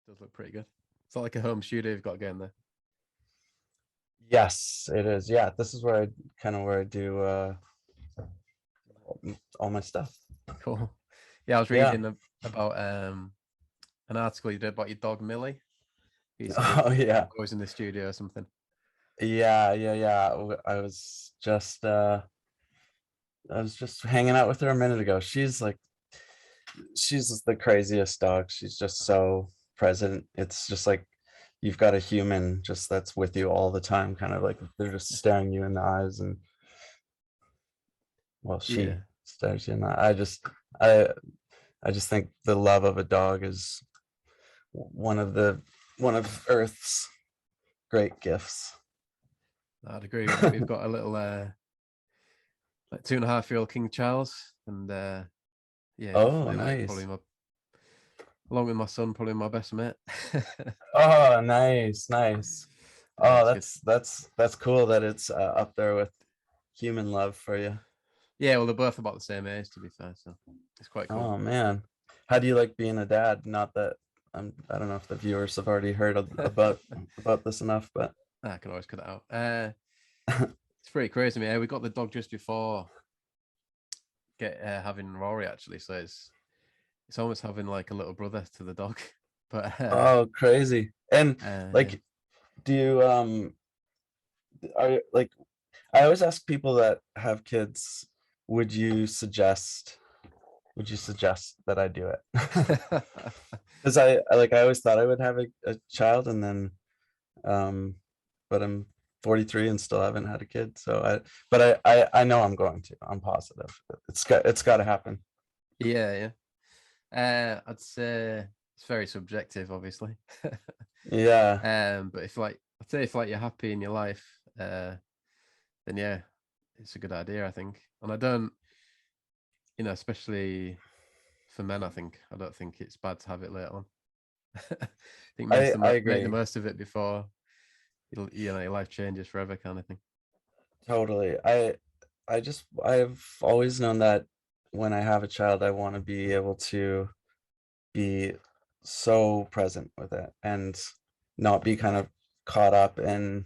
Does look pretty good. It's not like a home studio you've got going there. Yes, it is. Yeah, this is where I do all my stuff. Cool. Yeah, I was Yeah. reading about an article you did about your dog Millie. He's Oh yeah. always in the studio or something. Yeah. I was just hanging out with her a minute ago. She's the craziest dog. She's just so present. It's just like you've got a human just that's with you all the time, kind of like they're just staring you in the eyes, and well, she Yeah. stares you in the I I just think the love of a dog is one of Earth's great gifts. I'd agree. We've got a little like 2.5-year-old King Charles, and yeah, Oh, definitely like nice. probably my, along with my son, probably my best mate. Oh, nice. Yeah, Oh, it's good. that's cool that it's up there with human love for you. Yeah, well, they're both about the same age, to be fair, so it's quite cool. Oh man, how do you like being a dad? Not that I don't know if the viewers have already heard about this enough, but I can always cut it out. It's pretty crazy, man. We got the dog just before having Rory, actually, so it's almost having like a little brother to the dog. But oh, crazy. And yeah. like, do you are like I always ask people that have kids, would you suggest that I do it? Because I always thought I would have a child, and then but I'm 43 and still haven't had a kid. So I know I'm going to. I'm positive. It's got to happen. Yeah. I'd say it's very subjective, obviously. Yeah. But I'd say if like you're happy in your life, then yeah, it's a good idea, I think. And I don't, especially for men, I don't think it's bad to have it later on. I think I make the agree. most of it before your life changes forever, kind of thing. Totally. I've always known that when I have a child, I want to be able to be so present with it and not be kind of caught up in,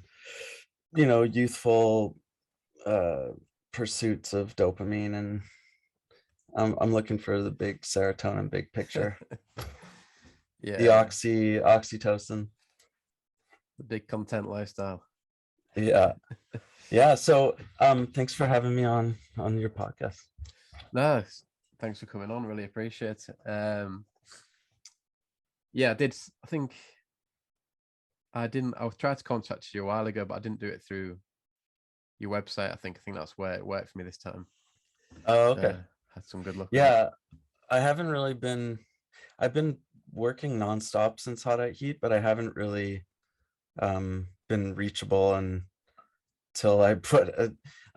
youthful uh pursuits of dopamine, and I'm looking for the big serotonin, big picture, the Yeah, oxytocin. the big content lifestyle. Yeah. Yeah. So thanks for having me on your podcast. No, thanks for coming on. Really appreciate it. Yeah, I did. I think I didn't. I tried to contact you a while ago, but I didn't do it through your website. I think that's where it worked for me this time. Oh, So okay. had some good luck with that. Yeah, I haven't really been I've been working nonstop since Hot at Heat, but I haven't really been reachable until I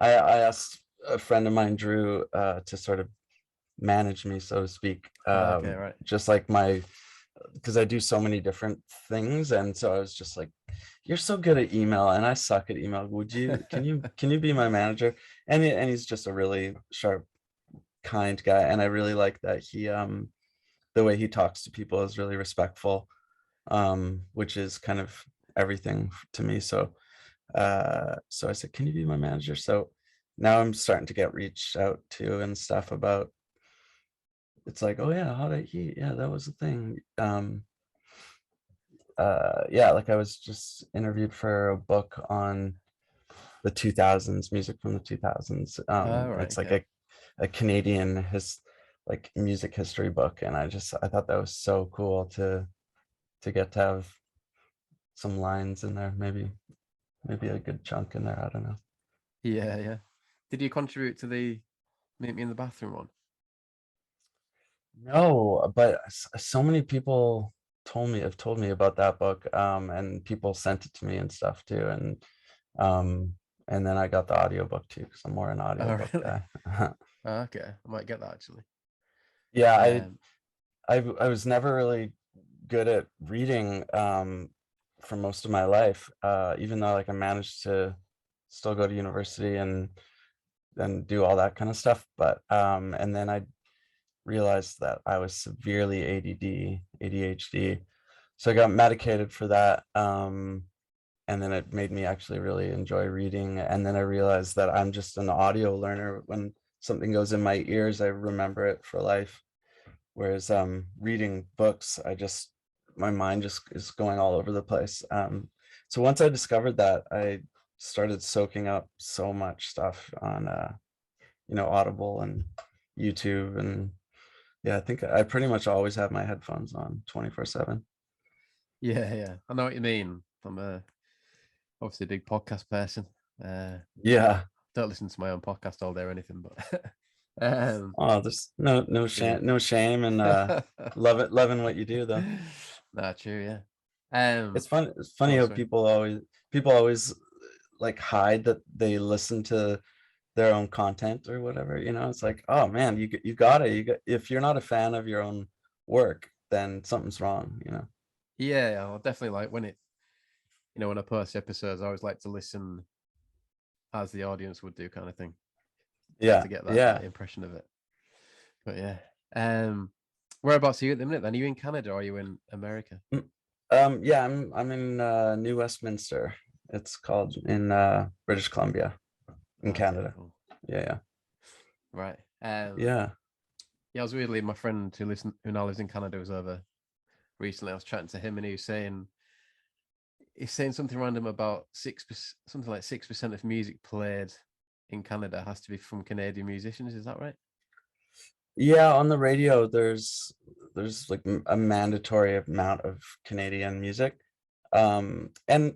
asked a friend of mine, Drew, to sort of manage me, so to speak. Okay, right. Just like because I do so many different things, and so I was just like, "You're so good at email, and I suck at email. Can you be my manager?" And he's just a really sharp, kind guy, and I really like that he the way he talks to people is really respectful, which is kind of everything to me. So so I said, "Can you be my manager?" So now I'm starting to get reached out to and stuff about, it's like, "Oh yeah, Hot at Heat, yeah, that was the thing." Yeah, like I was just interviewed for a book on the 2000s, music from the 2000s. All right. It's like Okay. a Canadian like music history book, and I thought that was so cool to get to have some lines in there, maybe a good chunk in there. I don't know. Yeah. Did you contribute to the Meet Me in the Bathroom one? No, but so many people have told me about that book, and people sent it to me and stuff too, um, and then I got the audiobook too because I'm more an Oh, audiobook really? guy. Okay, I might get that actually. Yeah, Um, I was never really good at reading for most of my life, even though like I managed to still go to university and do all that kind of stuff. But and then I realized that I was severely ADHD. so I got medicated for that. And then it made me actually really enjoy reading. And then I realized that I'm just an audio learner. When something goes in my ears, I remember it for life. Whereas reading books, my mind just is going all over the place. So once I discovered that, I started soaking up so much stuff on Audible and YouTube. And yeah, I think I pretty much always have my headphones on 24/7. Yeah, I know what you mean. I'm obviously a big podcast person. Yeah. Don't listen to my own podcast all day or anything, but Oh, there's no shame, and loving what you do though. Nah, true, yeah. It's funny how Sorry. people always like hide that they listen to their own content or whatever. It's like, oh man, you got it. If you're not a fan of your own work, then something's wrong. Yeah, I'll definitely like when when I post episodes, I always like to listen as the audience would do, kind of thing, just Yeah, to get that yeah. impression of it. But yeah, whereabouts are you at the minute? Then are you in Canada or are you in America? Yeah, I'm in New Westminster. It's called in British Columbia in Okay, Canada. cool. Yeah, Right. yeah. Yeah, I was weirdly, my friend who now lives in Canada was over recently. I was chatting to him and he's saying something random about 6%, something like 6% of music played in Canada has to be from Canadian musicians. Is that right? Yeah, on the radio, there's like a mandatory amount of Canadian music. And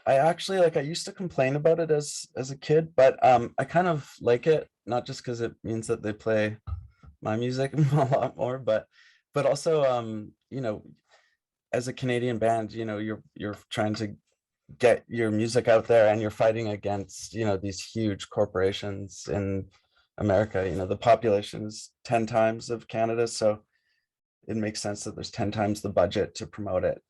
I actually I used to complain about it as a kid, but I kind of like it, not just because it means that they play my music a lot more, but also as a Canadian band, you're trying to get your music out there, and you're fighting against these huge corporations in America. The population is 10 times of Canada, so it makes sense that there's 10 times the budget to promote it.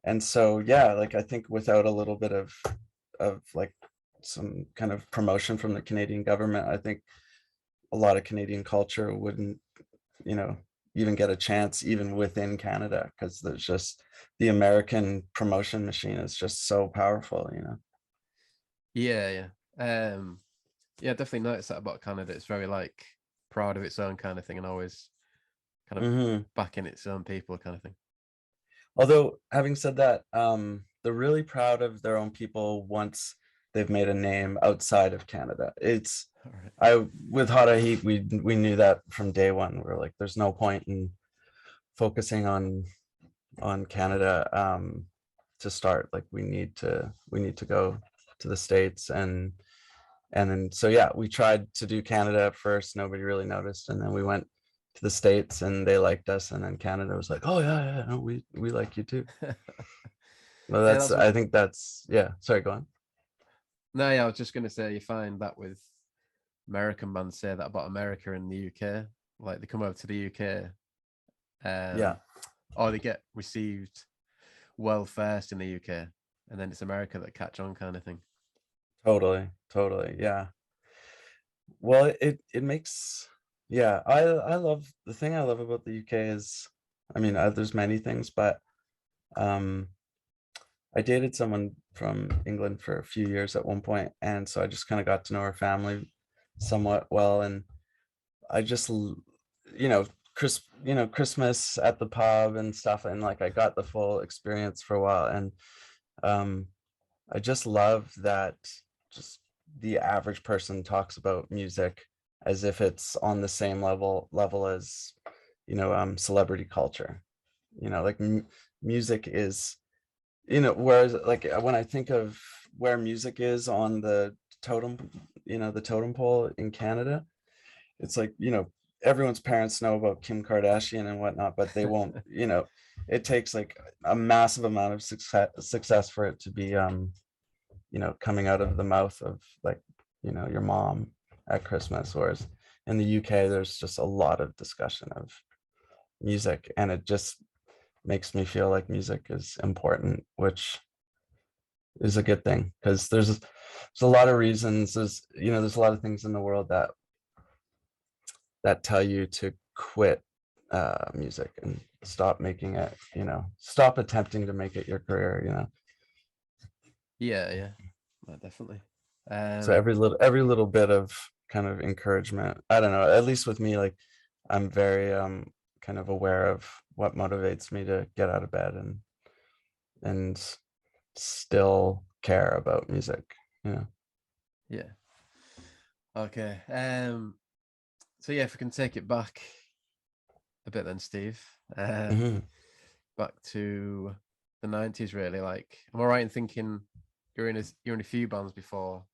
And so yeah, I think without a little bit of like some kind of promotion from the Canadian government, I think a lot of Canadian culture wouldn't even get a chance even within Canada, because there's just the American promotion machine is just so powerful. Yeah. Yeah, definitely noticed that about Canada. It's very like proud of its own kind of thing and always kind of Hmm. backing its own people kind of thing. Although having said that, they're really proud of their own people once they've made a name outside of Canada. All right. With Hot Heat, we knew that from day one. We're like, there's no point in focusing on Canada to start. Like we need to go to the States, and then so yeah, we tried to do Canada at first. Nobody really noticed, and then we went to the States and they liked us, and then Canada was like, oh yeah, no, we like you too. Well, Yeah, that's I think that's, yeah, sorry, go on. no, yeah, I was just gonna say you find that with American bands say that about America and the UK. Like they come over to the UK, Yeah, or they get received well first in the UK, and then it's America that catch on kind of thing. totally, yeah. Well, it makes, yeah, I love, the thing I love about the UK is, I mean, there's many things, but um I dated someone from England for a few years at one point, and so I just kind of got to know her family somewhat well. And I just, Christmas at the pub and stuff, and I got the full experience for a while. And um, I just love that just the average person talks about music as if it's on the same level as celebrity culture. Music is, whereas when I think of where music is on the totem the totem pole in Canada, it's like, everyone's parents know about Kim Kardashian and whatnot, but they won't, it takes like a massive amount of success for it to be coming out of the mouth of your mom at Christmas. Whereas in the UK, there's just a lot of discussion of music, and it just makes me feel like music is important, which is a good thing, because there's a lot of reasons. There's a lot of things in the world that tell you to quit music and stop making it, stop attempting to make it your career, Yeah, definitely. So every little bit of kind of encouragement, I don't know, at least with me, like I'm very kind of aware of what motivates me to get out of bed and still care about music, Yeah. Okay. So yeah, if we can take it back a bit then, Steve. Mhm. Back to the 90s, really. Like, am I right in thinking you're in a few bands before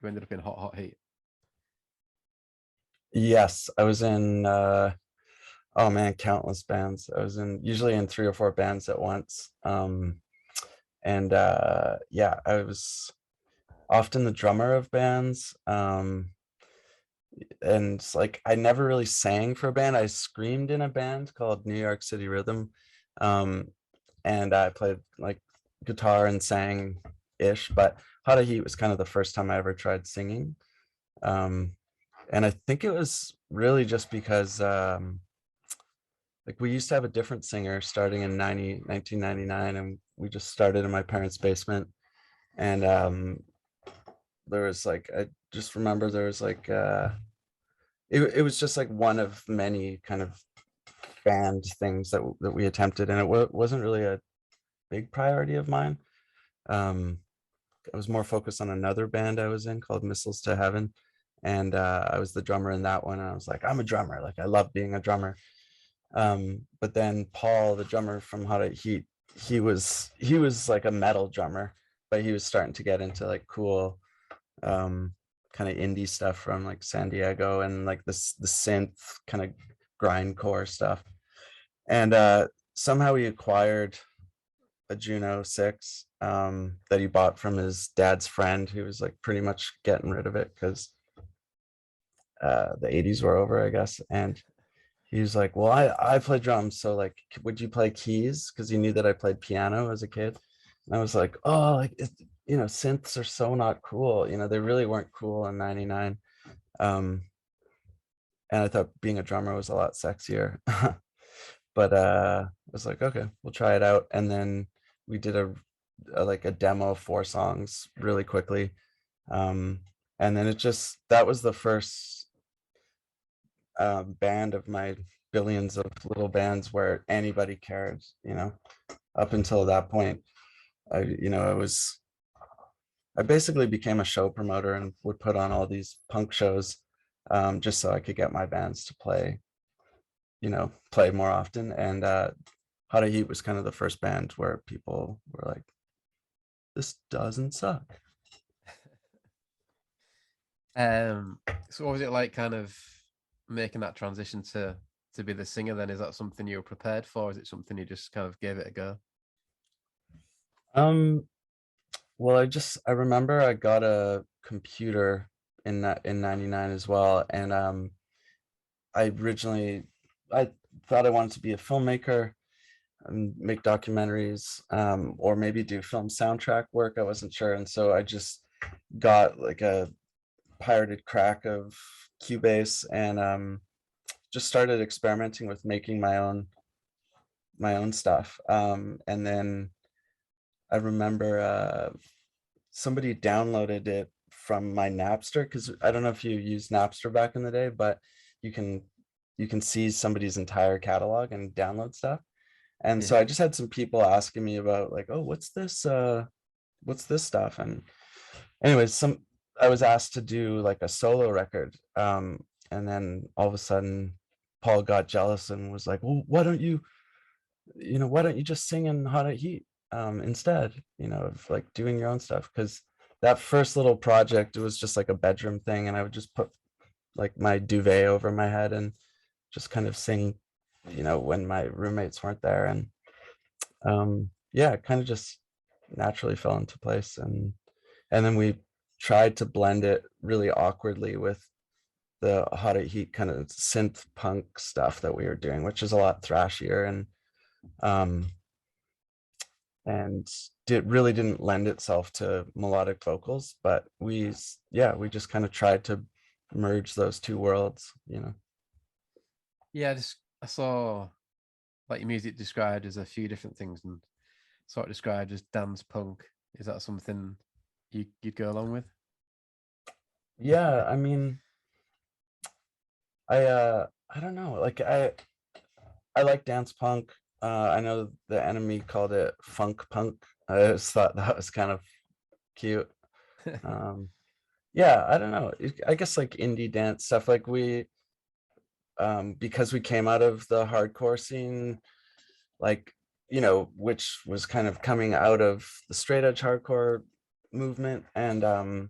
you ended up in Hot Heat? Yes, I was in oh man, countless bands. I was usually in 3 or 4 bands at once. And yeah, I was often the drummer of bands. And like I never really sang for a band. I screamed in a band called New York City Rhythm. Um, and I played like guitar and sang ish, but How to Heat was kind of the first time I ever tried singing. And I think it was really just because like we used to have a different singer starting in 1999, and we just started in my parents' basement. And there was like, I just remember there was like it was just like one of many kind of band things that we attempted, and it wasn't really a big priority of mine. um I was more focused on another band I was in called Missiles to Heaven, and I was the drummer in that one, and I was like, I'm a drummer, like I love being a drummer. But then Paul, the drummer from Hot Heat, he was like a metal drummer, but he was starting to get into like cool kind of indie stuff from like San Diego, and like the synth kind of grindcore stuff. And somehow he acquired a Juno 6 that he bought from his dad's friend, who was like pretty much getting rid of it because the 80s were over, I guess. And he was like, well, I play drums, so like would you play keys, because he knew that I played piano as a kid. And I was like, oh, like synths are so not cool, they really weren't cool in 99. um and I thought being a drummer was a lot sexier. But I was like, okay, we'll try it out. And then we did like a demo of 4 songs really quickly. And then that was the first band of my billions of little bands where anybody cared. Up until that point, I basically became a show promoter and would put on all these punk shows, just so I could get my bands to play more often. And How to Heat was kind of the first band where people were like, this doesn't suck. So what was it like kind of making that transition to be the singer then? Is that something you were prepared for? Is it something you just kind of gave it a go? Well, I remember I got a computer in 99 as well. And I thought I wanted to be a filmmaker and make documentaries, or maybe do film soundtrack work. I wasn't sure. And so I just got like a pirated crack of Cubase, and just started experimenting with making my own stuff. And then I remember somebody downloaded it from my Napster, because I don't know if you used Napster back in the day, but you can see somebody's entire catalog and download stuff. And so Yeah. I just had some people asking me about like, oh, what's this stuff? And anyways, I was asked to do like a solo record. And then all of a sudden Paul got jealous and was like, well, why don't you just sing in Hot Heat instead, of like doing your own stuff? Because that first little project, it was just like a bedroom thing, and I would just put like my duvet over my head and just kind of sing, when my roommates weren't there. And yeah, it kind of just naturally fell into place. And then we tried to blend it really awkwardly with the Hot Heat kind of synth punk stuff that we were doing, which is a lot thrashier, um and it really didn't lend itself to melodic vocals. But we just kind of tried to merge those two worlds. Yeah, I saw like your music described as a few different things, and sort of described as dance punk. Is that something you'd go along with? Yeah, I mean, I don't know. Like I like dance punk. I know the enemy called it funk punk. I just thought that was kind of cute. Um, yeah, I don't know. I guess like indie dance stuff. Like we, because we came out of the hardcore scene, like, you know, which was kind of coming out of the straight edge hardcore movement, and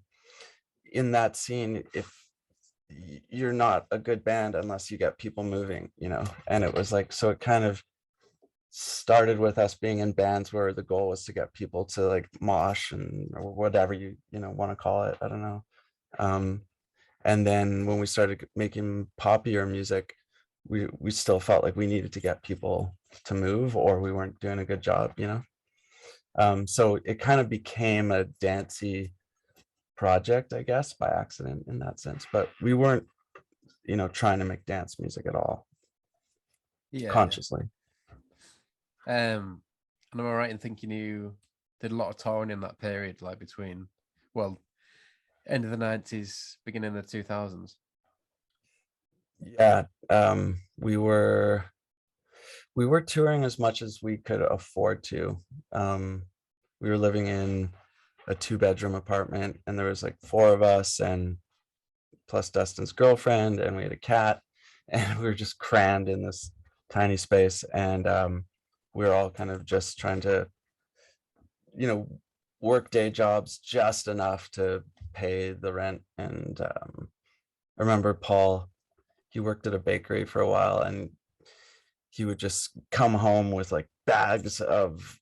in that scene, if you're not a good band unless you get people moving, you know. And it was like, so it kind of started with us being in bands where the goal was to get people to like mosh and or whatever you know want to call it, I don't know. um and then when we started making poppier music, we still felt like we needed to get people to move or we weren't doing a good job, you know. So it kind of became a dancey project, I guess, by accident in that sense, but we weren't, you know, trying to make dance music at all Yeah. consciously. And am I right in thinking you did a lot of touring in that period, like between, well, end of the 90s, beginning of the 2000s? Yeah, we were touring as much as we could afford to. We were living in a 2-bedroom apartment, and there was like 4 of us, and plus Dustin's girlfriend, and we had a cat, and we were just crammed in this tiny space, and we were all kind of just trying to, you know, work day jobs just enough to pay the rent. And I remember Paul, he worked at a bakery for a while, and he would just come home with like bags of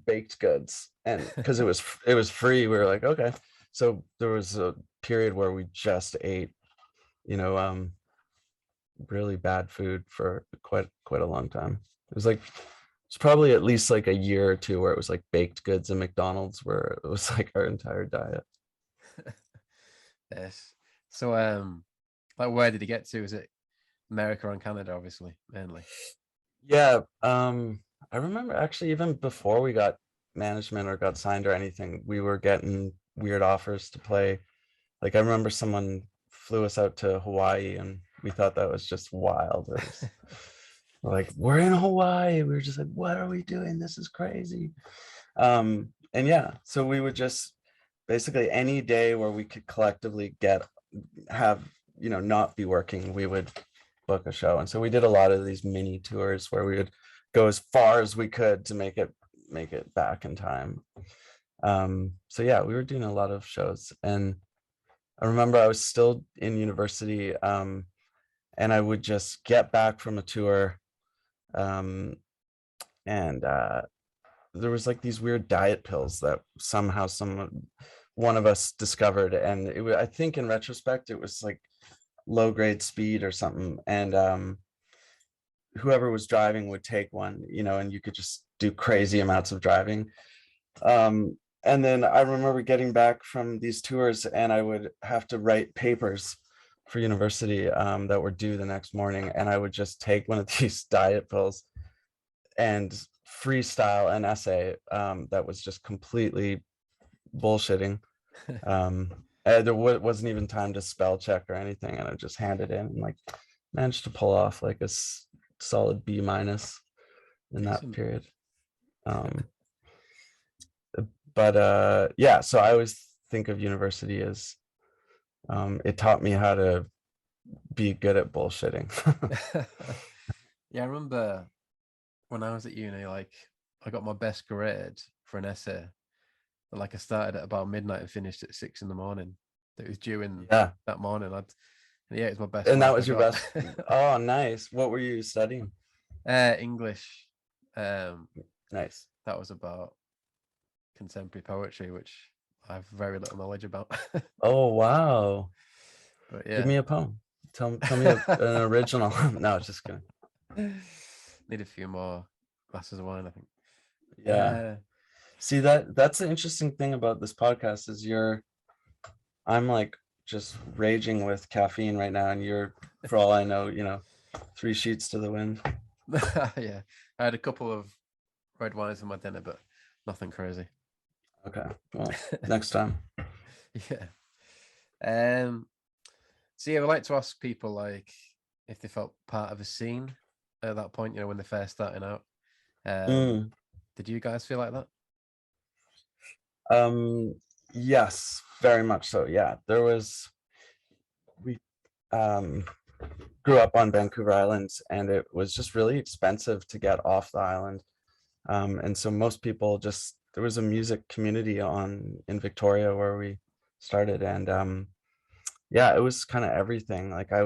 baked goods, and because it was free, we were like, okay. So there was a period where we just ate, you know, really bad food for quite a long time. It was like, it's probably at least like a year or two where it was like baked goods and McDonald's, where it was like our entire diet. Yes. So, like, where did he get to? Is it America and Canada, obviously, mainly? Yeah, I remember actually even before we got management or got signed or anything, we were getting weird offers to play. Like I remember someone flew us out to Hawaii, and we thought that was just wild. It was like, we're in Hawaii. We were just like, what are we doing? This is crazy. And yeah, so we would just basically any day where we could collectively have, you know, not be working, we would book a show. And so we did a lot of these mini tours where we would go as far as we could to make it back in time. So yeah, we were doing a lot of shows, and I remember I was still in university, and I would just get back from a tour, um, and there was like these weird diet pills that somehow one of us discovered, and I think in retrospect it was like low grade speed or something, and whoever was driving would take one, you know, and you could just do crazy amounts of driving. And then I remember getting back from these tours, and I would have to write papers for university that were due the next morning, and I would just take one of these diet pills and freestyle an essay that was just completely bullshitting. There wasn't even time to spell check or anything, and I just handed in and like managed to pull off like a solid B- in that Decent. period. But yeah, so I always think of university as it taught me how to be good at bullshitting. Yeah, I remember when I was at uni, like, I got my best grade for an essay. Like, I started at about midnight and finished at 6 in the morning. That was due in Yeah, that morning. Yeah, it's my best and that mark I was your got. best. Oh, nice. What were you studying? English. Um, Nice. that was about contemporary poetry, which I have very little knowledge about. Oh, wow. But Give yeah. me a poem. Tell me an original. No, just kidding. Need a few more glasses of wine, I think. Yeah. See, that's the interesting thing about this podcast is I'm like just raging with caffeine right now, and you're, for all I know, you know, 3 sheets to the wind. Yeah, I had a couple of red wines for my dinner, but nothing crazy. Okay, well, next time. Yeah. So yeah, we like to ask people like if they felt part of a scene at that point, when they're first starting out. Mm. Did you guys feel like that? Yes, very much so. Yeah, we um grew up on Vancouver Island, and it was just really expensive to get off the island. And so most people just, there was a music community in Victoria where we started, and yeah, it was kind of everything. Like I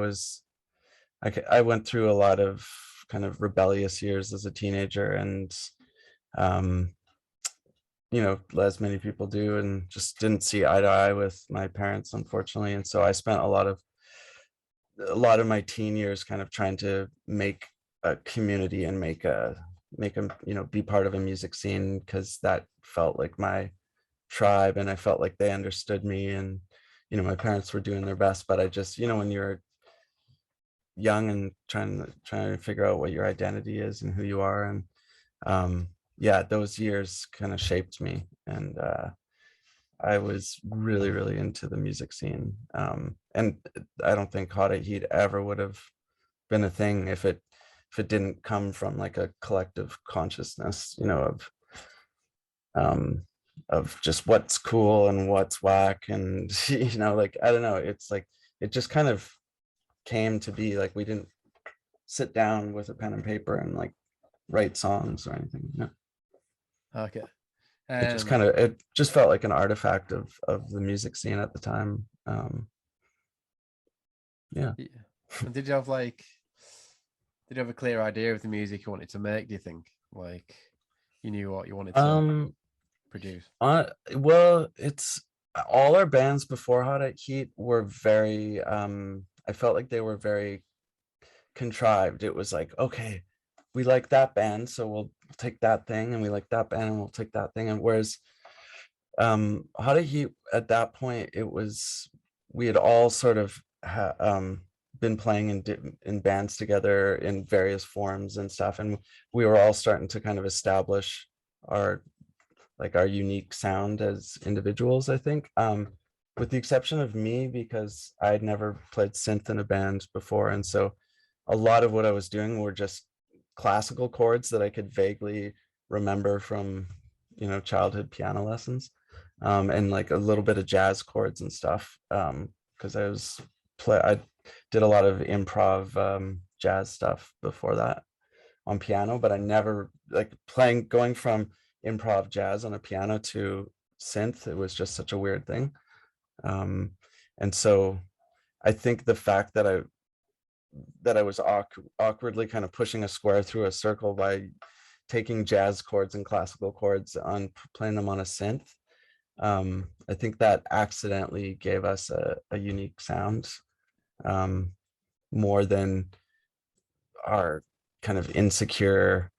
went through a lot of kind of rebellious years as a teenager, and um as many people do, and just didn't see eye to eye with my parents, unfortunately. And so I spent a lot of my teen years kind of trying to make a community and make them, be part of a music scene, because that felt like my tribe, and I felt like they understood me. And my parents were doing their best, but I just, when you're young and trying to figure out what your identity is and who you are, and yeah, those years kind of shaped me. And I was really, really into the music scene. And I don't think Hot at Heat ever would have been a thing if it didn't come from like a collective consciousness, of just what's cool and what's whack. And like, I don't know, it's like it just kind of came to be. Like, we didn't sit down with a pen and paper and like write songs or anything. Okay. It just felt like an artifact of the music scene at the time. Yeah. Yeah. And did you have a clear idea of the music you wanted to make? Do you think like you knew what you wanted to produce? Well, it's all our bands before Hot at Heat were very I felt like they were very contrived. It was like, okay, we like that band, so we'll take that thing, and we like that band, and we'll take that thing. And whereas Hot at Heat, at that point, it was, we had all sort of been playing in bands together in various forms and stuff, and we were all starting to kind of establish our unique sound as individuals, I think. With the exception of me, because I'd never played synth in a band before, and so a lot of what I was doing were just classical chords that I could vaguely remember from childhood piano lessons, and like a little bit of jazz chords and stuff, because I did a lot of improv jazz stuff before that on piano, but I never like going from improv jazz on a piano to synth. It was just such a weird thing. And so I think the fact that I was awkwardly kind of pushing a square through a circle by taking jazz chords and classical chords on playing them on a synth, I think that accidentally gave us a unique sound, more than our kind of insecure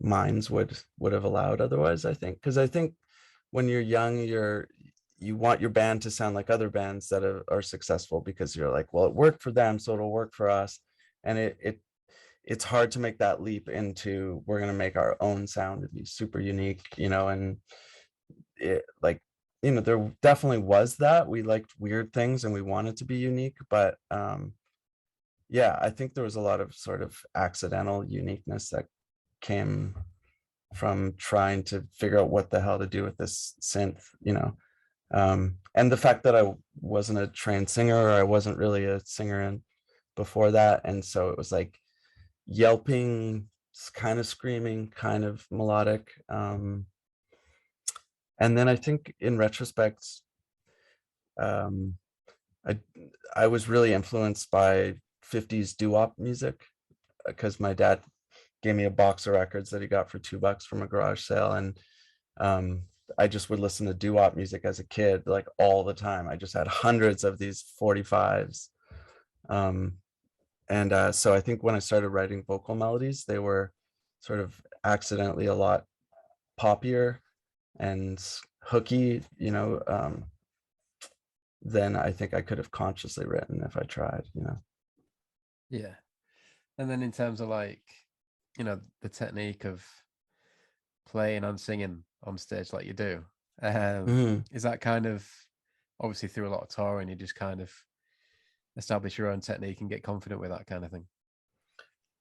minds would have allowed otherwise. I think, because I think when you're young, you want your band to sound like other bands that are successful, because you're like, well, it worked for them, so it'll work for us. And it's hard to make that leap into, we're going to make our own sound to be super unique, and it, like, there definitely was that. We liked weird things and we wanted to be unique, but yeah, I think there was a lot of sort of accidental uniqueness that came from trying to figure out what the hell to do with this synth, and the fact that I wasn't a trained singer, or I wasn't really a singer before that, and so it was like yelping, kind of screaming, kind of melodic. And then I think in retrospect, um, I I was really influenced by 50s doo-wop music, because my dad gave me a box of records that he got for $2 from a garage sale, and I just would listen to doo-wop music as a kid, like all the time. I just had hundreds of these 45s, and so I think when I started writing vocal melodies, they were sort of accidentally a lot poppier and hooky, than I think I could have consciously written if I tried. Yeah. And then in terms of like, the technique of playing and singing on stage like you do, Mhm. is that kind of obviously through a lot of touring, you just kind of establish your own technique and get confident with that kind of thing?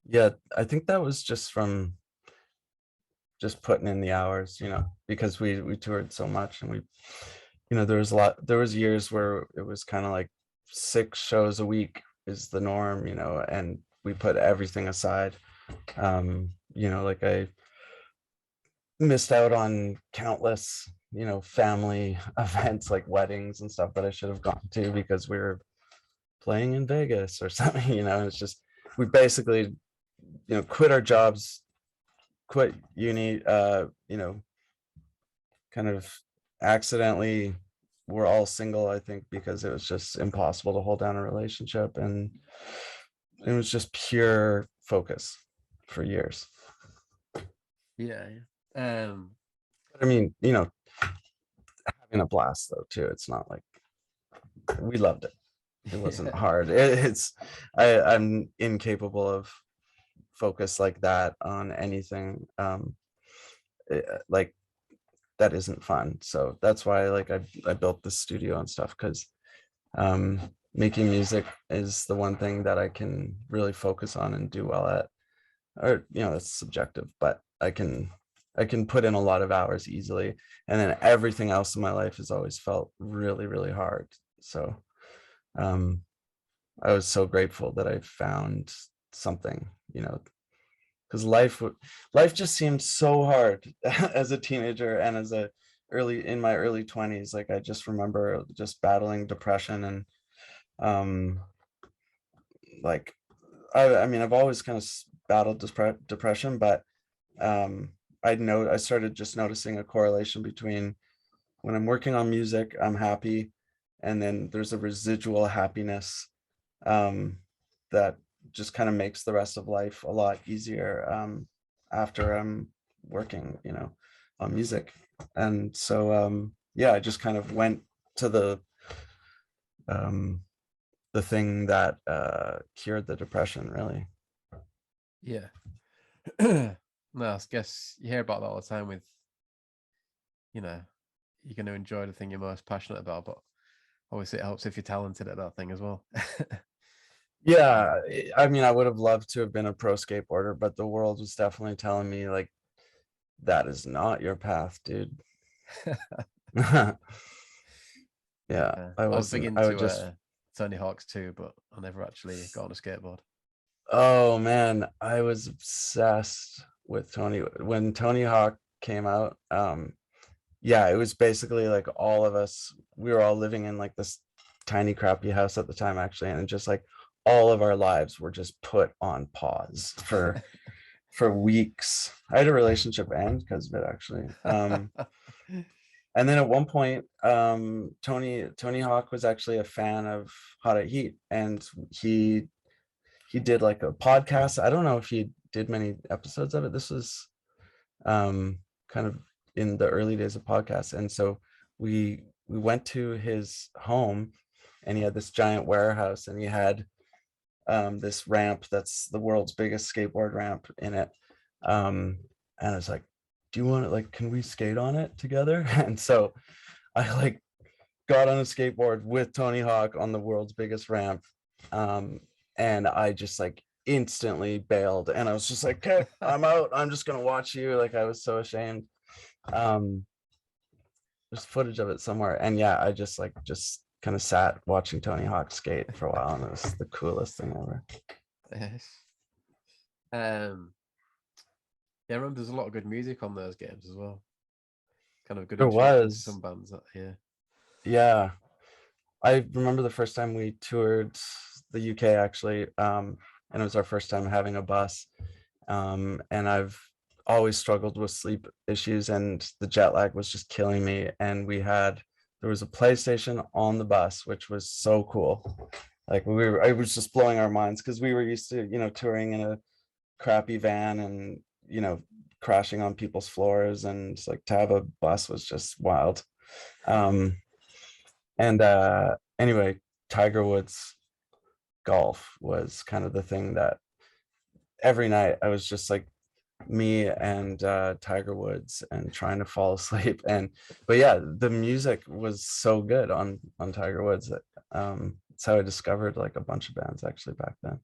Yeah, I think that was just from just putting in the hours, because we toured so much, and there was years where it was kind of like 6 shows a week is the norm, and we put everything aside. Like I missed out on countless, family events like weddings and stuff that I should have gone to because we were playing in Vegas or something, it's just we basically, quit our jobs, quit uni, kind of accidentally. We're all single, I think, because it was just impossible to hold down a relationship, and it was just pure focus for years. Yeah. Yeah. I mean, having a blast though too. It's not like we loved it. It wasn't Yeah. hard. I'm incapable of focus like that on anything. Like that isn't fun. So that's why like I built this studio and stuff, because um making music is the one thing that I can really focus on and do well at. Or that's subjective, but I can put in a lot of hours easily, and then everything else in my life has always felt really, really hard. So um I was so grateful that I found something, because life just seemed so hard as a teenager, and as a early in my early 20s. Like I just remember just battling depression, and um like I mean I've always kind of battled depression, but I started just noticing a correlation between when I'm working on music, I'm happy, and then there's a residual happiness um, that just kind of makes the rest of life a lot easier after I'm working, on music. And so, yeah, I just kind of went to um, the thing that cured the depression, really. Yeah. No, I guess you hear about that all the time with, you know, you're going to enjoy the thing you're most passionate about, but obviously it helps if you're talented at that thing as well. Yeah, I mean, I would have loved to have been a pro skateboarder, but the world was definitely telling me like that is not your path, dude. Yeah, Yeah. I I was wasn't. big I would into just. Tony Hawk's too, but I never actually got on a skateboard. Oh man, I was obsessed with Tony when Tony Hawk came out. Yeah, it was basically like all of us, we were all living in like this tiny crappy house at the time actually, and just like all of our lives were just put on pause for weeks. I had a relationship end because of it actually. And then at one point, Tony Hawk was actually a fan of Hot at Heat, and he did like a podcast. I don't know if he did many episodes of it. This was kind of in the early days of podcasts, and so we went to his home, and he had this giant warehouse, and he had this ramp that's the world's biggest skateboard ramp in it. And I was like, do you want to like, can we skate on it together? And so I like got on a skateboard with Tony Hawk on the world's biggest ramp. And I just like instantly bailed, and I was just like, okay, I'm out. I'm just gonna watch you. Like I was so ashamed. Um, there's footage of it somewhere. And yeah, I just kind of sat watching Tony Hawk skate for a while, and it was the coolest thing ever. Yes. Um, yeah, I remember there's a lot of good music on those games as well. Kind of good There introduction to was. some bands. Yeah. Yeah. I remember the first time we toured the UK actually, and it was our first time having a bus. And I've always struggled with sleep issues, and the jet lag was just killing me. And there was a PlayStation on the bus, which was so cool. Like it was just blowing our minds because we were used to, touring in a crappy van and, crashing on people's floors, and like to have a bus was just wild. Um, and anyway, Tiger Woods golf was kind of the thing that every night I was just like me and Tiger Woods and trying to fall asleep. But yeah, the music was so good on Tiger Woods that it's how I discovered like a bunch of bands actually back then,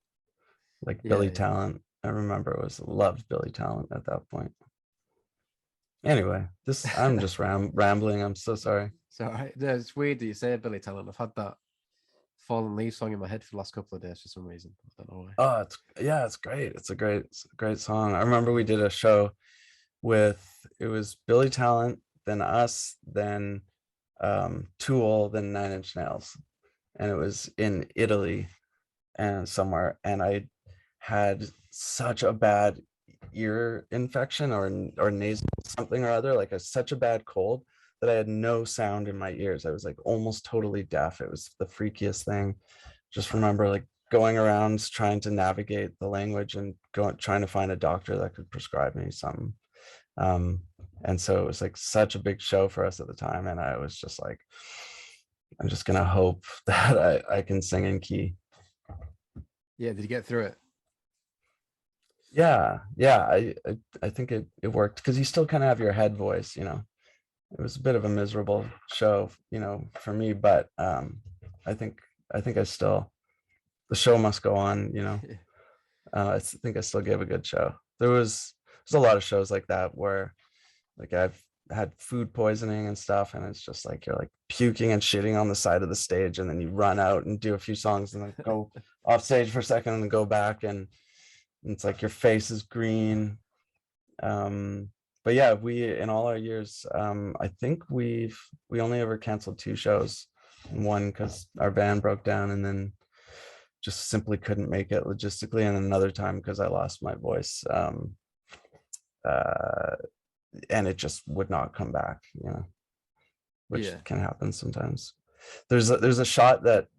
like Billy Yeah. Talent. I remember loved Billy Talent at that point. Anyway, I'm just rambling. I'm so sorry. It's all right. Yeah, it's weird that you say Billy Talent. I've had that Fallen Leaves song in my head for the last couple of days for some reason. I don't know why. Oh, it's great. It's a great song. I remember we did a show with, it was Billy Talent, then us, then Tool, then Nine Inch Nails, and it was in Italy and somewhere, and I had such a bad ear infection or nasal something or other, like such a bad cold that I had no sound in my ears. I was like almost totally deaf. It was the freakiest thing. Just remember like going around trying to navigate the language and trying to find a doctor that could prescribe me something. And so it was like such a big show for us at the time, and I was just like, I'm just gonna hope that I can sing in key. Yeah, did you get through it? Yeah, I think it worked because you still kind of have your head voice, you know. It was a bit of a miserable show, you know, for me, but I think I still, the show must go on, you know. I think I still gave a good show. There's a lot of shows like that where like I've had food poisoning and stuff, and it's just like you're like puking and shitting on the side of the stage, and then you run out and do a few songs and then go off stage for a second and then go back, and it's like your face is green. But yeah, we, in all our years, I think we only ever canceled 2 shows. One because our band broke down and then just simply couldn't make it logistically, and another time because I lost my voice, uh, and it just would not come back, you know, which can happen sometimes. There's a shot that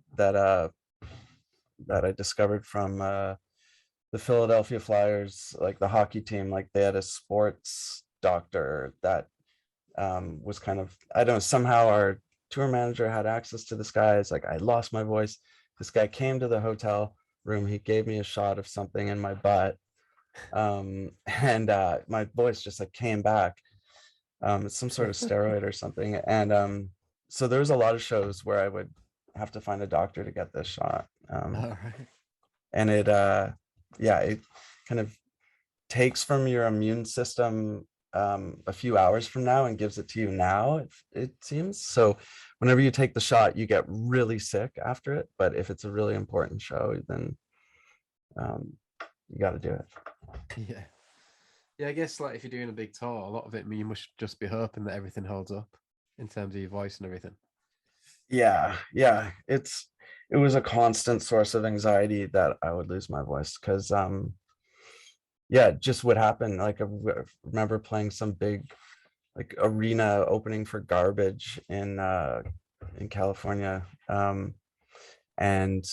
I discovered from the Philadelphia Flyers, like the hockey team, like they had a sports doctor that was kind of, I don't know, somehow our tour manager had access to this guy. It's like I lost my voice. This guy came to the hotel room. He gave me a shot of something in my butt, and my voice just like came back. It's some sort of steroid or something. And so there was a lot of shows where I would have to find a doctor to get this shot. All right. And it kind of takes from your immune system a few hours from now and gives it to you now, it seems. So whenever you take the shot, you get really sick after it, but if it's a really important show, then you got to do it. Yeah, I guess like if you're doing a big tour, a lot of it, you must just be hoping that everything holds up in terms of your voice and everything. Yeah, it was a constant source of anxiety that I would lose my voice, because yeah, it just would happen. Like I remember playing some big like arena opening for Garbage in California, and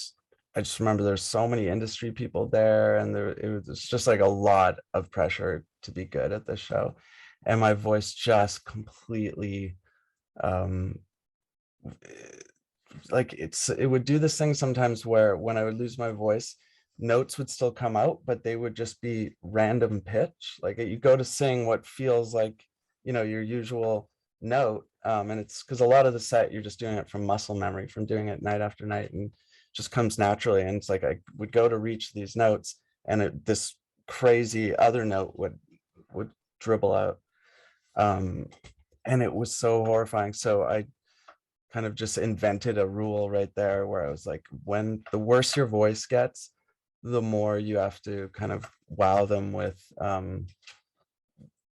I just remember there's so many industry people there, and it was just like a lot of pressure to be good at this show, and my voice just completely like it would do this thing sometimes where when I would lose my voice, notes would still come out, but they would just be random pitch. Like you go to sing what feels like, you know, your usual note, and it's because a lot of the set you're just doing it from muscle memory, from doing it night after night, and just comes naturally. And it's like I would go to reach these notes, and this crazy other note would dribble out, and it was so horrifying. So I kind of just invented a rule right there where I was like, when the worse your voice gets, the more you have to kind of wow them with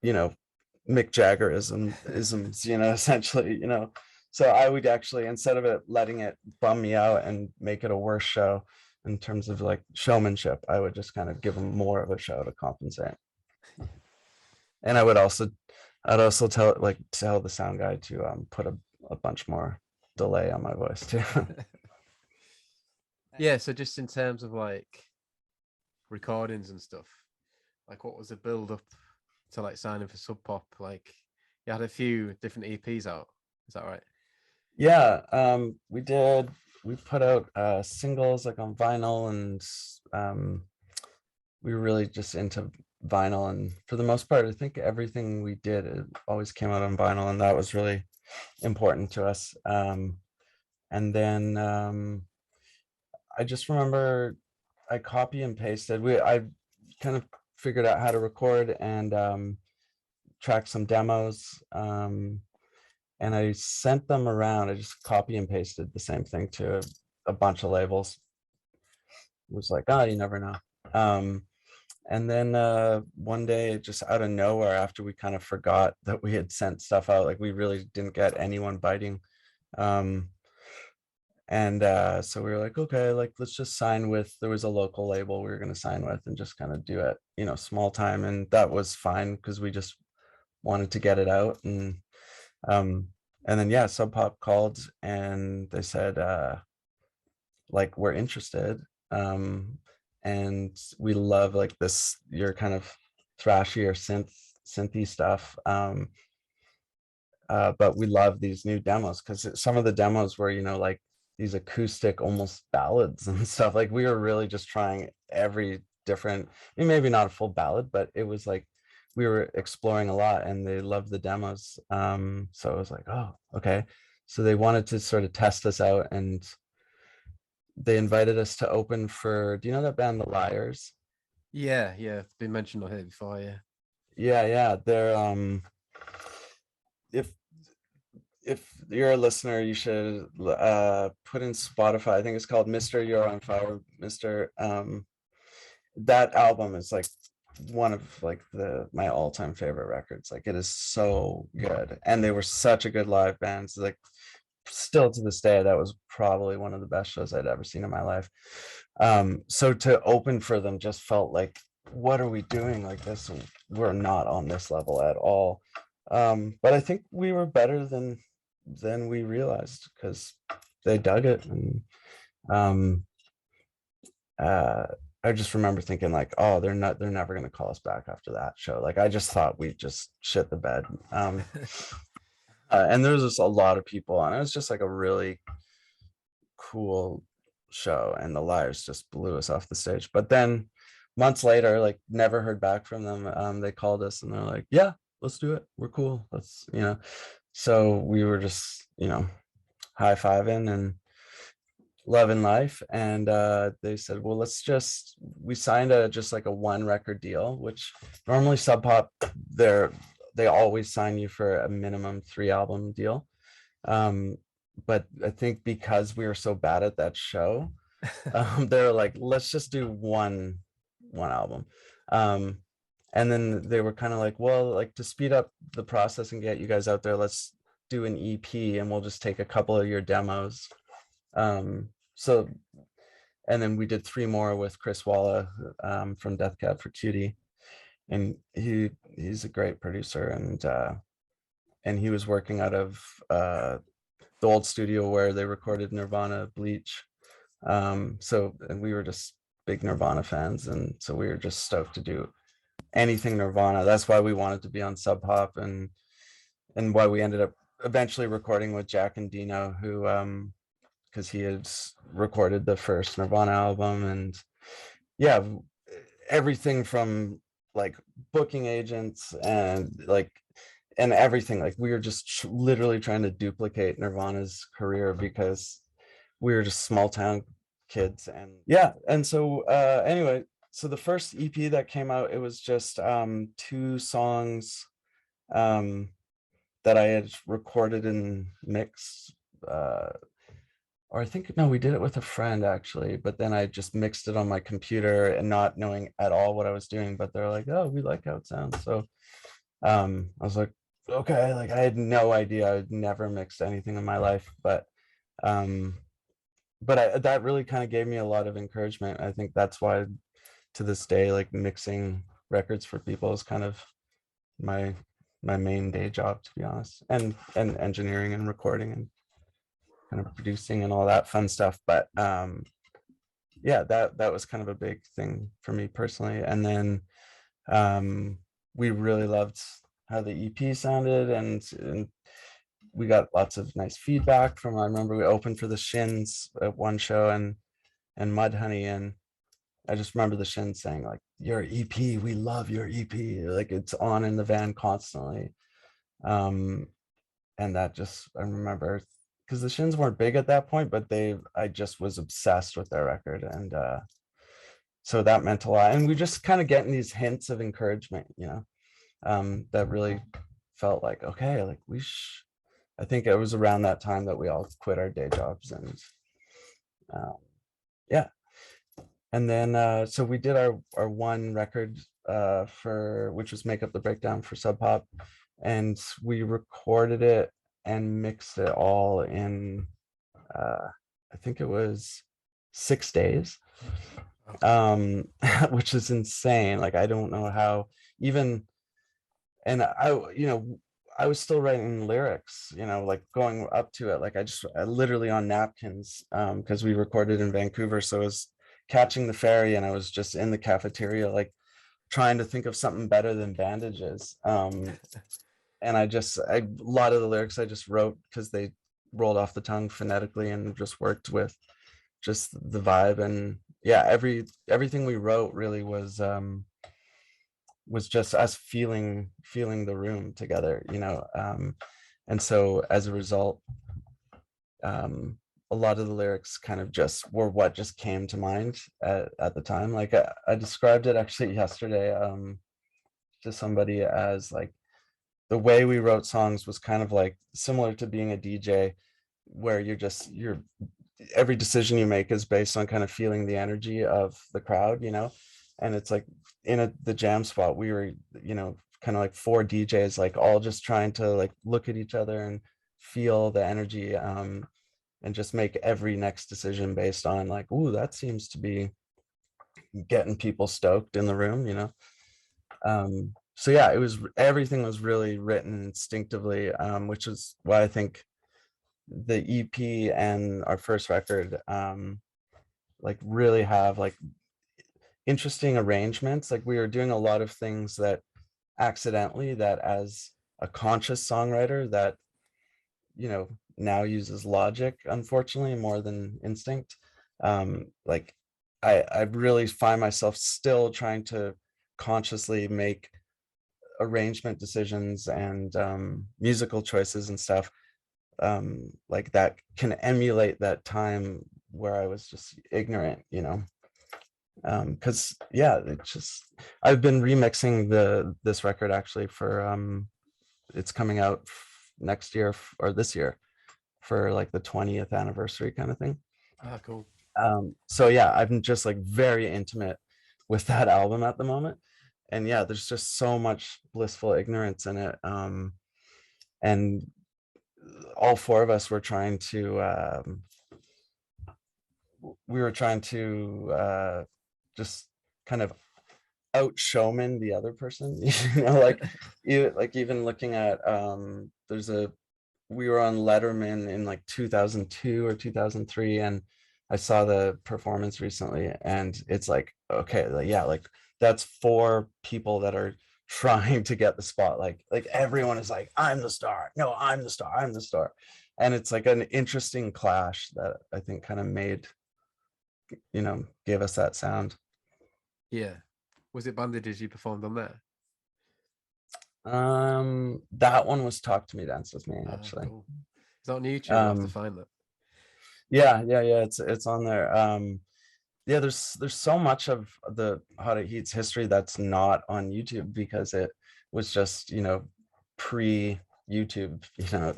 you know, Mick Jagger isms, you know, essentially, you know. So I would actually, instead of it letting it bum me out and make it a worse show in terms of like showmanship, I would just kind of give them more of a show to compensate. And I'd also tell the sound guy to put a bunch more delay on my voice too. Yeah, so just in terms of like recordings and stuff, like what was the build up to like signing for Sub Pop? Like you had a few different EPs out, is that right? Yeah, we we put out singles like on vinyl, and we were really just into vinyl. And for the most part, I think everything we did, it always came out on vinyl, and that was really important to us. And then I just remember I copy and pasted. I kind of figured out how to record and track some demos. And I sent them around. I just copy and pasted the same thing to a bunch of labels. It was like, oh, you never know. And then one day, just out of nowhere, after we kind of forgot that we had sent stuff out, like we really didn't get anyone biting. So we were like, okay, like let's just sign with, there was a local label we were going to sign with and just kind of do it, you know, small time. And that was fine because we just wanted to get it out. And then, yeah, Sub Pop called and they said, like, we're interested. And we love like this, your kind of thrashy or synthy stuff. But we love these new demos because some of the demos were, you know, like these acoustic almost ballads and stuff. Like we were really just trying every different, I mean, maybe not a full ballad, but it was like we were exploring a lot, and they loved the demos. So I was like, oh, okay. So they wanted to sort of test us out, and they invited us to open for, do you know that band, The Liars? Yeah, it's been mentioned on here before. Yeah. They're if you're a listener, you should put in Spotify. I think it's called Mr. You're on Fire, Mr. That album is like one of like my all-time favorite records. Like it is so good, and they were such a good live band. So, like still to this day, that was probably one of the best shows I'd ever seen in my life. So to open for them just felt like, what are we doing? Like this, we're not on this level at all. But I think we were better than we realized, because they dug it. And I just remember thinking like, oh, they're never going to call us back after that show. Like I just thought we just shit the bed. And there was just a lot of people, and it was just like a really cool show, and the Liars just blew us off the stage. But then months later, like never heard back from them. They called us and they're like, yeah, let's do it, we're cool, let's, you know. So we were just, you know, high-fiving and loving life. And they said, well, we signed just like a 1 record deal, which normally Sub Pop, they always sign you for a minimum 3 album deal. But I think because we were so bad at that show, they're like, let's just do one album. And then they were kind of like, well, like to speed up the process and get you guys out there, let's do an EP, and we'll just take a couple of your demos. So, and then we did 3 more with Chris Walla from Death Cab for Cutie, and he's a great producer, and he was working out of the old studio where they recorded Nirvana Bleach. So, and we were just big Nirvana fans, and so we were just stoked to do anything Nirvana. That's why we wanted to be on Sub Pop, and why we ended up eventually recording with Jack and Dino, who because he had recorded the first Nirvana album. And yeah, everything from like booking agents and like, and everything, like we were just literally trying to duplicate Nirvana's career, because we were just small town kids. And yeah, and so anyway, so the first EP that came out, it was just 2 songs that I had recorded and mixed, or I think, no, we did it with a friend actually, but then I just mixed it on my computer and not knowing at all what I was doing. But they're like, oh, we like how it sounds. So I was like, okay, like I had no idea. I'd never mixed anything in my life, but that really kind of gave me a lot of encouragement. I think that's why to this day, like mixing records for people is kind of my main day job, to be honest, and engineering and recording and kind of producing and all that fun stuff. But yeah, that was kind of a big thing for me personally. And then we really loved how the EP sounded, and we got lots of nice feedback from, I remember we opened for the Shins at one show, and Mudhoney, and I just remember the Shins saying like, your EP, we love your EP, like it's on in the van constantly. And that just, I remember, because the Shins weren't big at that point, but I just was obsessed with their record, and so that meant a lot. And we just kind of getting these hints of encouragement, that really felt like, okay, like I think it was around that time that we all quit our day jobs, and yeah. And then so we did our one record which was Make Up the Breakdown for Sub Pop, and we recorded it and mixed it all in I think it was 6 days, which is insane. Like I don't know how even, and I was still writing lyrics, like going up to it, like I literally on napkins, because we recorded in Vancouver, so I was catching the ferry and I was just in the cafeteria like trying to think of something better than bandages. And a lot of the lyrics I just wrote because they rolled off the tongue phonetically, and just worked with just the vibe. And yeah, everything we wrote really was just us feeling the room together, and so as a result, a lot of the lyrics kind of just were what just came to mind at the time. Like I described it actually yesterday to somebody as like, the way we wrote songs was kind of like similar to being a DJ, where you're every decision you make is based on kind of feeling the energy of the crowd, and it's like in the jam spot, we were, kind of like 4 DJs, like all just trying to like look at each other and feel the energy, and just make every next decision based on like, ooh, that seems to be getting people stoked in the room, so yeah, everything was really written instinctively, which is why I think the EP and our first record like really have like interesting arrangements. Like we were doing a lot of things that accidentally, that as a conscious songwriter that now uses logic, unfortunately, more than instinct. Like I really find myself still trying to consciously make arrangement decisions and musical choices and stuff, like that can emulate that time where I was just ignorant, because yeah, it's just, I've been remixing this record actually for it's coming out next year or this year for like the 20th anniversary kind of thing. Ah, cool. So yeah, I'm just like very intimate with that album at the moment, and yeah, there's just so much blissful ignorance in it, and all 4 of us were trying to just kind of out showman the other person, like even looking at we were on Letterman in like 2002 or 2003, and I saw the performance recently, and it's like, okay, like, yeah, like that's 4 people that are trying to get the spot. Like everyone is like, I'm the star, no, I'm the star, I'm the star. And it's like an interesting clash that I think kind of gave us that sound. Yeah. Was it Bandages you performed on there? That one was Talk to Me, Dance with Me, actually. Cool. Is that on YouTube? I'll have to find that. Yeah, it's on there. Yeah, there's so much of the Hot It Heat's history that's not on YouTube, because it was just pre YouTube, Yeah.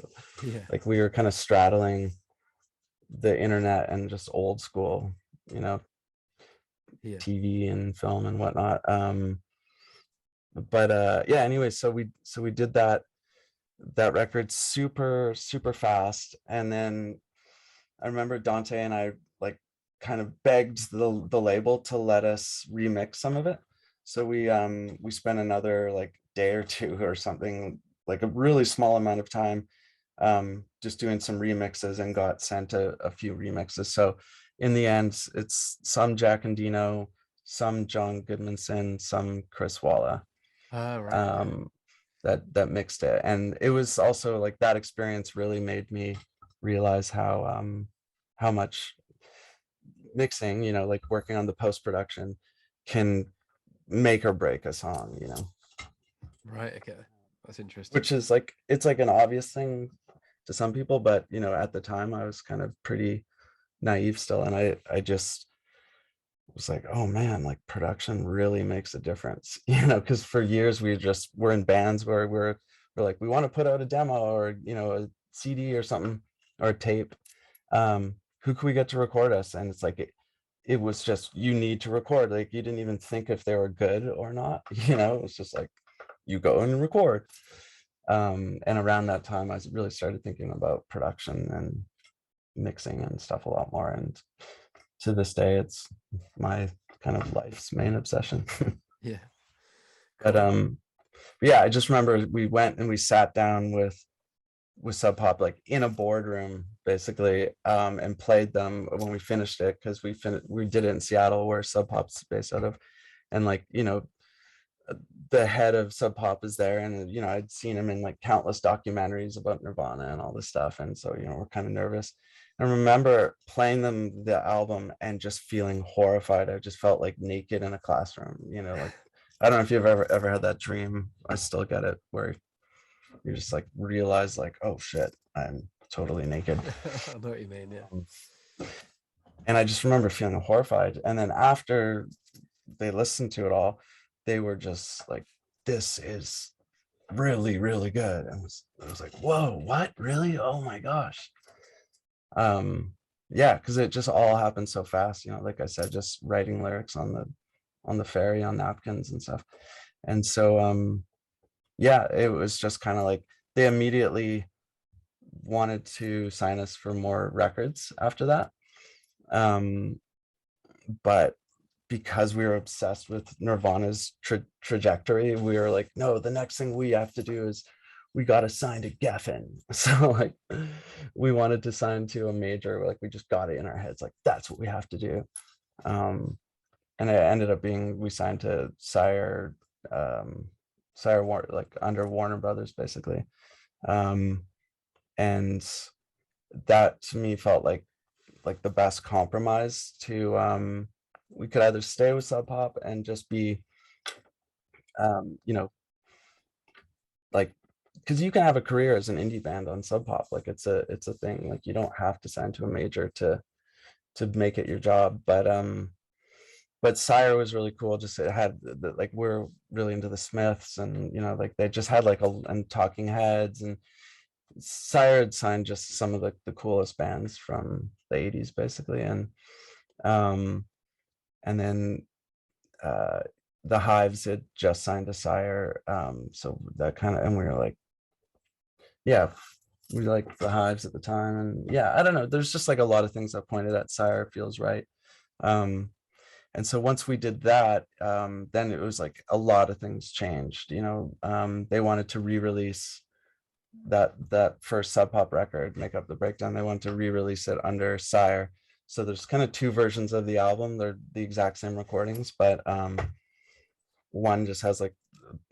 like we were kind of straddling the internet and just old school, Yeah. TV and film and whatnot. But yeah, anyway, so we did that record super fast, and then I remember Dante and I like kind of begged the label to let us remix some of it. So we spent another like day or 2 or something, like a really small amount of time, just doing some remixes, and got sent a few remixes. So in the end, it's some Jack and Dino, some John Goodmanson, some Chris Walla. Right. that mixed it. And it was also like that experience really made me realize how much mixing, you know, like working on the post-production can make or break a song, you know. Right. Okay. That's interesting. Which is like, it's like an obvious thing to some people, but you know, at the time I was kind of pretty naive still, and I just was like, oh man, like production really makes a difference, you know, because for years we're in bands where we're like, we want to put out a demo or, you know, a CD or something, or a tape. Who can we get to record us? And it's like it was just, you need to record. Like you didn't even think if they were good or not, you know. It was just like, you go and record. And around that time I really started thinking about production and mixing and stuff a lot more, and to this day it's my kind of life's main obsession. Yeah. But Cool. yeah, I just remember we went and we sat down with Sub Pop like in a boardroom basically, and played them when we finished it, because we did it in Seattle where Sub Pop's based out of. And like, you know, the head of Sub Pop is there, and you know, I'd seen him in like countless documentaries about Nirvana and all this stuff, and so, you know, we're kind of nervous. I remember playing them the album and just feeling horrified. I just felt like naked in a classroom, you know, like, I don't know if you've ever had that dream. I still get it, where you just like realize like, oh shit, I'm totally naked. I know what you mean. Yeah. Um, and I just remember feeling horrified. And then after they listened to it all, they were just like, this is really, really good. And I was like, whoa, what? Really? Oh my gosh. Yeah, because it just all happened so fast, you know, like I said, just writing lyrics on the ferry on napkins and stuff. And so yeah, it was just kind of like they immediately wanted to sign us for more records after that. But because we were obsessed with Nirvana's trajectory, we were like, no, the next thing we have to do is we got to sign to Geffen. So like we wanted to sign to a major, like we just got it in our heads, like that's what we have to do. And it ended up being, we signed to Sire, like under Warner Brothers basically. And that to me felt like the best compromise to we could either stay with Sub Pop and just be you know, like, because you can have a career as an indie band on Sub Pop, like it's a thing, like you don't have to sign to a major to make it your job. But Sire was really cool. Just it had like, we're really into the Smiths, and you know, like they just had like and Talking Heads, and Sire had signed just some of the coolest bands from the 80s basically. Um and then the Hives had just signed to Sire, so that kind of, and we were like, yeah, we liked the Hives at the time. And yeah, I don't know, there's just like a lot of things that pointed at Sire feels right. And so once we did that, then it was like a lot of things changed, you know. They wanted to re-release that first Sub Pop record, Make Up the Breakdown. They wanted to re-release it under Sire. So there's kind of two versions of the album. They're the exact same recordings, but one just has like,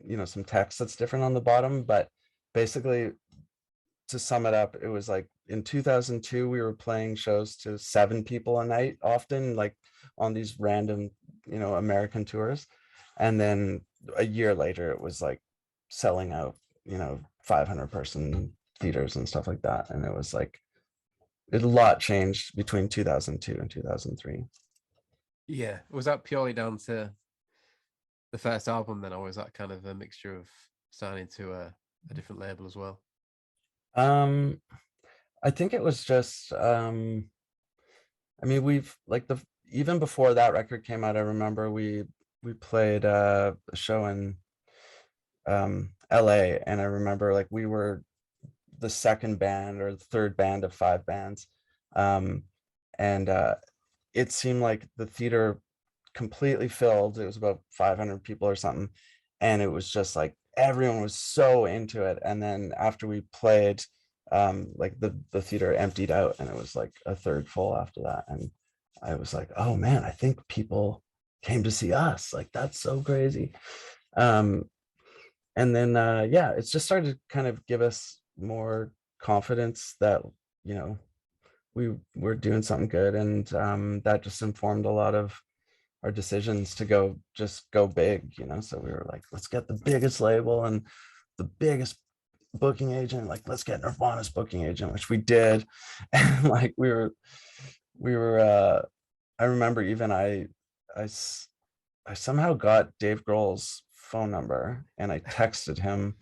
you know, some text that's different on the bottom. But basically, to sum it up, it was like in 2002 we were playing shows to 7 people a night, often like on these random, you know, American tours. And then a year later it was like selling out, you know, 500-person theaters and stuff like that. And it was like a lot changed between 2002 and 2003. Yeah. Was that purely down to the first album then, or was that kind of a mixture of signing to a different label as well? I think it was just I mean, we've like even before that record came out, I remember we played a show in LA, and I remember like we were the second band or the third band of 5 bands. And it seemed like the theater completely filled. It was about 500 people or something. And it was just like everyone was so into it. And then after we played, like the theater emptied out, and it was like a third full after that. And I was like, oh man, I think people came to see us. Like, that's so crazy. and then yeah, it's just started to kind of give us more confidence that, you know, we were doing something good, and that just informed a lot of our decisions to go big, you know. So we were like, let's get the biggest label and the biggest booking agent, like let's get Nirvana's booking agent, which we did. And like we were I remember even I somehow got Dave Grohl's phone number, and I texted him.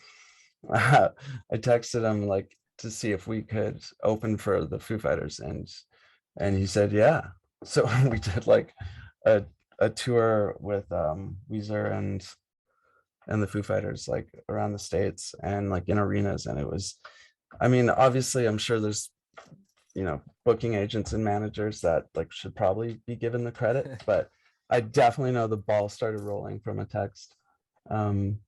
I texted him like to see if we could open for the Foo Fighters, and he said yeah. So we did like a tour with Weezer and the Foo Fighters, like around the States and like in arenas. And it was, I mean, obviously I'm sure there's, you know, booking agents and managers that like should probably be given the credit, but I definitely know the ball started rolling from a text. And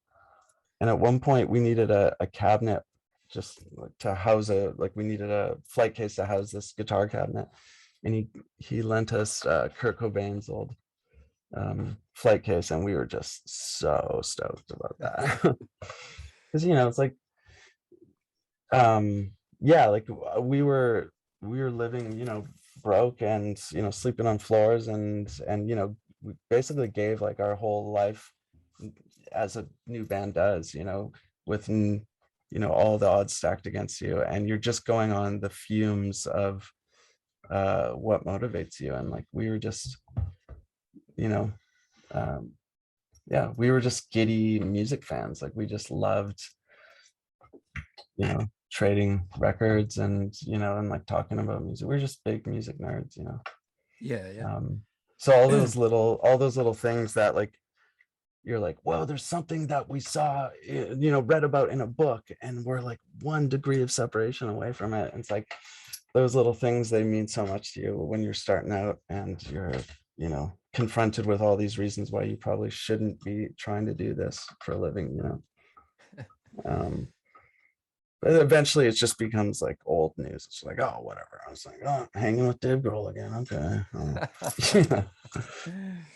at one point we needed a cabinet just like to house we needed a flight case to house this guitar cabinet. And he lent us Kurt Cobain's old flight case, and we were just so stoked about that. Because, you know, it's like yeah, like we were living, you know, broke, and, you know, sleeping on floors, and you know, we basically gave like our whole life as a new band does, you know, with you know, all the odds stacked against you, and you're just going on the fumes of what motivates you. And like we were just, you know, yeah, we were just giddy music fans. Like we just loved, you know, trading records, and, you know, and like talking about music. We're just big music nerds, you know. Yeah. So all those little things that like you're like, whoa, there's something that we saw, you know, read about in a book, and we're like 1 degree of separation away from it. And it's like those little things, they mean so much to you when you're starting out and you're, you know, confronted with all these reasons why you probably shouldn't be trying to do this for a living, you know. But eventually it just becomes like old news. It's like, oh, whatever. I was like, oh, hanging with Dave Grohl again. Okay.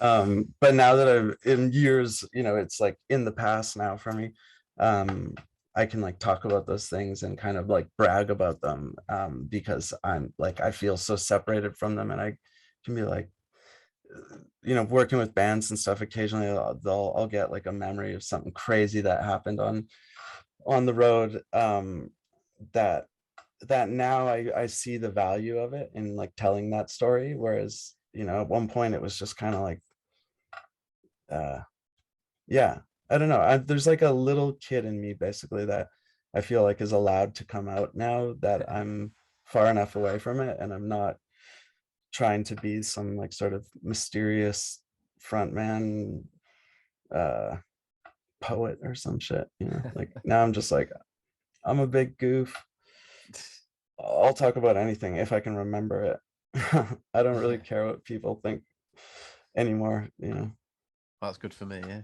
But now that I've in years, you know, it's like in the past now for me. I can like talk about those things and kind of like brag about them, because I'm like, I feel so separated from them. And I can be like, you know, working with bands and stuff, occasionally I'll get like a memory of something crazy that happened on the road, that now I see the value of it in like telling that story. Whereas, you know, at one point it was just kind of like, yeah, I don't know. There's like a little kid in me basically that I feel like is allowed to come out now that I'm far enough away from it, and I'm not trying to be some like sort of mysterious frontman poet or some shit, you know. Like now I'm just like, I'm a big goof. I'll talk about anything if I can remember it. I don't really care what people think anymore, you know. That's good for me, yeah.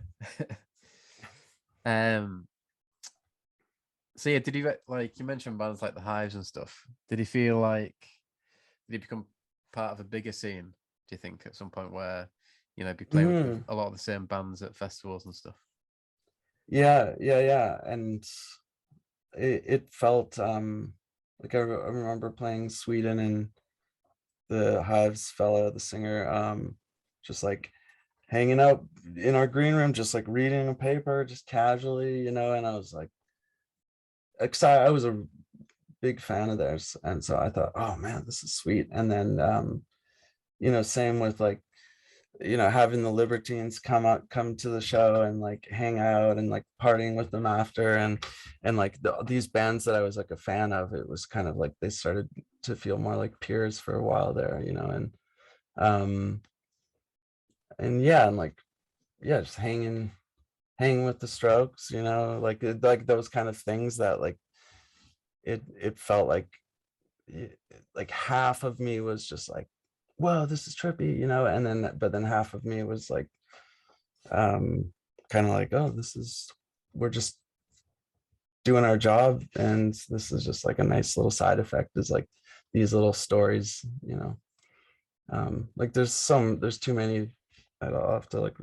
So yeah, did you, like you mentioned bands like the Hives and stuff? Did he become part of a bigger scene? Do you think at some point where, you know, be playing with a lot of the same bands at festivals and stuff? Yeah. And it felt like I remember playing Sweden, and the Hives fella, the singer, just like hanging out in our green room, just like reading a paper, just casually, you know. And I was like excited. I was a big fan of theirs, and so I thought, oh man, this is sweet. And then you know, same with like, you know, having the Libertines come to the show and like hang out and like partying with them after, and like these bands that I was like a fan of, it was kind of like they started to feel more like peers for a while there, you know. Um and yeah, and like, yeah, just hanging with the Strokes, you know, like those kind of things that like it felt like like half of me was just like, whoa, this is trippy, you know. And then but then half of me was like, kind of like, oh, we're just doing our job, and this is just like a nice little side effect, is like these little stories, you know. Like there's too many. I'll have to like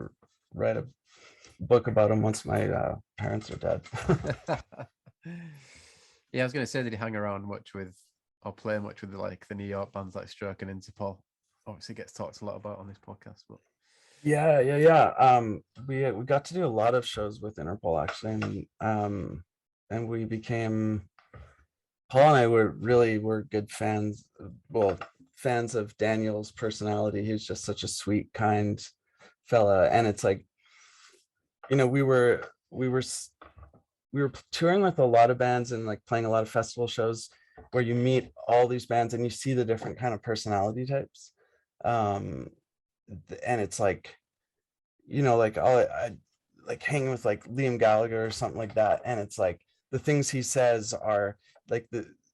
write book about him once my parents are dead. Yeah, I was going to say, did he hang around much with or play much with like the New York bands like Stroke and Interpol? Obviously, gets talked a lot about on this podcast, but Yeah. We got to do a lot of shows with Interpol actually, and we became Paul and I were good fans. Well, fans of Daniel's personality. He was just such a sweet, kind fella, and it's like, we were touring with a lot of bands and like playing a lot of festival shows where you meet all these bands and you see the different kind of personality types. Um, and it's like, like I like hanging with like Liam Gallagher or something like that, and it's like the things he says are like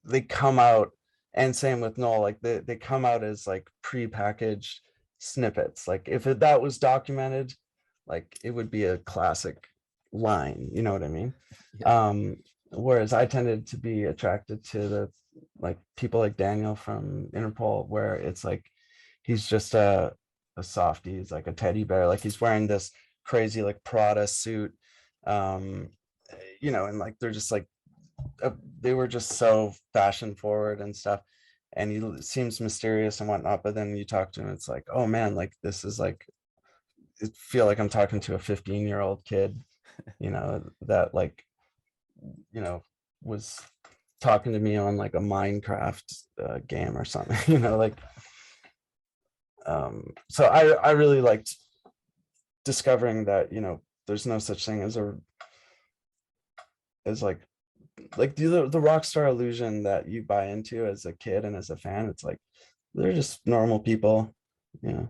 they come out, and same with Noel, like they come out as like pre-packaged snippets. Like if that was documented, like it would be a classic line, you know what I mean? yeah, Whereas I tended to be attracted to the like people like Daniel from Interpol, where it's like he's just a softie. He's like a teddy bear. Like he's wearing this crazy like Prada suit, um, and like they're just like they were just so fashion forward and stuff. And he seems mysterious and whatnot, but then you talk to him, it's like, oh man, like this is like, I feel like I'm talking to a 15-year-old kid, that like, you know, was talking to me on like a Minecraft game or something, like so I really liked discovering that, there's no such thing as like the rock star illusion that you buy into as a kid and as a fan. It's like they're just normal people, you know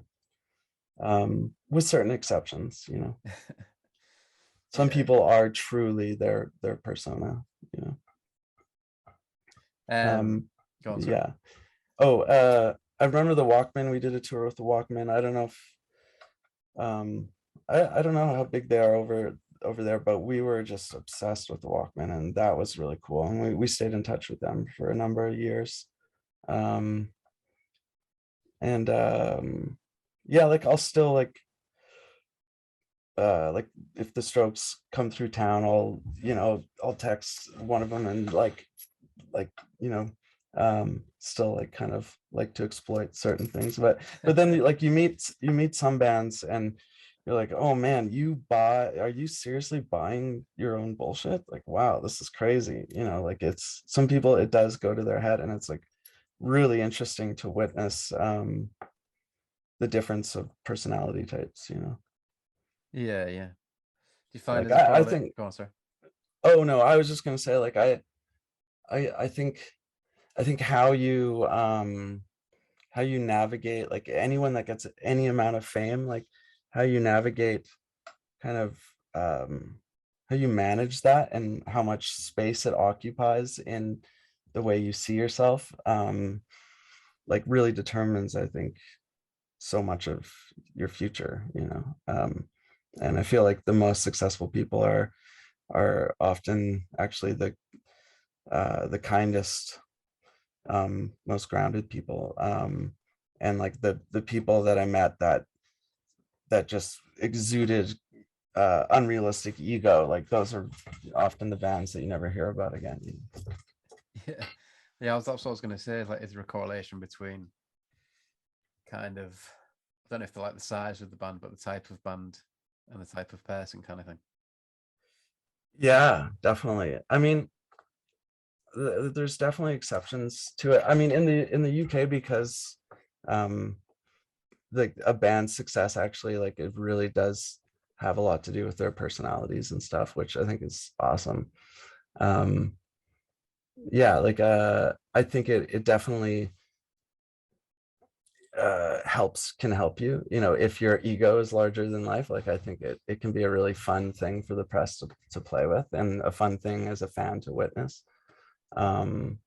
with certain exceptions. Some yeah. people are truly their persona. you know um Go on, sorry. yeah. Oh, I remember the Walkman. We did a tour with the Walkman. I don't know if um I don't know how big they are over there, but we were just obsessed with the Walkman, and that was really cool. And we stayed in touch with them for a number of years. Um and yeah, like I'll still like if the Strokes come through town, I'll text one of them and like you know still like kind of like to exploit certain things, but then like you meet some bands and you're like, oh man, are you seriously buying your own bullshit? Like, wow, this is crazy. Like it's some people, it does go to their head, and it's like really interesting to witness the difference of personality types. Yeah, yeah. Do you find Like there's a I correlate? think, Go on, sorry. oh no, I was just gonna say, like I think how you navigate, like anyone that gets any amount of fame, like how you navigate kind of how you manage that and how much space it occupies in the way you see yourself, like really determines, I think, so much of your future. And I feel like the most successful people are often actually the kindest, most grounded people, and like the people that I met that just exuded unrealistic ego, like those are often the bands that you never hear about again. Yeah, yeah. That's what I was going to say. Like, is there a correlation between kind of, I don't know if they like the size of the band, but the type of band and the type of person, kind of thing. Yeah, definitely. I mean, there's definitely exceptions to it. I mean, in the UK, because um like a band's success, actually, like it really does have a lot to do with their personalities and stuff, which I think is awesome. um yeah, like I think it definitely can help you, if your ego is larger than life. Like I think it can be a really fun thing for the press to play with, and a fun thing as a fan to witness. um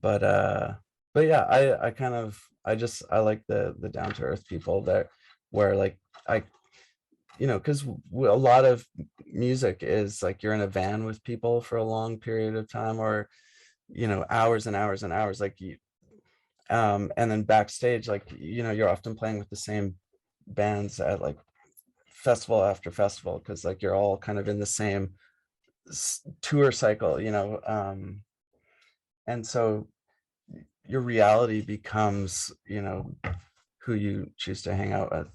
but yeah, I kind of, I like the down to earth people that, where like I because a lot of music is like you're in a van with people for a long period of time, or hours and hours and hours, like you and then backstage, like you're often playing with the same bands at like festival after festival, because like you're all kind of in the same tour cycle, and so your reality becomes, who you choose to hang out with.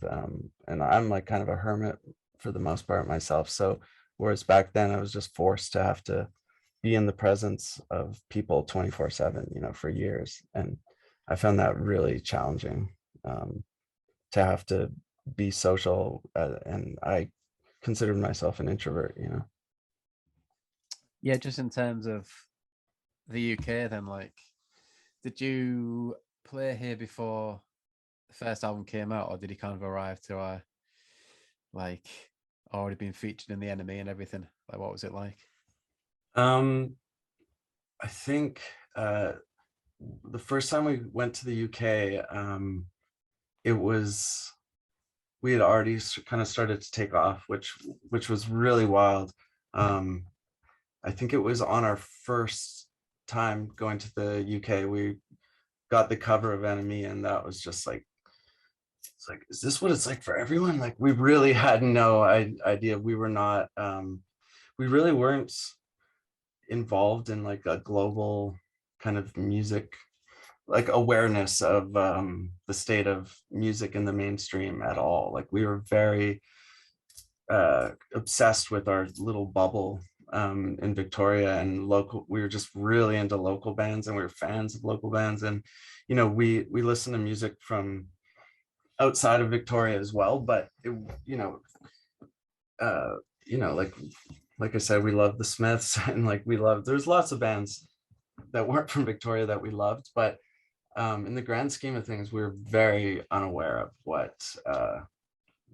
And I'm like kind of a hermit for the most part myself. So whereas back then I was just forced to have to be in the presence of people 24/7, for years. And I found that really challenging, to have to be social. And I considered myself an introvert. Yeah, just in terms of the UK, then, like, did you play here before the first album came out, or did he kind of arrive to like already been featured in the NME and everything? Like, what was it like? Um, I think the first time we went to the UK, it was we had already kind of started to take off, which was really wild. I think it was on our first time going to the UK. We got the cover of NME, and that was just like, it's like, is this what it's like for everyone? Like, we really had no idea. We were not, we really weren't involved in like a global kind of music, like awareness of the state of music in the mainstream at all. Like, we were very obsessed with our little bubble in Victoria, and local. We were just really into local bands, and we were fans of local bands. And we listen to music from outside of Victoria as well. But it, uh, like I said, we loved the Smiths, and like there's lots of bands that weren't from Victoria that we loved, but in the grand scheme of things, we were very unaware of what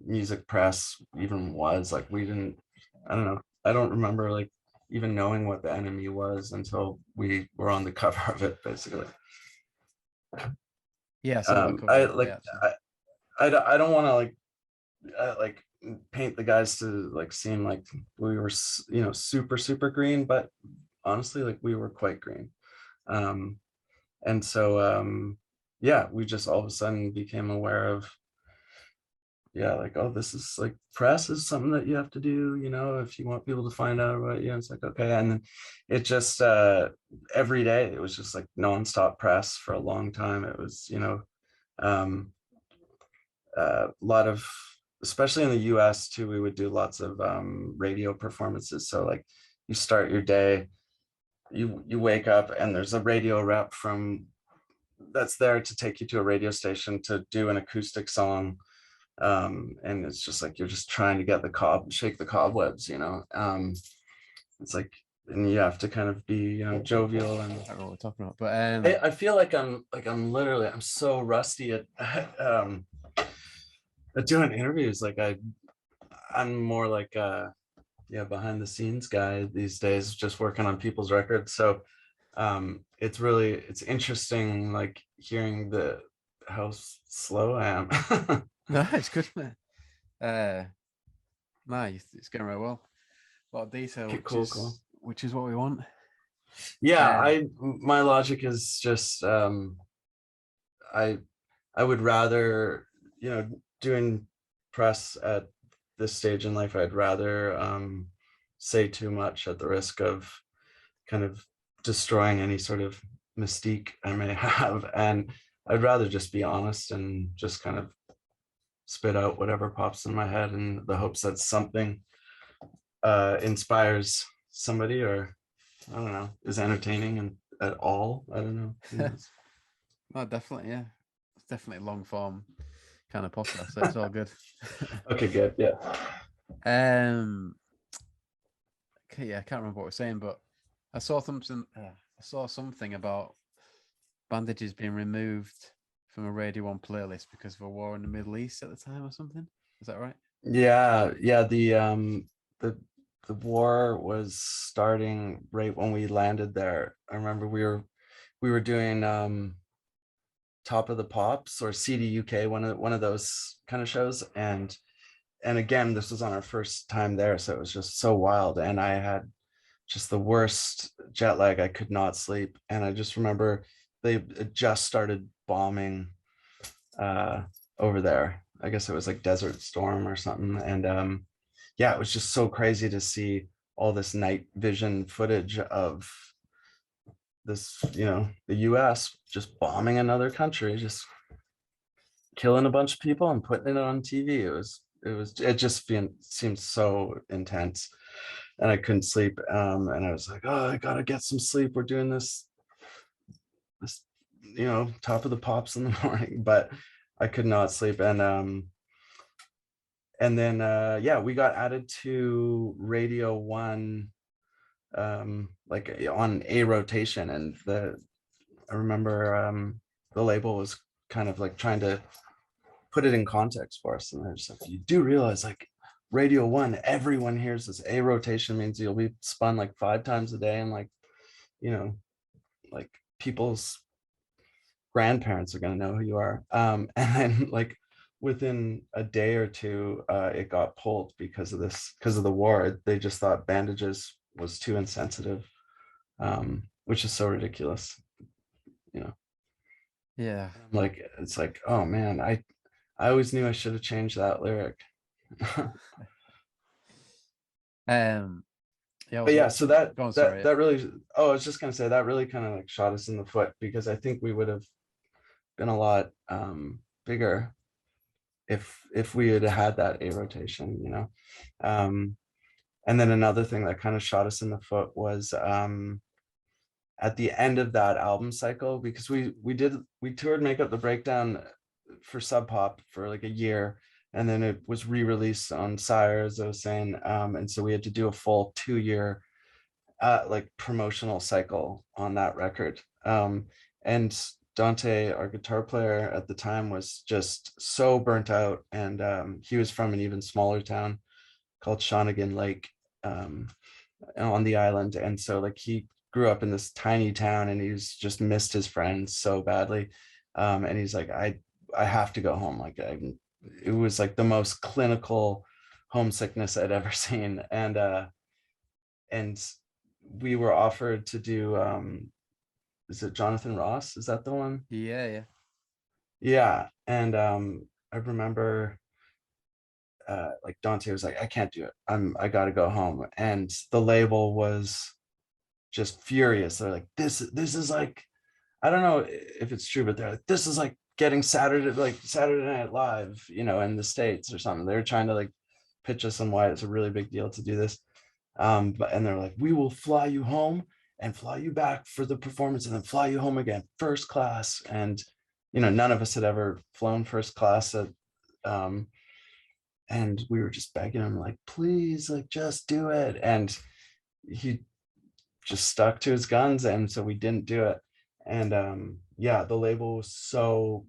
music press even was. Like, we didn't, I don't know, I don't remember like even knowing what the NME was until we were on the cover of it, basically. Yeah, so the cover I of it, like actually. I don't want to like paint the guys to like seem like we were super green, but honestly, like, we were quite green. And so yeah, we just all of a sudden became aware of, yeah, like, oh, this is like, press is something that you have to do, if you want people to find out about you. It's like, okay. And then it just every day it was just like nonstop press for a long time. It was, a lot of, especially in the US too, we would do lots of radio performances. So like, you start your day, you wake up, and there's a radio rep that's there to take you to a radio station to do an acoustic song. And it's just like, you're just trying to get shake the cobwebs. It's like, and you have to kind of be, jovial. And I don't know what we're talking about, but I feel like I'm so rusty at doing interviews. Like, I'm more like yeah, behind the scenes guy these days, just working on people's records. So it's interesting, like, hearing how slow I am. no, it's good, man. Nice, it's going very well. A lot of detail, Okay, which cool. is what we want. Yeah, my logic is just I would rather, doing press at this stage in life, I'd rather say too much at the risk of kind of destroying any sort of mystique I may have. And I'd rather just be honest and just kind of spit out whatever pops in my head, in the hopes that something inspires somebody, or I don't know, is entertaining and at all. I don't know. No, definitely, yeah. It's definitely long form kind of podcast, so it's all good. Okay, good. Yeah. Okay, yeah, I can't remember what we're saying, but I saw something. I saw something about bandages being removed from a Radio 1 playlist because of a war in the Middle East at the time, or something. Is that right? Yeah. The war was starting right when we landed there. I remember we were doing Top of the Pops or CD UK, one of those kind of shows. And again, this was on our first time there, so it was just so wild. And I had just the worst jet lag. I could not sleep. And I just remember they just started bombing over there. I guess it was like Desert Storm or something. And yeah, it was just so crazy to see all this night vision footage of this, the US just bombing another country, just killing a bunch of people and putting it on TV. It just seemed so intense, and I couldn't sleep. And I was like, oh, I gotta get some sleep. We're doing this, top of the pops in the morning, but I could not sleep. And then yeah, we got added to Radio One, like on a rotation, and I remember the label was kind of like trying to put it in context for us, and they're just like, you do realize like Radio One, everyone hears this. A rotation means you'll be spun like 5 times a day, and like, like people's grandparents are going to know who you are. And then like within a day or two, it got pulled because of the war. They just thought bandages was too insensitive, which is so ridiculous, Yeah. like, it's like, oh man, I always knew I should have changed that lyric. Yeah, But yeah, so that go on, that sorry. that really, I was just gonna say that really kind of like shot us in the foot, because I think we would have been a lot bigger if we had had that A rotation, and then another thing that kind of shot us in the foot was at the end of that album cycle, because we toured Make Up the Breakdown for Sub Pop for like a year, and then it was re-released on Sire, as I was saying, and so we had to do a full 2-year like promotional cycle on that record. And Dante, our guitar player at the time, was just so burnt out, and he was from an even smaller town called Shawnigan Lake, on the island, and so like he grew up in this tiny town, and he's just missed his friends so badly, and he's like, I have to go home. Like it was like the most clinical homesickness I'd ever seen, and we were offered to do is it Jonathan Ross? Is that the one? Yeah. Yeah. And I remember like Dante was like, I can't do it. I gotta go home. And the label was just furious. They're like, this is like, I don't know if it's true, but they're like, this is like getting Saturday Night Live, in the States or something. They were trying to like pitch us on why it's a really big deal to do this. And they're like, we will fly you home and fly you back for the performance, and then fly you home again, first class. And none of us had ever flown first class and we were just begging him, like, please, like, just do it. And he just stuck to his guns, and so we didn't do it. And yeah, the label was so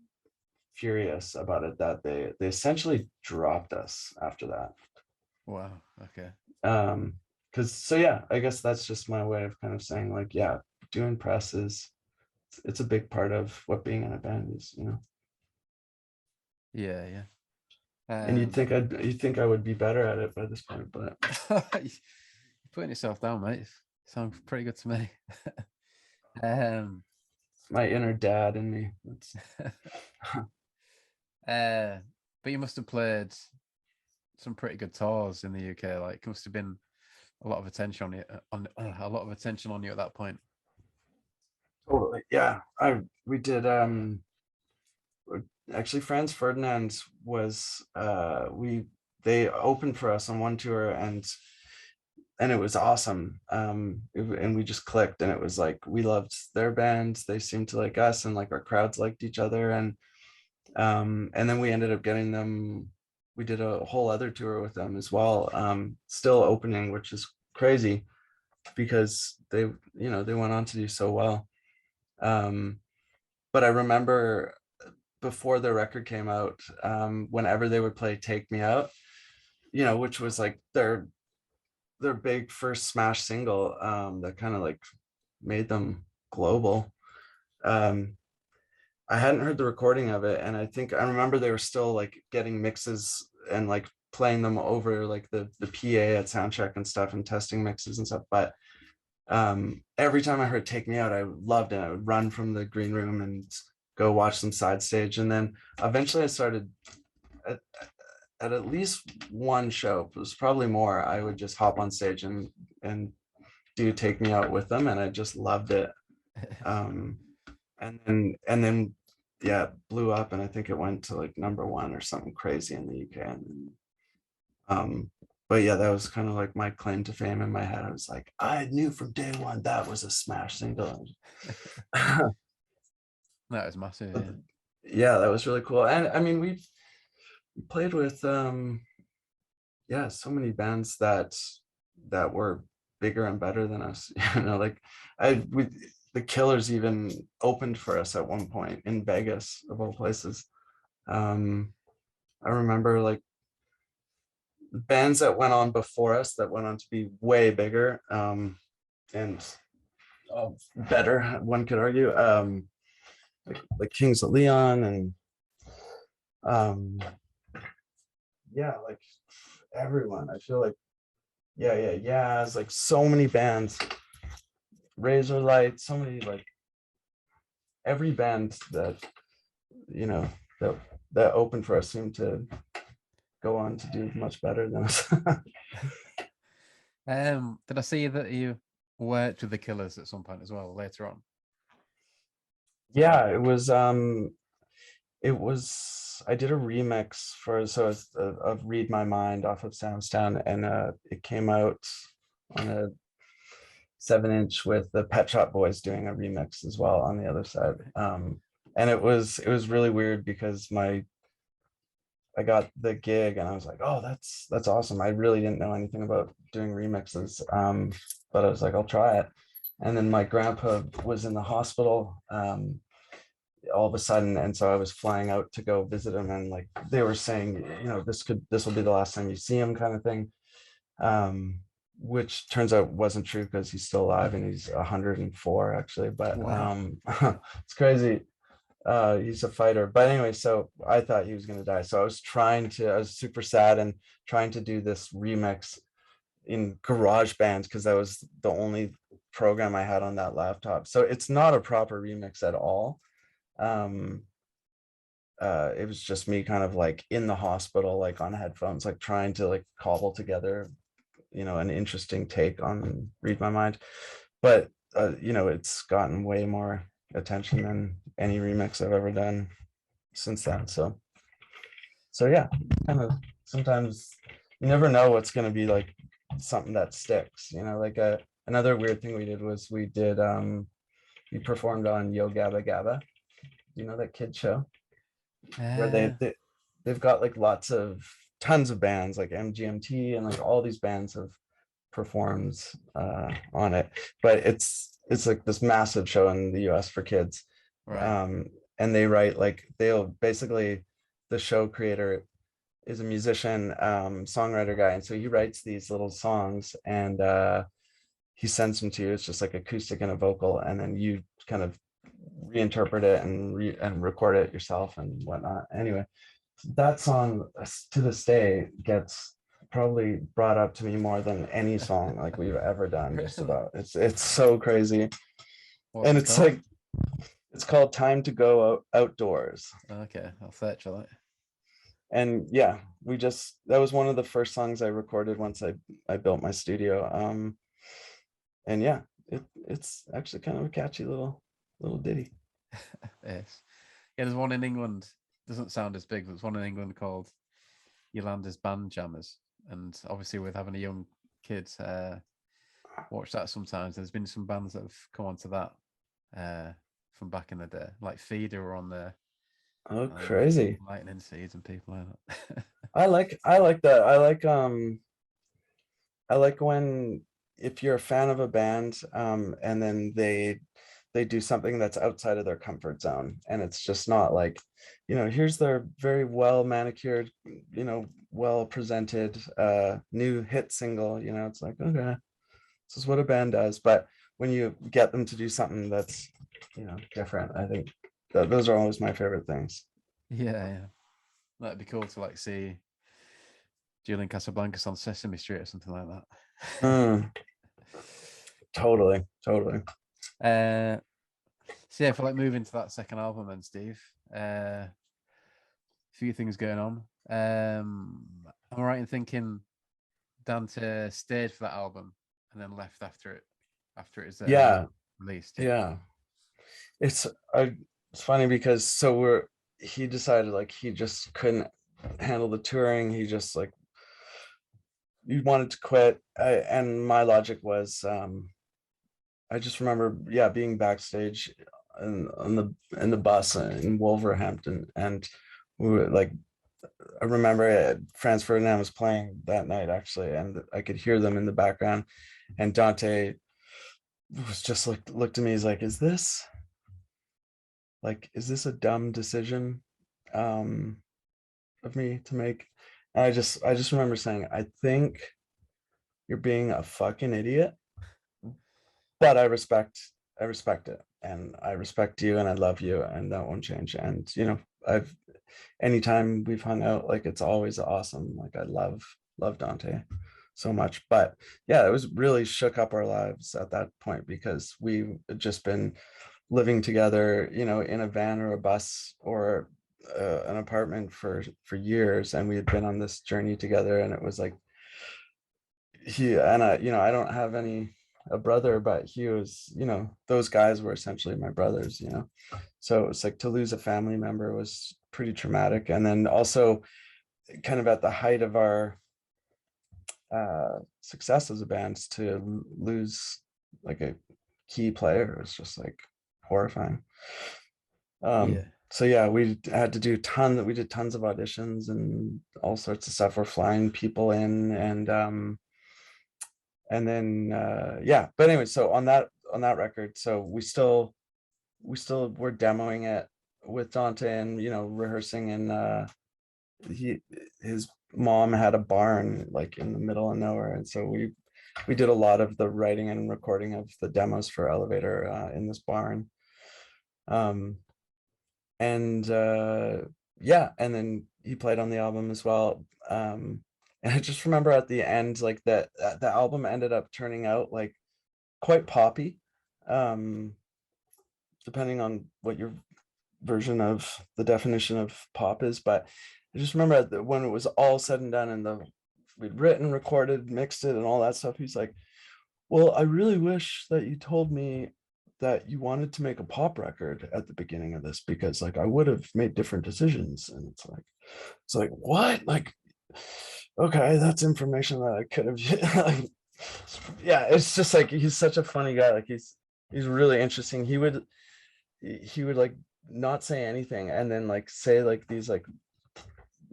furious about it that they essentially dropped us after that. Wow. Okay. Because so yeah, I guess that's just my way of kind of saying, like, yeah, doing press it's a big part of what being in a band is, Yeah. And you'd think I would be better at it by this point, but You're putting yourself down, mate. Sounds pretty good to me. my inner dad in me. But you must have played some pretty good tours in the UK. Like, it must have been a lot of attention on you, a lot of attention on you at that point. Totally, yeah. We did. Actually, Franz Ferdinand was. They opened for us on one tour, and it was awesome. And we just clicked, and it was like we loved their band. They seemed to like us, and like our crowds liked each other, and then we ended up getting them. We did a whole other tour with them as well, still opening, which is crazy because they went on to do so well. But I remember before the record came out, whenever they would play Take Me Out, which was like their big first smash single, that kind of like made them global. I hadn't heard the recording of it, and I remember they were still like getting mixes and like playing them over like the PA at soundcheck and stuff, and testing mixes and stuff. But every time I heard Take Me Out, I loved it. I would run from the green room and go watch them side stage. And then eventually I started at least one show, it was probably more, I would just hop on stage and do Take Me Out with them, and I just loved it. And then yeah, it blew up, and I think it went to like #1 or something crazy in the UK. But yeah, that was kind of like my claim to fame in my head. I was like, I knew from day one that was a smash single. That was massive. Yeah. Yeah, that was really cool. And I mean, we played with yeah, so many bands that were bigger and better than us. Like the Killers even opened for us at one point in Vegas, of all places. I remember like bands that went on before us that went on to be way bigger, and better, one could argue, like Kings of Leon, and yeah, like everyone. I feel like yeah, it's like so many bands, Razorlight, so many, like every band that that opened for us seemed to go on to do much better than us. Did I see that you worked with the Killers at some point as well later on? Yeah, it was I did a remix for of Read My Mind off of Soundstown, and it came out on a 7-inch with the Pet Shop Boys doing a remix as well on the other side. And it was really weird because I got the gig and I was like, oh, that's awesome. I really didn't know anything about doing remixes, but I was like, I'll try it. And then my grandpa was in the hospital all of a sudden, and so I was flying out to go visit him, and like they were saying, this will be the last time you see him, kind of thing, which turns out wasn't true because he's still alive and he's 104 actually. But Wow. it's crazy. He's a fighter. But anyway, so I thought he was going to die, so I was super sad and trying to do this remix in GarageBand because that was the only program I had on that laptop. So it's not a proper remix at all. It was just me kind of like in the hospital, like on headphones, like trying to like cobble together an interesting take on Read My Mind. But it's gotten way more attention than any remix I've ever done since then. So yeah, kind of sometimes you never know what's going to be like something that sticks. Like another weird thing we did was we performed on Yo Gabba Gabba. You know that kid show where they've got like tons of bands like MGMT and like all these bands have performed on it, but it's like this massive show in the US for kids. Right. And they write like they'll basically, the show creator is a musician, songwriter guy, and so he writes these little songs and he sends them to you. It's just like acoustic and a vocal, and then you kind of reinterpret it and record it yourself and whatnot. Anyway, that song to this day gets probably brought up to me more than any song like we've ever done. Just Really? about. It's so crazy. What's And it it's called? like it's called Time to Go Outdoors. Okay, I'll search for that. And yeah, that was one of the first songs I recorded once I built my studio. And yeah, it's actually kind of a catchy little ditty. Yes. Yeah, there's one in England. Doesn't sound as big, but there's one in England called Yolanda's Band Jammers. And obviously with having a young kid, watch that sometimes. There's been some bands that have come onto that from back in the day. Like Feeder were on there. Oh, crazy. Lightning Seeds and people like that. I like that. I like when, if you're a fan of a band, and then they do something that's outside of their comfort zone, and it's just not like, here's their very well manicured, well presented new hit single. It's like, okay, this is what a band does. But when you get them to do something that's different, I think those are always my favorite things. Yeah. That'd be cool to like see Julian Casablancas on Sesame Street or something like that. Totally. So yeah, for like moving to that second album then, Steve, few things going on. Am I right in thinking Dante stayed for that album and then left after it was Yeah, released? Yeah. yeah. It's it's funny because he decided like he just couldn't handle the touring. He just like he wanted to quit. And my logic was I just remember, yeah, being backstage in the bus in Wolverhampton, and we were like, I remember Franz Ferdinand was playing that night actually, and I could hear them in the background, and Dante was just like looked at me. He's like, is this a dumb decision um, of me to make? And I just remember saying, I think you're being a fucking idiot, but I respect it, and I respect you, and I love you, and that won't change. And you know, I've anytime we've hung out, like it's always awesome. Like I love Dante so much. But yeah, it was really shook up our lives at that point because we had just been living together, you know, in a van or a bus or an apartment for years, and we had been on this journey together, and it was like he and I, you know, I don't have a brother, but he was, you know, those guys were essentially my brothers, you know. So it's like to lose a family member was pretty traumatic. And then also kind of at the height of our success as a band to lose like a key player was just like horrifying. Yeah. So yeah, we had to do we did tons of auditions and all sorts of stuff. We're flying people in and then yeah, but anyway, so on that record, so we still were demoing it with Dante and, you know, rehearsing, and his mom had a barn like in the middle of nowhere, and so we did a lot of the writing and recording of the demos for Elevator in this barn. um and yeah, and then he played on the album as well. And I just remember at the end, like that the album ended up turning out like quite poppy, um depending on what your version of the definition of pop is. But I just remember when it was all said and done and we'd written, recorded, mixed it and all that stuff, he's like, well, I really wish that you told me that you wanted to make a pop record at the beginning of this, because like I would have made different decisions. And it's like what, like, okay, that's information that I could have like, yeah, it's just like he's such a funny guy. Like he's really interesting. He would like not say anything and then like say like these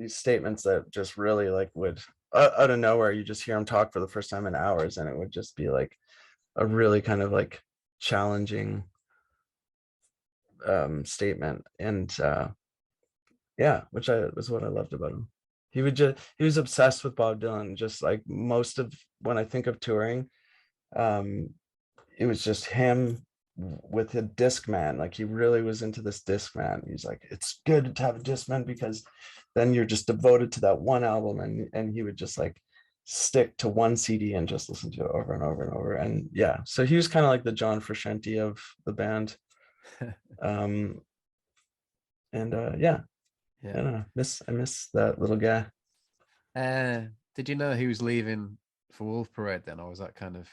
statements that just really like would out of nowhere, you just hear him talk for the first time in hours, and it would just be like a really kind of like challenging statement. And yeah, which I was what I loved about him. He was obsessed with Bob Dylan. Just like most of when I think of touring, um it was just him with a Discman. Like he really was into this Discman. He's like, it's good to have a Discman because then you're just devoted to that one album. And he would just like stick to one CD and just listen to it over and over and over. And yeah, so he was kind of like the John Frusciante of the band. um and yeah, I Yeah. don't know, I miss that little guy. Did you know he was leaving for Wolf Parade then, or was that kind of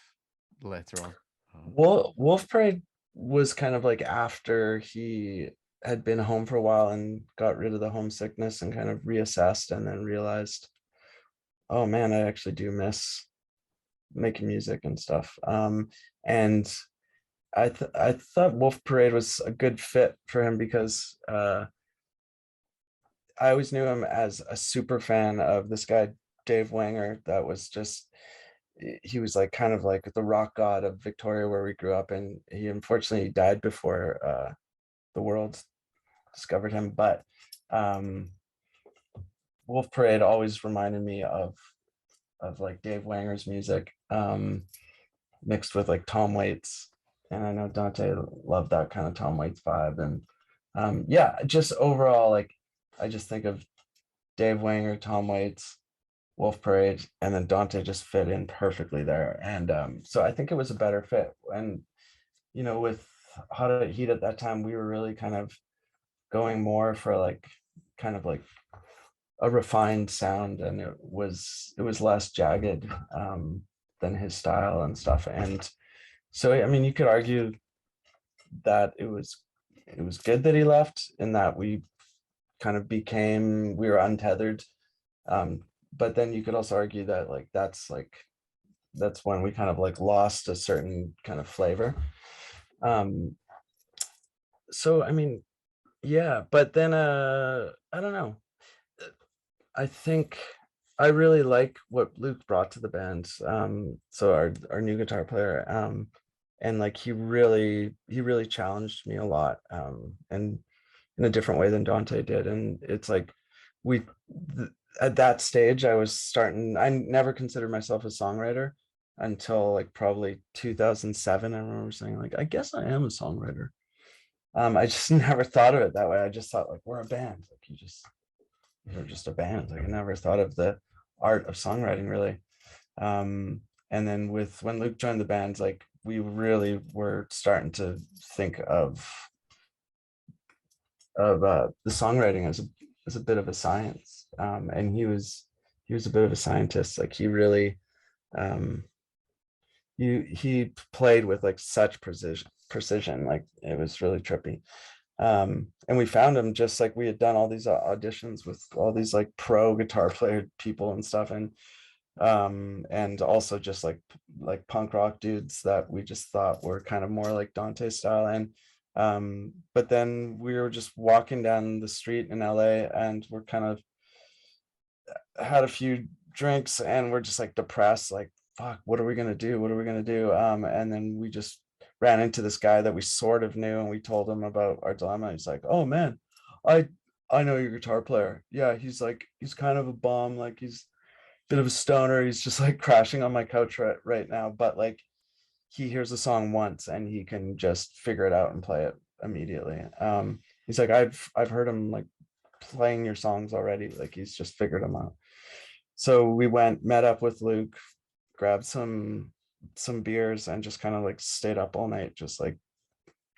later on? Oh. Well, Wolf Parade was kind of like after he had been home for a while and got rid of the homesickness and kind of reassessed and then realized, oh man, I actually do miss making music and stuff. And I thought Wolf Parade was a good fit for him because I always knew him as a super fan of this guy Dave Wanger. That was just, he was like kind of like the rock god of Victoria where we grew up, and he unfortunately died before the world discovered him. But um Wolf Parade always reminded me of like Dave Wanger's music, mixed with like Tom Waits. And I know Dante loved that kind of Tom Waits vibe. And yeah, just overall, like I just think of Dave Wanger, Tom Waits, Wolf Parade, and then Dante just fit in perfectly there. And so I think it was a better fit. And you know, with Hot at Heat at that time, we were really kind of going more for like kind of like a refined sound, and it was less jagged than his style and stuff. And so I mean, you could argue that it was good that he left, in that we kind of we were untethered. But then you could also argue that that's when we kind of like lost a certain kind of flavor. So I mean, yeah, but then I don't know. I think I really like what Luke brought to the band. So our new guitar player, and like he really challenged me a lot, and in a different way than Dante did. And it's like we at that stage I never considered myself a songwriter until like probably 2007. I remember saying like, I guess I am a songwriter. I just never thought of it that way. I just thought like, we're a band. Like you're just a band. Like I never thought of the art of songwriting really. And then when Luke joined the band, like we really were starting to think of the songwriting as a bit of a science. And he was a bit of a scientist. Like he really he played with like such precision. Like it was really trippy. And we found him just like we had done all these auditions with all these like pro guitar player people and stuff, and also just like punk rock dudes that we just thought were kind of more like Dante style. And but then we were just walking down the street in LA, and we're kind of had a few drinks, and we're just like depressed, like fuck, what are we gonna do, and then we just ran into this guy that we sort of knew, and we told him about our dilemma. He's like, oh man, I know your guitar player. Yeah, he's kind of a bum, like he's a bit of a stoner, he's just like crashing on my couch right now, but like he hears a song once and he can just figure it out and play it immediately. He's like, I've heard him like playing your songs already, like he's just figured them out. So we met up with Luke, grabbed some beers, and just kind of like stayed up all night just like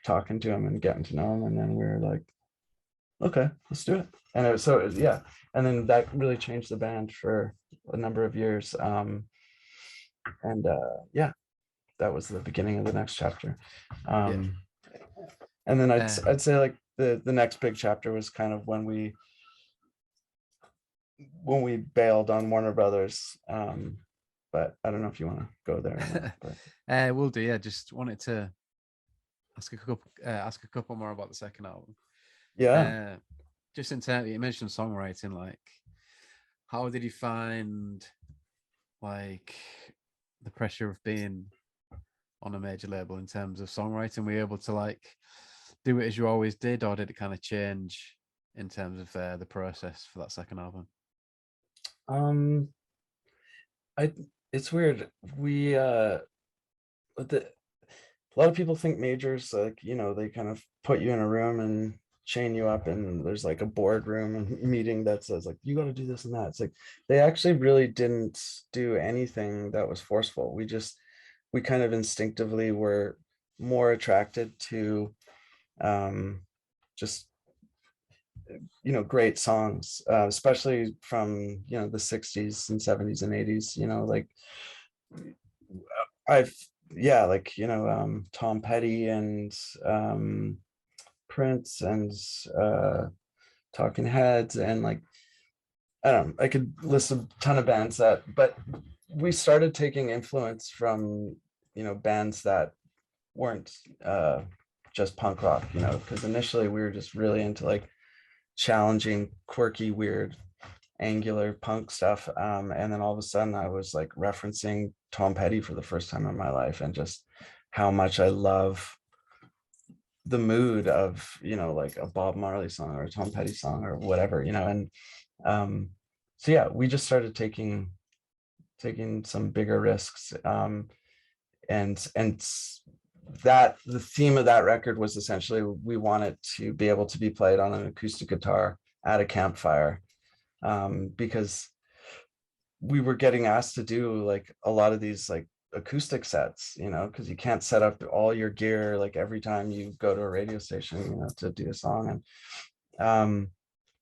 talking to him and getting to know him. And then we were like, okay, let's do it. And yeah, and then that really changed the band for a number of years. Yeah, that was the beginning of the next chapter. And then I'd say like the next big chapter was kind of when we bailed on Warner Brothers. But I don't know if you want to go there. But. We'll do. Yeah, just wanted to ask a couple more about the second album. Yeah. Just in terms, you mentioned songwriting. Like, how did you find like the pressure of being on a major label in terms of songwriting? Were you able to like do it as you always did, or did it kind of change in terms of the process for that second album? It's weird. A lot of people think majors, like, you know, they kind of put you in a room and chain you up, and there's like a boardroom meeting that says like, you got to do this and that. It's like they actually really didn't do anything that was forceful. We kind of instinctively were more attracted to just, you know, great songs, especially from, you know, the 60s and 70s and 80s, you know, like like, you know, Tom Petty and Prince and Talking Heads, and like, I don't know, I could list a ton of bands but we started taking influence from, you know, bands that weren't just punk rock, you know, because initially we were just really into like challenging, quirky, weird, angular punk stuff. And then all of a sudden I was like referencing Tom Petty for the first time in my life, and just how much I love the mood of, you know, like a Bob Marley song or a Tom Petty song or whatever, you know. And so yeah, we just started taking some bigger risks. And that the theme of that record was essentially we wanted to be able to be played on an acoustic guitar at a campfire, because we were getting asked to do like a lot of these like acoustic sets, you know, because you can't set up all your gear like every time you go to a radio station, you know, to do a song.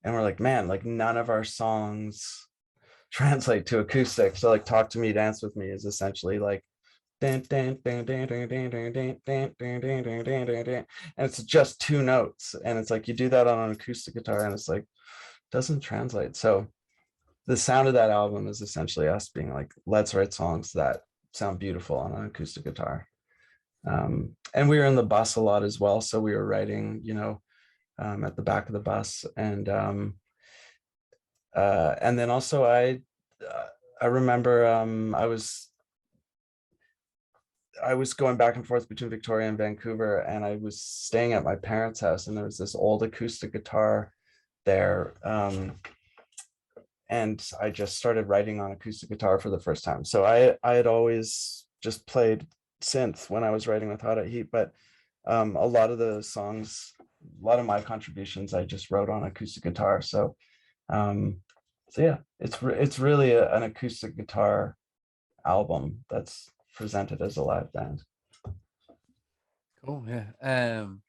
and we're like, man, like none of our songs translate to acoustic. So like Talk to Me, Dance with Me is essentially like and it's just two notes, and it's like you do that on an acoustic guitar and it's like doesn't translate. So the sound of that album is essentially us being like, let's write songs that sound beautiful on an acoustic guitar. And we were in the bus a lot as well, so we were writing, you know, at the back of the bus. And then also I remember I was going back and forth between Victoria and Vancouver, and I was staying at my parents' house, and there was this old acoustic guitar there. And I just started writing on acoustic guitar for the first time. So I had always just played synth when I was writing with Hot at Heat, but a lot of the songs, a lot of my contributions, I just wrote on acoustic guitar. So so yeah, it's really an acoustic guitar album that's presented as a live band. Cool, yeah. And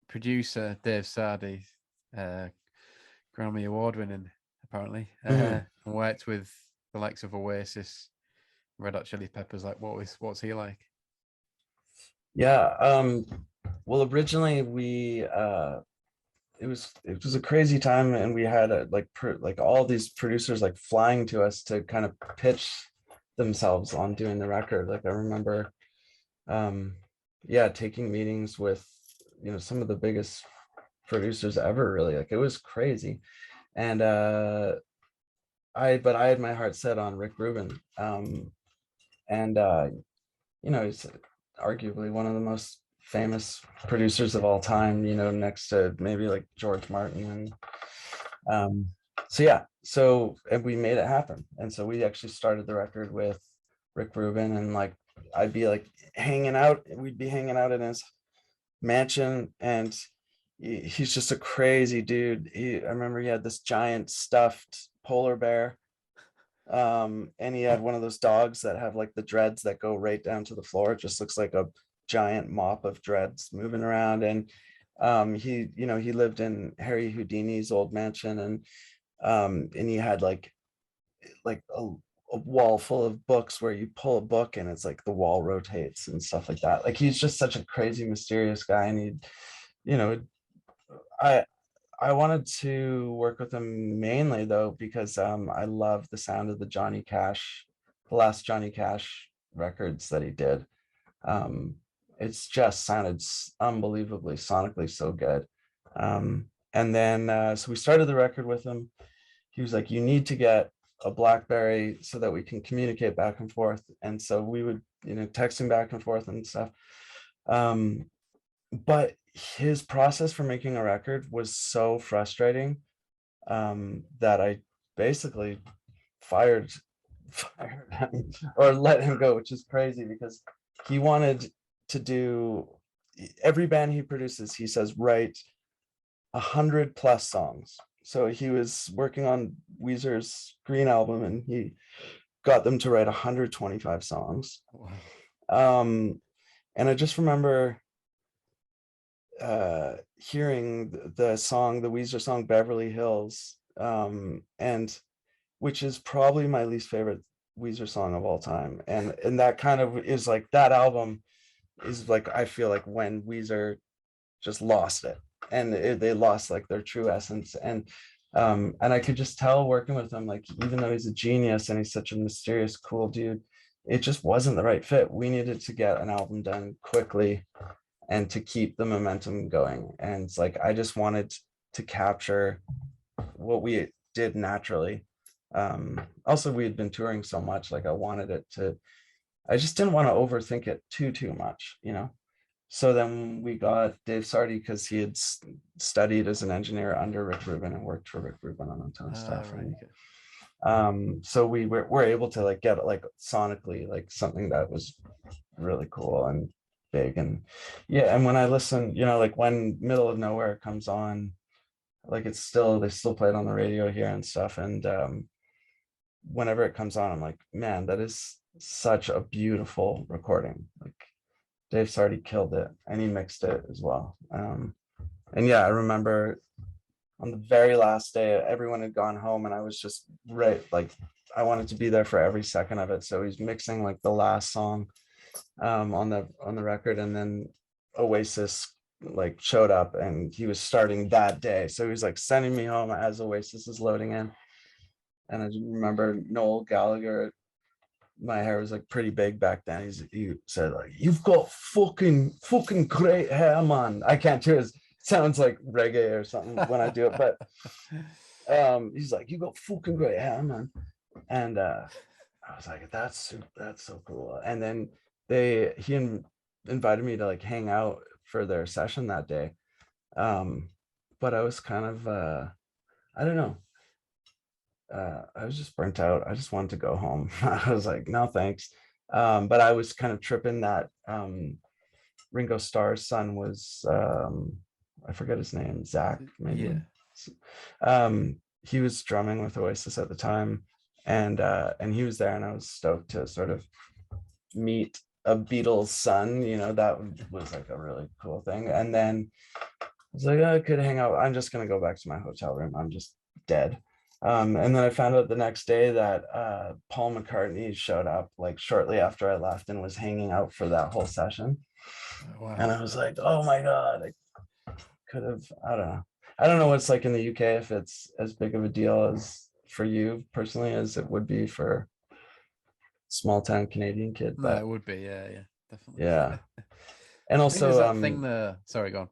producer Dave Sardi, Grammy Award winning apparently, and worked with the likes of Oasis, Red Hot Chili Peppers. Like, what's he like? Yeah, well, originally we it was a crazy time, and we had like all these producers like flying to us to kind of pitch themselves on doing the record. Like I remember yeah, taking meetings with, you know, some of the biggest producers ever, really. Like it was crazy. And I had my heart set on Rick Rubin. And you know, he's arguably one of the most famous producers of all time, you know, next to maybe like George Martin. And so yeah, and we made it happen. And so we actually started the record with Rick Rubin, and like I'd be like we'd be hanging out in his mansion, and he's just a crazy dude. I remember he had this giant stuffed polar bear, and he had one of those dogs that have like the dreads that go right down to the floor. It just looks like a giant mop of dreads moving around. And he, you know, he lived in Harry Houdini's old mansion, and he had like a wall full of books where you pull a book and it's like the wall rotates and stuff like that. Like he's just such a crazy, mysterious guy. And he, you know, I I wanted to work with him mainly though because I love the sound of the last Johnny Cash records that he did. Um, it's just sounded unbelievably sonically so good. And then so we started the record with him. He was like, "You need to get a BlackBerry so that we can communicate back and forth." And so we would, you know, texting back and forth and stuff. But his process for making a record was so frustrating that I basically fired him or let him go, which is crazy because he wanted to do every band he produces, he says, write 100+ songs. So he was working on Weezer's Green album, and he got them to write 125 songs. Wow. And I just remember hearing the Weezer song Beverly Hills, and which is probably my least favorite Weezer song of all time. And that kind of is like, that album is like, I feel like when Weezer just lost it, and they lost like their true essence. And I could just tell working with him, like even though he's a genius and he's such a mysterious, cool dude, it just wasn't the right fit. We needed to get an album done quickly and to keep the momentum going. And it's like, I just wanted to capture what we did naturally. Also, we had been touring so much, like I just didn't want to overthink it too much, you know? So then we got Dave Sardi because he had studied as an engineer under Rick Rubin and worked for Rick Rubin on a ton of stuff. Right, And okay. so we were able to like get like sonically like something that was really cool and big. And yeah, and when I listen, you know, like when Middle of Nowhere comes on, like they still play it on the radio here and stuff. And whenever it comes on, I'm like, man, that is such a beautiful recording. Like Dave Sardi killed it, and he mixed it as well. And yeah, I remember on the very last day, everyone had gone home, and I was just right, like I wanted to be there for every second of it. So he's mixing like the last song on the record, and then Oasis like showed up, and he was starting that day. So he was like sending me home as Oasis is loading in. And I remember Noel Gallagher, my hair was like pretty big back then. He said like, "You've got fucking great hair, man." I can't do it. Sounds like reggae or something when I do it, but he's like, "You got fucking great hair, man." And I was like, that's so cool. And then he invited me to like hang out for their session that day. But I was kind of I don't know. I was just burnt out. I just wanted to go home. I was like, no, thanks. But I was kind of tripping that Ringo Starr's son was I forget his name, Zach, maybe. Yeah. He was drumming with Oasis at the time, and he was there, and I was stoked to sort of meet a Beatles son. You know, that was like a really cool thing. And then I was like, oh, I could hang out. I'm just gonna go back to my hotel room. I'm just dead. And then I found out the next day that Paul McCartney showed up like shortly after I left and was hanging out for that whole session. Oh, wow. And I was like, oh my God, I could have, I don't know. I don't know what it's like in the UK, if it's as big of a deal as for you personally as it would be for small town Canadian kid. No, But it would be, yeah, definitely. yeah. And I think there's also, that thing there. Sorry, go on.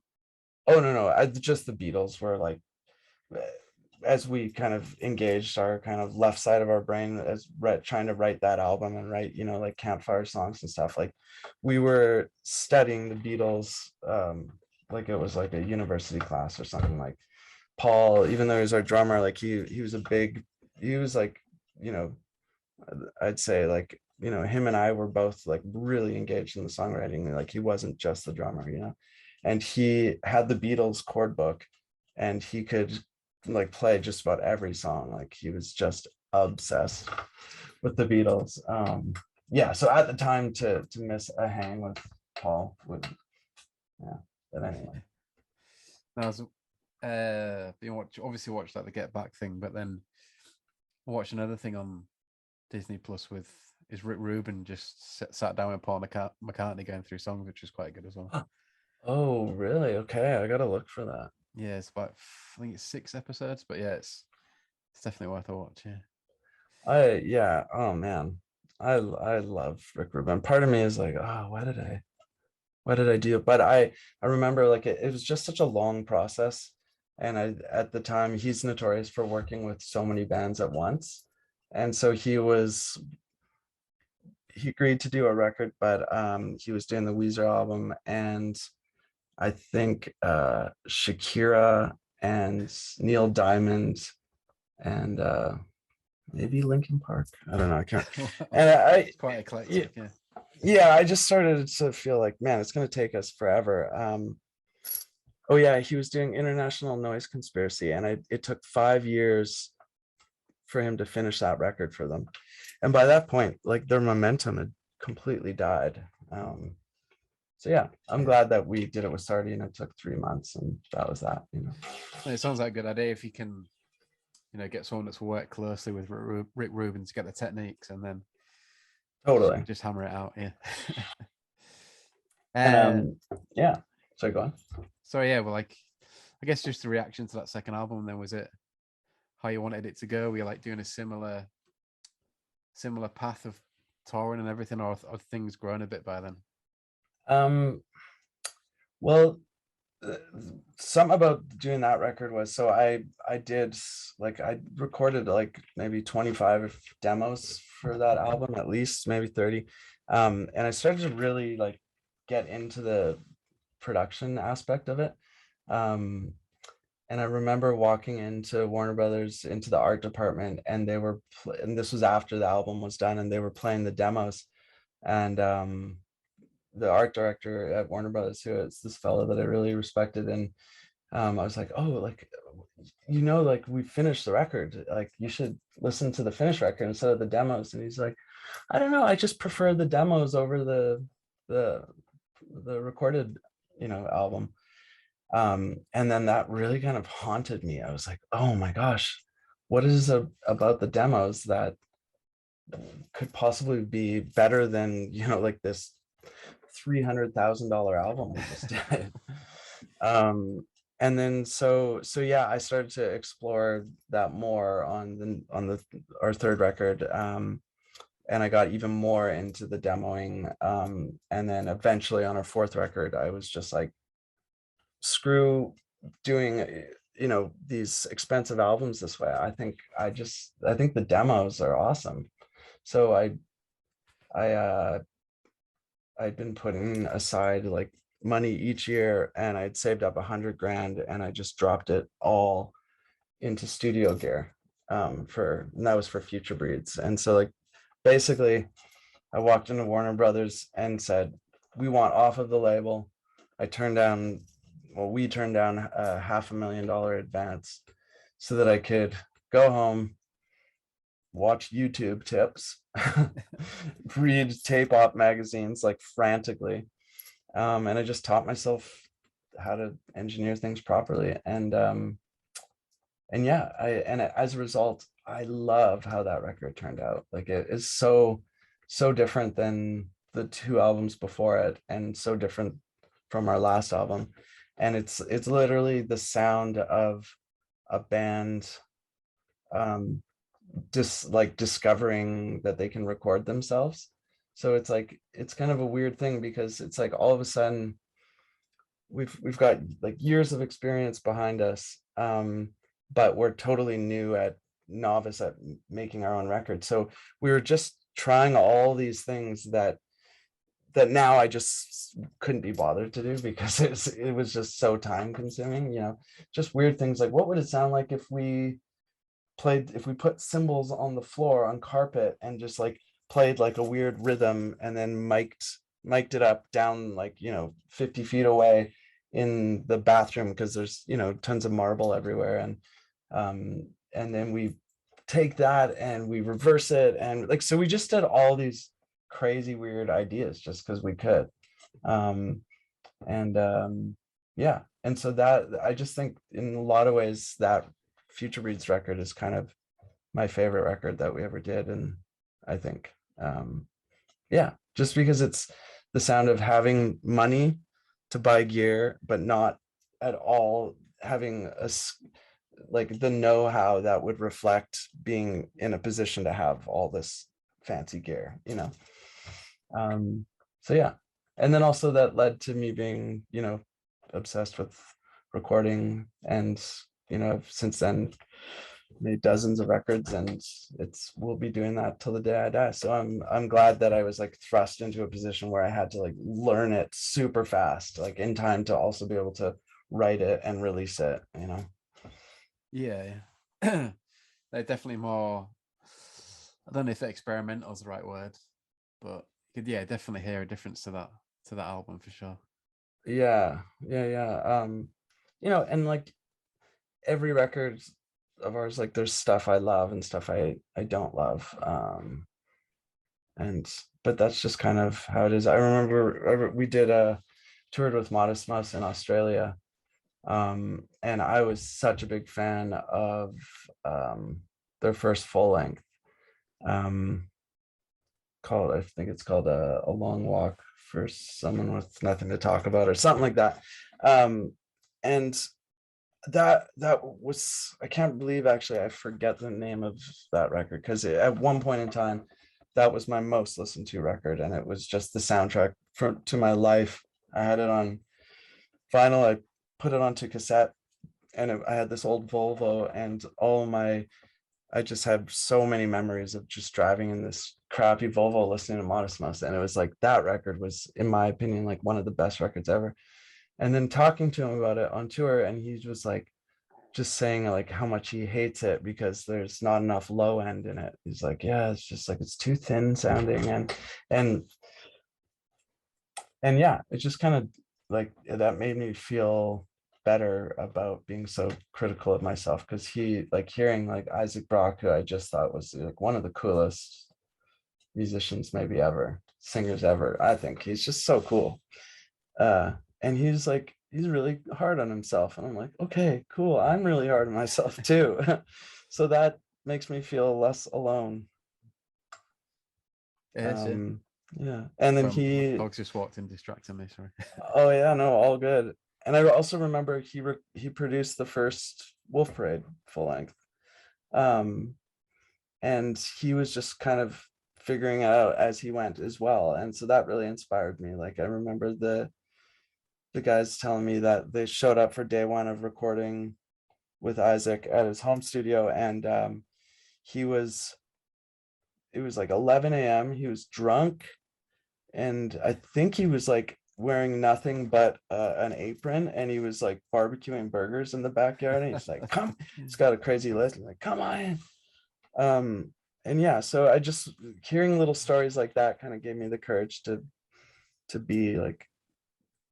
oh no, just the Beatles were like, as we kind of engaged our kind of left side of our brain as trying to write that album and write, you know, like campfire songs and stuff, like we were studying the Beatles like it was like a university class or something. Like Paul, even though he was our drummer, like he was like, you know, I'd say like, you know, him and I were both like really engaged in the songwriting. Like he wasn't just the drummer, you know, and he had the Beatles chord book, and he could like play just about every song. Like he was just obsessed with the Beatles. Yeah, so at the time to miss a hang with Paul would, yeah. But anyway, Now, obviously watched like the Get Back thing, but then watched another thing on Disney Plus with Rick Rubin just sat down with Paul McCartney going through songs, which was quite good as well. Oh really? Okay, I gotta look for that. Yeah, it's about, I think it's 6 episodes, but yeah, it's definitely worth a watch. Yeah. Oh man, I love Rick Rubin. Part of me is like, oh, why did I do it? But I remember like it was just such a long process, and at the time, he's notorious for working with so many bands at once, and so he agreed to do a record, but he was doing the Weezer album, and I think Shakira and Neil Diamond and maybe Linkin Park. I don't know. I can't. And it's quite eclectic. Yeah, I just started to feel like, man, it's going to take us forever. Oh yeah, he was doing International Noise Conspiracy, and it took 5 years for him to finish that record for them. And by that point, like their momentum had completely died. So yeah, I'm glad that we did it with Sardi, and it took 3 months, and that was that. You know, it sounds like a good idea if you can, you know, get someone that's worked closely with Rick Rubin to get the techniques, and then totally just hammer it out. Yeah. And yeah. So go on. Sorry, yeah. Well, like, I guess just the reaction to that second album. Then was it how you wanted it to go? Were you like doing a similar path of touring and everything, or have things grown a bit by then? Well, something about doing that record was, so I did like, I recorded like maybe 25 demos for that album, at least maybe 30. And I started to really like get into the production aspect of it. And I remember walking into Warner Brothers, into the art department, and they were, and this was after the album was done, and they were playing the demos. And the art director at Warner Brothers, who is this fellow that I really respected, and I was like, oh, like, you know, like we finished the record, like you should listen to the finished record instead of the demos. And he's like, I don't know, I just prefer the demos over the recorded, you know, album. And then that really kind of haunted me. I was like, oh my gosh, what is about the demos that could possibly be better than, like this $300,000 album we just did. And then so yeah, I started to explore that more on our third record. And I got even more into the demoing. And then eventually on our fourth record, I was just like, screw doing these expensive albums this way. I think the demos are awesome. So I'd been putting aside like money each year, and I'd saved up 100 grand, and I just dropped it all into studio gear, and that was for Future Breeds. And so like basically I walked into Warner Brothers and said, we want off of the label. We turned down a $500,000 advance so that I could go home, watch YouTube tips, read tape op magazines like frantically. And I just taught myself how to engineer things properly. And yeah, as a result, I love how that record turned out. Like it is so different than the two albums before it, and so different from our last album. And it's literally the sound of a band just like discovering that they can record themselves. So it's like, it's kind of a weird thing, because it's like all of a sudden we've got like years of experience behind us, but we're totally novice at making our own record. So we were just trying all these things that now I just couldn't be bothered to do, because it was just so time consuming, just weird things like, what would it sound like if we put cymbals on the floor on carpet and just like played like a weird rhythm, and then mic'd it up down like 50 feet away in the bathroom, because there's tons of marble everywhere. And then we take that and we reverse it, and like, so we just did all these crazy weird ideas just because we could. Yeah, and so that, I just think in a lot of ways that Future Breeds record is kind of my favorite record that we ever did. And I think yeah, just because it's the sound of having money to buy gear, but not at all having like the know-how that would reflect being in a position to have all this fancy gear. So yeah, and then also that led to me being obsessed with recording, and since then made dozens of records, and we'll be doing that till the day I die. So I'm glad that I was like thrust into a position where I had to like learn it super fast, like in time to also be able to write it and release it. Yeah. They're definitely more, I don't know if experimental is the right word, but you could, definitely hear a difference to that album for sure. Yeah. And like every record of ours, like there's stuff I love and stuff I don't love. But that's just kind of how it is. I remember we toured with Modest Mouse in Australia. And I was such a big fan of their first full length, I think it's called a long walk for someone with nothing to talk about, or something like that. And that was, I can't believe actually I forget the name of that record, because at one point in time that was my most listened to record, and it was just the soundtrack to my life. I had it on vinyl, I put it onto cassette, and I had this old Volvo, and I just had so many memories of just driving in this crappy Volvo listening to Modest Mouse. And it was like, that record was, in my opinion, like one of the best records ever. And then talking to him about it on tour, and he was like, just saying like how much he hates it because there's not enough low end in it. He's like, yeah, it's just like, it's too thin sounding. And yeah, it's just kind of like, that made me feel better about being so critical of myself, because he, like, hearing like Isaac Brock, who I just thought was like one of the coolest musicians singers ever, I think he's just so cool. And he's like, he's really hard on himself. And I'm like, okay, cool, I'm really hard on myself too. So that makes me feel less alone. Yes, yeah. Yeah, and then My he, dog's just walked in, distracting me. Sorry. oh yeah, no, all good. And I also remember he produced the first Wolf Parade full length. um and he was just kind of figuring it out as he went as well, and so that really inspired me. Like I remember the guys telling me that they showed up for day one of recording with Isaac at his home studio, and he was it was like 11 a.m. He was drunk, and I think he was like wearing nothing but an apron, and he was like barbecuing burgers in the backyard, and he's like, come, he's got a crazy list. He's like, come on in. And yeah, so I just, hearing little stories like that kind of gave me the courage to be like,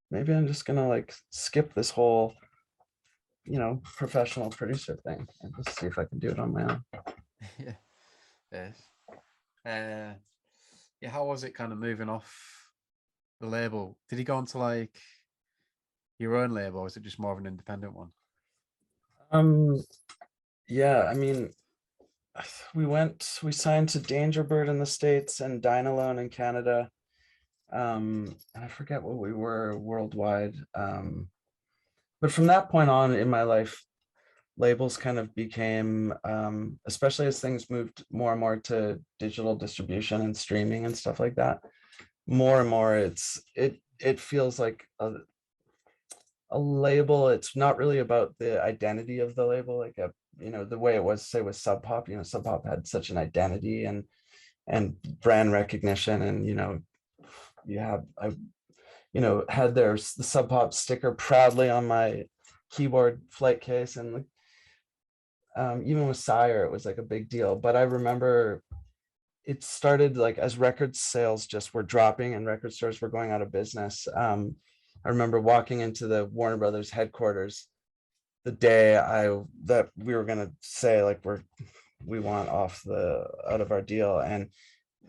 maybe I'm just gonna like skip this whole, professional producer thing and just see if I can do it on my own. Yeah. Yes. Yeah. How was it kind of moving off the label? Did he go on to like your own label, or was it just more of an independent one? Yeah, I mean, we signed to Danger Bird in the States and Dine Alone in Canada. And I forget what we were worldwide. But from that point on in my life, labels kind of became, especially as things moved more and more to digital distribution and streaming and stuff like that, more and more it feels like a label. It's not really about the identity of the label, like the way it was, say, with Sub Pop. Sub Pop had such an identity and brand recognition, and you have I had the Sub Pop sticker proudly on my keyboard flight case, and even with Sire, it was like a big deal. But I remember it started like as record sales just were dropping and record stores were going out of business. I remember walking into the Warner Brothers headquarters the day that we were gonna say like we want out of our deal. And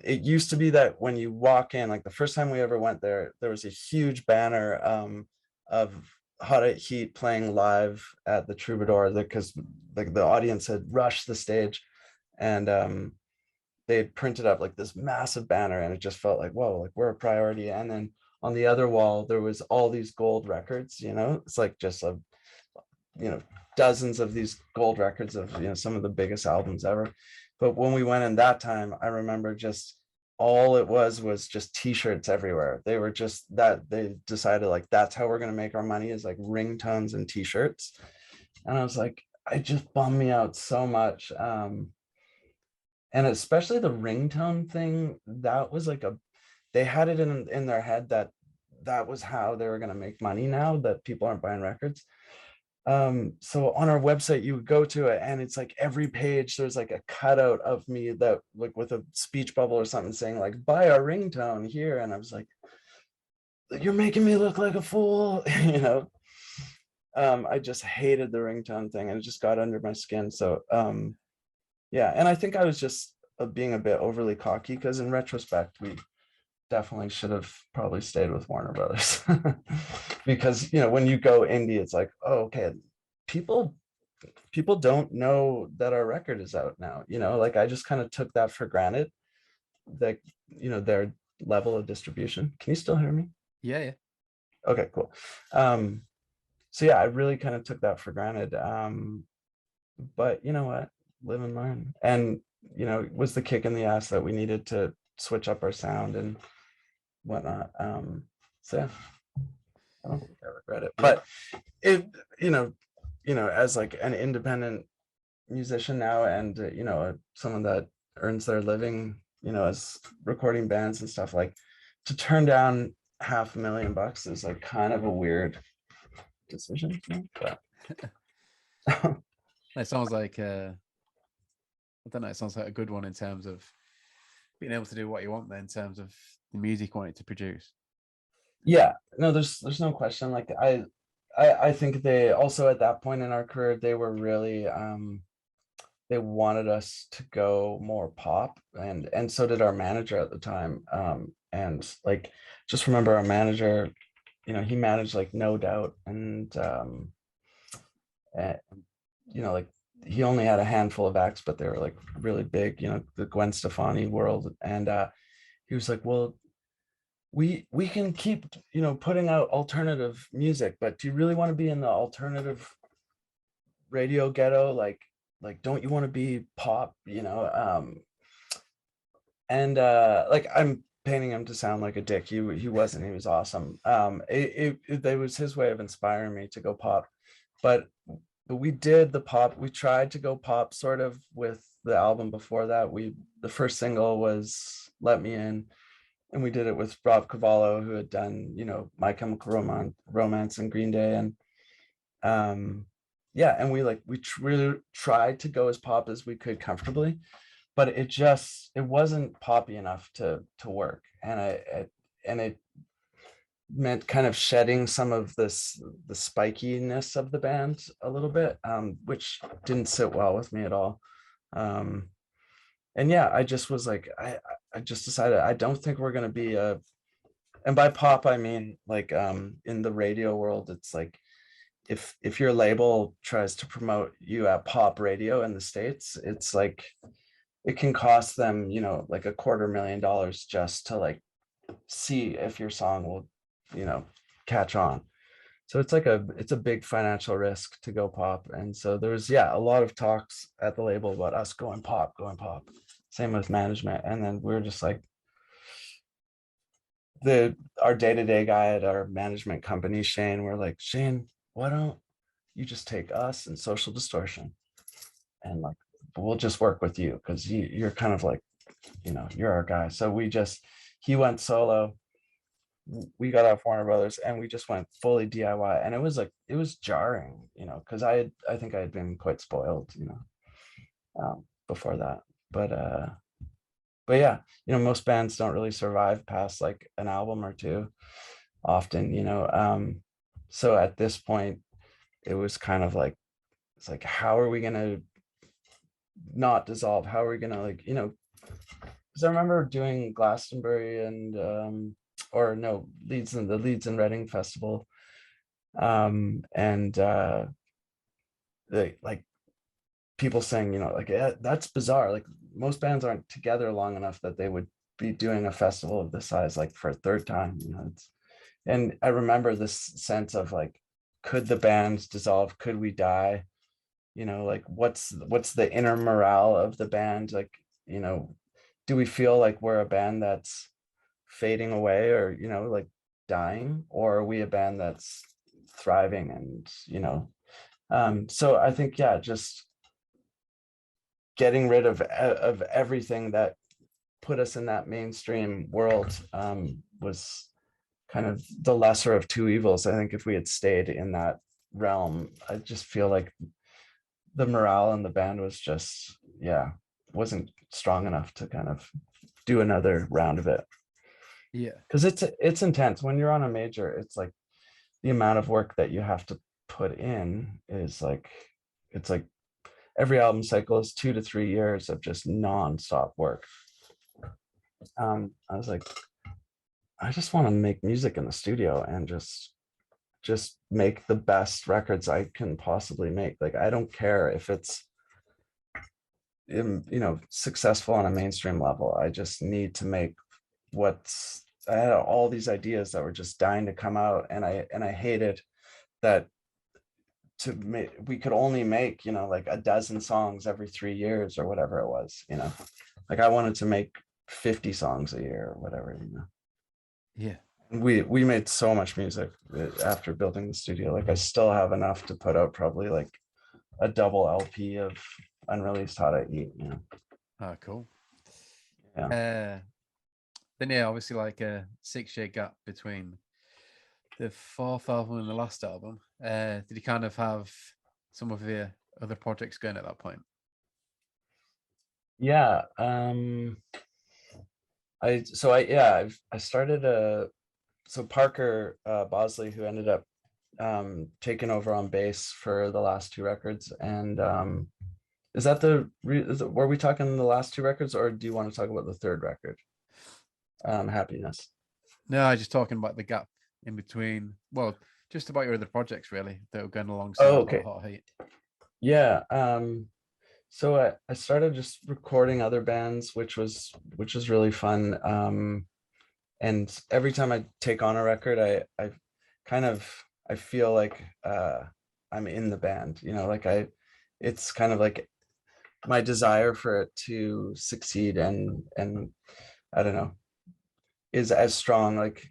it used to be that when you walk in, like the first time we ever went there was a huge banner of Hot at Heat playing live at the Troubadour, because like the audience had rushed the stage, and they had printed up like this massive banner, and it just felt like, whoa, like we're a priority. And then on the other wall there was all these gold records. It's like just dozens of these gold records of some of the biggest albums ever. But when we went in that time, I remember just all it was just t-shirts everywhere. They were just that they decided like that's how we're going to make our money, is like ringtones and t-shirts. And I was like, it just bummed me out so much. And especially the ringtone thing, that was like they had it in their head that was how they were going to make money now that people aren't buying records. So on our website you would go to it, and it's like every page there's like a cutout of me that like with a speech bubble or something saying like, buy our ringtone here. And I was like, you're making me look like a fool. I just hated the ringtone thing, and it just got under my skin. So yeah, and I think I was just being a bit overly cocky, because in retrospect we definitely should have probably stayed with Warner Brothers. Because when you go indie, it's like, oh, okay, people don't know that our record is out now. Like I just kind of took that for granted, that their level of distribution. Can you still hear me? Yeah. Okay, cool. So yeah, I really kind of took that for granted. But you know what, live and learn. And it was the kick in the ass that we needed to switch up our sound and whatnot. So yeah, I don't think I regret it. But it, as like an independent musician now, and someone that earns their living, as recording bands and stuff, like to turn down $500,000 is like kind of a weird decision. But It sounds like I don't know. It sounds like a good one in terms of being able to do what you want there in terms of the music you wanted to produce. Yeah, no, there's no question. Like I think they also, at that point in our career, they were really they wanted us to go more pop, and so did our manager at the time. And like, just remember our manager he managed like No Doubt and like he only had a handful of acts, but they were like really big, the Gwen Stefani world. And he was like, well, we can keep, putting out alternative music, but do you really want to be in the alternative radio ghetto? Like, don't you want to be pop, and like I'm painting him to sound like a dick. He wasn't. He was awesome. It was his way of inspiring me to go pop, but we did the pop. We tried to go pop sort of with the album before that. The first single was Let Me In, and we did it with Rob Cavallo, who had done My Chemical Romance and Green Day, and yeah, and we really tried to go as pop as we could comfortably, but it wasn't poppy enough to work, and it meant kind of shedding some of the spikiness of the band a little bit, which didn't sit well with me at all. And yeah, I just was like, I just decided I don't think we're going to be and by pop I mean like in the radio world, it's like if your label tries to promote you at pop radio in the States, it's like it can cost them like $250,000 just to like see if your song will catch on. So it's a big financial risk to go pop. And so there was a lot of talks at the label about us going pop. Same with management. And then we were just like, our day-to-day guy at our management company, Shane, we're like, Shane, why don't you just take us and Social Distortion and like we'll just work with you, because you're kind of like you're our guy. So he went solo, we got off Warner Brothers, and we just went fully DIY. And it was jarring, because I think I had been quite spoiled before that. But yeah, most bands don't really survive past like an album or two often. So at this point it was kind of like, it's like, how are we gonna not dissolve? How are we gonna because I remember doing Glastonbury and or no, the Leeds and Reading Festival, and like people saying, that's bizarre. Like most bands aren't together long enough that they would be doing a festival of this size like for a third time. And I remember this sense of like, could the band dissolve? Could we die? Like what's the inner morale of the band? Like, do we feel like we're a band that's fading away or, like dying, or are we a band that's thriving? And, so I think, just getting rid of everything that put us in that mainstream world was kind of the lesser of two evils. I think if we had stayed in that realm, I just feel like the morale in the band was just, wasn't strong enough to kind of do another round of it. Yeah, because it's intense when you're on a major. It's like the amount of work that you have to put in is like, it's like every album cycle is 2 to 3 years of just non-stop work. I was like, I just want to make music in the studio and just make the best records I can possibly make. Like, I don't care if it's successful on a mainstream level. I just need to make I had all these ideas that were just dying to come out, and I hated that we could only make like a dozen songs every 3 years or whatever it was. Like I wanted to make 50 songs a year or whatever. yeah. We made so much music after building the studio. Like I still have enough to put out probably like a double LP of unreleased Hot I Eat. Oh, cool. Yeah. Then obviously like a 6-year gap between the fourth album and the last album. Did you kind of have some of the other projects going at that point? Yeah. I started so Parker Bosley, who ended up taking over on bass for the last 2 records. And is that were we talking the last 2 records, or do you want to talk about the third record? Happiness. No, I was just talking about the gap in between? Well, just about your other projects, really, that were going alongside Oh, about okay. Hot Heat. Yeah. So I started just recording other bands, which was really fun. And every time I take on a record, I kind of I feel like I'm in the band, like it's kind of like my desire for it to succeed and I don't know, is as strong. Like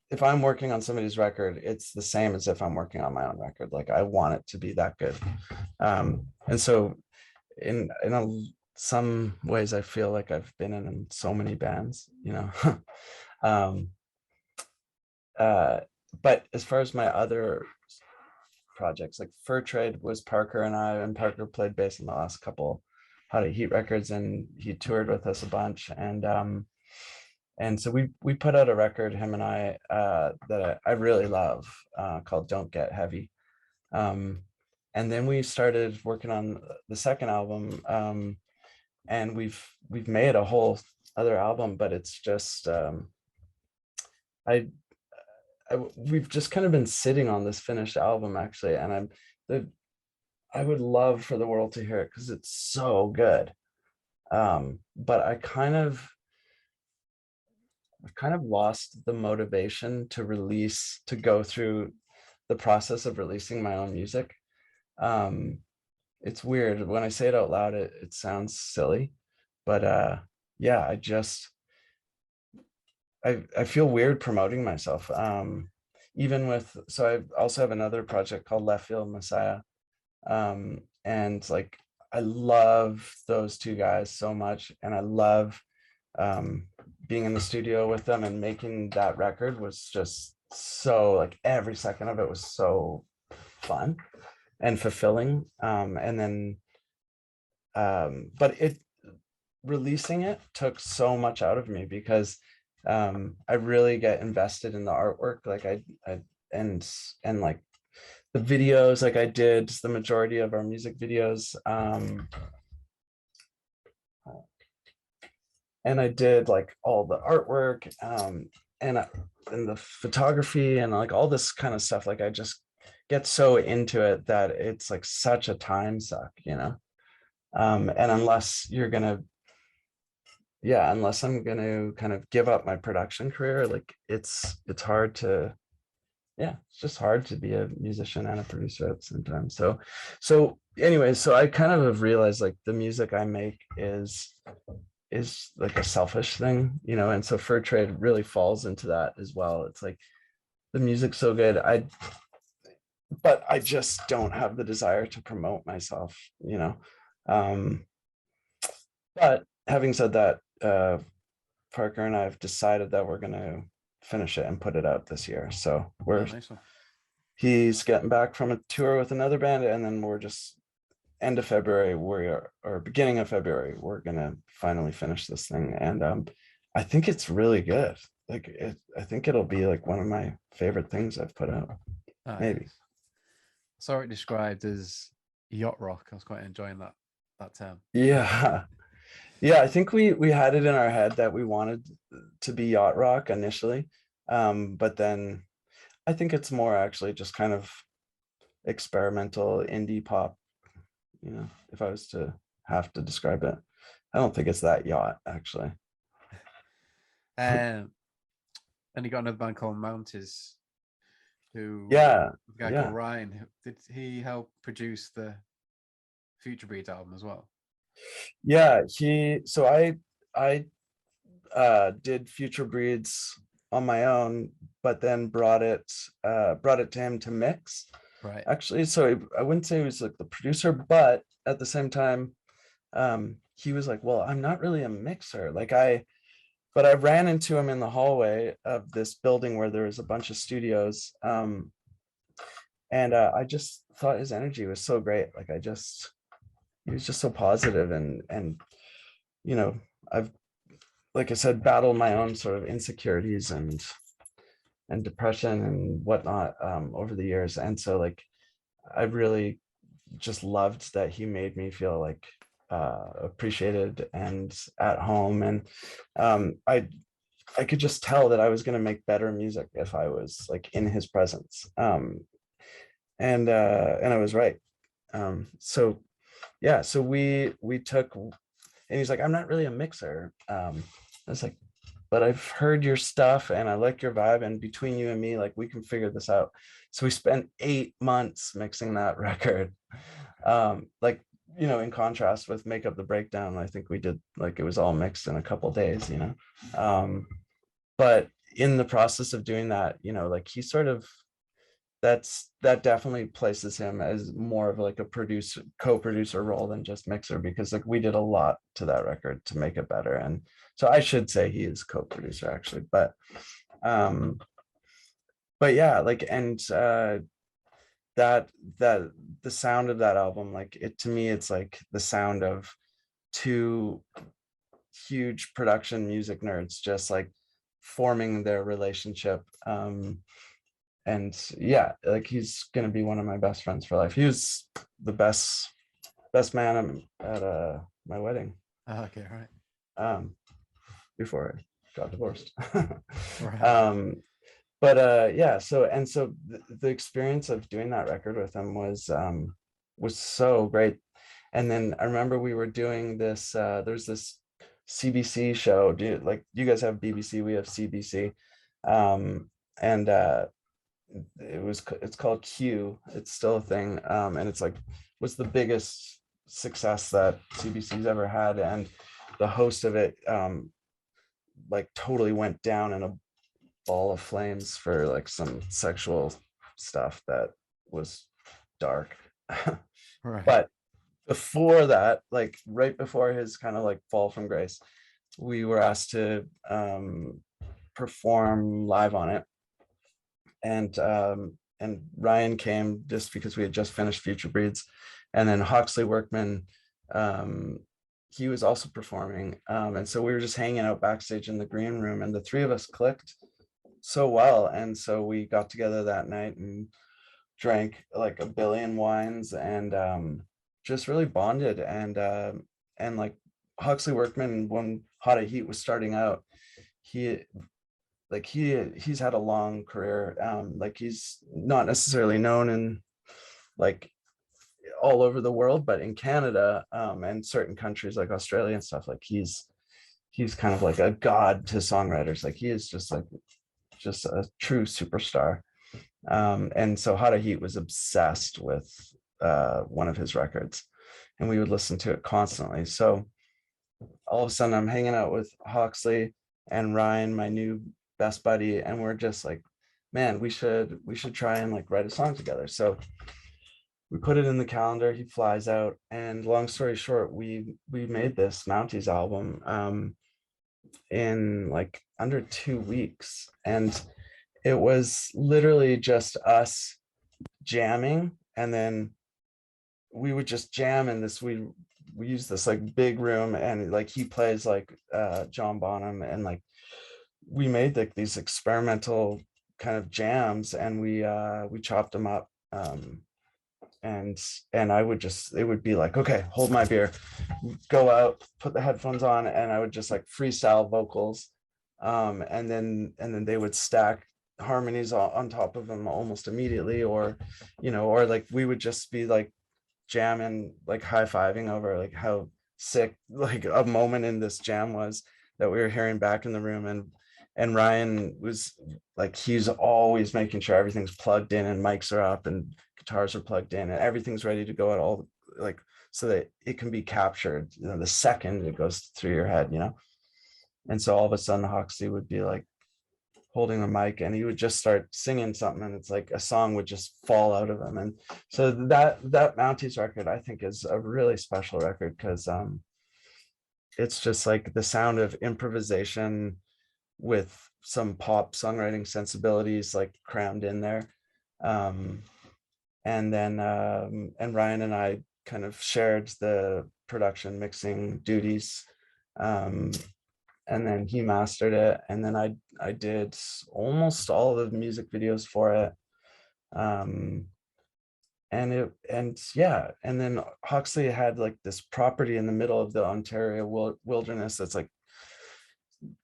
if I'm working on somebody's record, it's the same as if I'm working on my own record. Like I want it to be that good. And so some ways I feel like I've been in so many bands, um, uh, but as far as my other projects, like Fur Trade was Parker and Parker played bass in the last couple Hot Heat records, and he toured with us a bunch. And so we put out a record, him and I, that I really love, called Don't Get Heavy. And then we started working on the second album, and we've made a whole other album, but it's just I we've just kind of been sitting on this finished album actually, and I would love for the world to hear it because it's so good. But I've kind of lost the motivation to go through the process of releasing my own music. It's weird when I say it out loud, it sounds silly, but yeah, I feel weird promoting myself. So I also have another project called Left Field Messiah. And like I love those two guys so much, and I love being in the studio with them, and making that record was just so, like, every second of it was so fun and fulfilling. And then but releasing it took so much out of me because I really get invested in the artwork. Like I and like the videos, like I did the majority of our music videos, and I did like all the artwork, and the photography and like all this kind of stuff. Like I just get so into it that it's like such a time suck, and unless I'm gonna kind of give up my production career, like it's hard to, yeah, it's just hard to be a musician and a producer at the same time. So anyways, so I kind of have realized like the music I make is like a selfish thing, and so Fur Trade really falls into that as well. It's like the music's so good, but I just don't have the desire to promote myself. um but having said that, Parker and I have decided that we're going to finish it and put it out this year. So Nice one. he's getting back from a tour with another band, and then we're just end of February, or beginning of February, we're gonna finally finish this thing. And I think it's really good. Like I think it'll be like one of my favorite things I've put out. Maybe. Nice. Saw it described as yacht rock. I was quite enjoying that term. Yeah. Yeah, I think we had it in our head that we wanted to be yacht rock initially. But then I think it's more actually just kind of experimental indie pop, if I was to have to describe it. I don't think it's that yacht actually. And you got another band called Mounties, who Yeah, a guy called Ryan. Did he help produce the Future Breed album as well? yeah. I did Future Breeds on my own, but then brought it to him to mix. Right. Actually, so I wouldn't say he was like the producer, but at the same time, he was like, well, I'm not really a mixer. But I ran into him in the hallway of this building where there was a bunch of studios. And I just thought his energy was so great. He was just so positive, and I've, like I said, battled my own sort of insecurities and depression and whatnot over the years. And so like I really just loved that he made me feel like appreciated and at home. And I I could just tell that I was going to make better music if I was like in his presence. And I was right. So yeah, so we took, and he's like, I'm not really a mixer. I was like, but I've heard your stuff and I like your vibe, and between you and me, like we can figure this out. So we spent 8 months mixing that record. Like, you know, in contrast with Make Up the Breakdown, I think we did, like, it was all mixed in a couple days, you know. But in the process of doing that, you know, like he sort of, that definitely places him as more of like a producer, co-producer role than just mixer, because like we did a lot to that record to make it better. And so I should say he is co-producer actually, um but yeah, like, and that that the sound of that album, like it, to me it's like the sound of two huge production music nerds just like forming their relationship. And yeah, like he's gonna be one of my best friends for life. He was the best man at my wedding, Okay, right. before I got divorced. Right. But yeah, so, and so the experience of doing that record with him was so great. And then I remember we were doing this, there's this CBC show. Do you, like, you guys have BBC, we have CBC. And it's called Q. It's still a thing. And it's like, was the biggest success that CBC's ever had. And the host of it like totally went down in a ball of flames for like some sexual stuff that was dark. Right. But before that, like right before his kind of like fall from grace, we were asked to perform live on it. And Ryan came just because we had just finished Future Breeds. And then Hawksley Workman, he was also performing. And so we were just hanging out backstage in the green room, and the three of us clicked so well. And so we got together that night and drank like a billion wines, and just really bonded. And like Huxley Workman, when Hot at Heat was starting out, he he's had a long career. Like he's not necessarily known in like all over the world, but in Canada, and certain countries like Australia and stuff, like he's kind of like a god to songwriters. Like he is just a true superstar. And so Hot Heat was obsessed with one of his records, and we would listen to it constantly. So all of a sudden I'm hanging out with Hawksley and Ryan, my new best buddy, and we're just like, man, we should try and like write a song together. So we put it in the calendar. He flies out, and long story short, we made this Mounties album in like under 2 weeks. And it was literally just us jamming, and then we would just jam in this, we use this like big room, and like he plays like John Bonham, and like we made like these experimental kind of jams, and we chopped them up. And I would just, it would be like, okay, hold my beer, go out, put the headphones on, and I would just like freestyle vocals. And then they would stack harmonies on top of them almost immediately, or or like we would just be like jamming, like high-fiving over like how sick like a moment in this jam was that we were hearing back in the room. And Ryan was like, he's always making sure everything's plugged in and mics are up and guitars are plugged in and everything's ready to go at all, like, so that it can be captured, the second it goes through your head. And so all of a sudden Hoxie would be like holding the mic, and he would just start singing something, and it's like a song would just fall out of him. And so that Mounties record, I think, is a really special record, because it's just like the sound of improvisation with some pop songwriting sensibilities like crammed in there. And Ryan and I kind of shared the production mixing duties. And then he mastered it, and then I did almost all the music videos for it. And yeah, and then Huxley had like this property in the middle of the Ontario wilderness that's like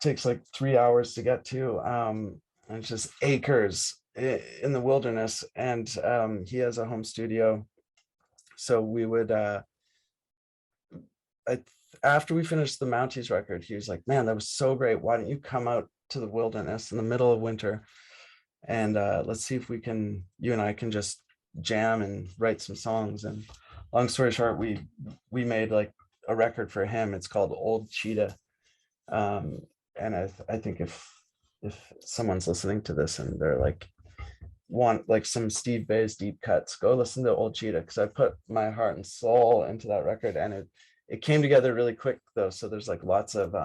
takes like 3 hours to get to. And it's just acres in the wilderness. And he has a home studio. So we would, after we finished the Mounties record, he was like, man, that was so great. Why don't you come out to the wilderness in the middle of winter? And let's see if you and I can just jam and write some songs. And long story short, we made like a record for him. It's called Old Cheetah. And I think if someone's listening to this and they're like, want like some Steve Vai's deep cuts, go listen to Old Cheetah, because I put my heart and soul into that record, and it came together really quick though. So there's like lots of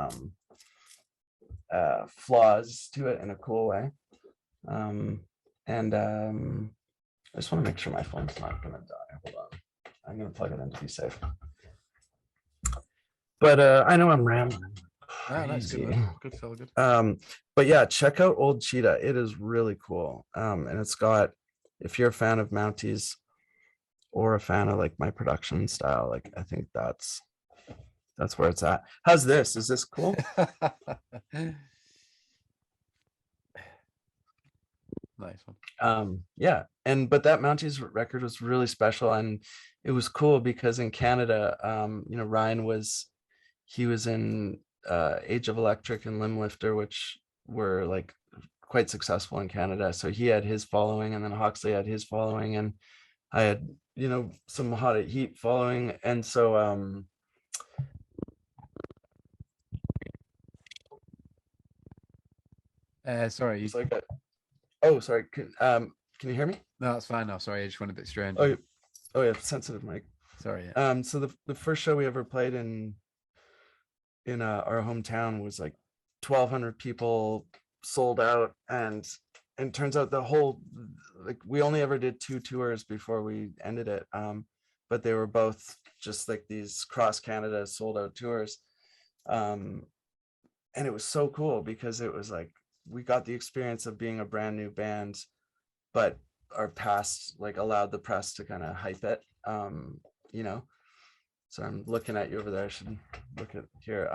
flaws to it in a cool way. And I just want to make sure my phone's not gonna die. Hold on, I'm gonna plug it in to be safe. But I know I'm rambling. That's good. Good, feel good. But yeah, check out Old Cheetah. It is really cool. And it's got, if you're a fan of Mounties or a fan of like my production style, like I think that's where it's at. How's this? Is this cool? Nice one. Yeah, but that Mounties record was really special, and it was cool because in Canada, Ryan was in Age of Electric and Limb Lifter, which were like quite successful in Canada. So he had his following, and then Huxley had his following, and I had some Hot at Heat following. And so sorry. Like oh, sorry. Can you hear me? No, that's fine now. Sorry, I just went a bit strange. Oh yeah, sensitive mic. Sorry. Yeah. So the first show we ever played in our hometown was like 1,200 people, sold out, and turns out the whole, like, we only ever did 2 tours before we ended it, but they were both just like these cross Canada sold out tours, and it was so cool because it was like we got the experience of being a brand new band, but our past like allowed the press to kind of hype it. So I'm looking at you over there. I should look at here.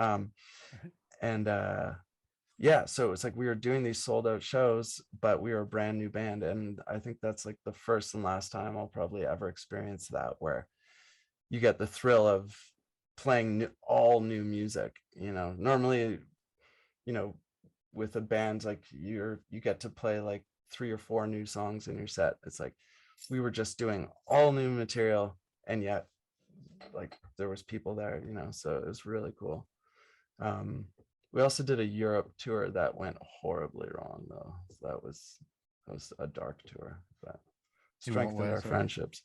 Yeah, so it's like we were doing these sold out shows, but we were a brand new band. And I think that's like the first and last time I'll probably ever experience that, where you get the thrill of playing all new music. Normally, with a band, like you get to play like 3 or 4 new songs in your set. It's like we were just doing all new material, and yet like there was people there, so it was really cool. We also did a Europe tour that went horribly wrong though. So that was a dark tour, but strengthened our friendships.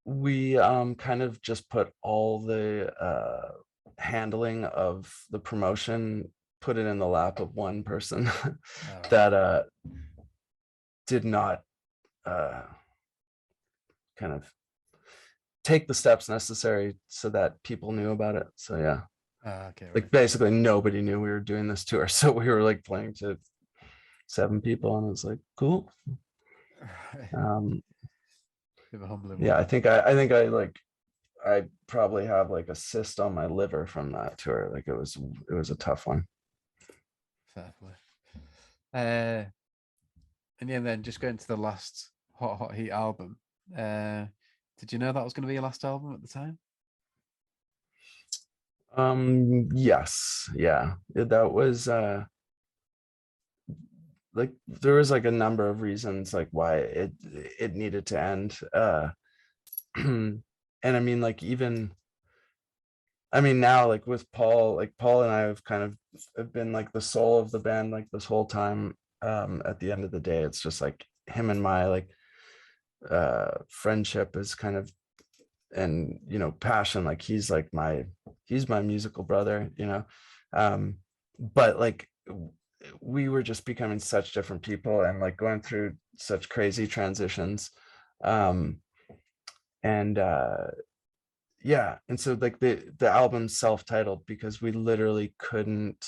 We kind of just put all the handling of the promotion, put it in the lap of one person that did not kind of take the steps necessary so that people knew about it. So yeah, okay, like basically nobody knew we were doing this tour, so we were like playing to 7 people, and it was like cool. Yeah, I think I probably have like a cyst on my liver from that tour. Like it was a tough one. Fair play. And yeah, then just going to the last Hot Heat album. Did you know that was going to be your last album at the time? Yes, yeah, that was like there was like a number of reasons like why it needed to end. And I mean, like now, like with Paul, like Paul and I have been like the soul of the band like this whole time. At the end of the day, it's just like him and my like friendship is kind of, and passion, like he's my musical brother, but like we were just becoming such different people and like going through such crazy transitions. Yeah, and so like the album's self-titled because we literally couldn't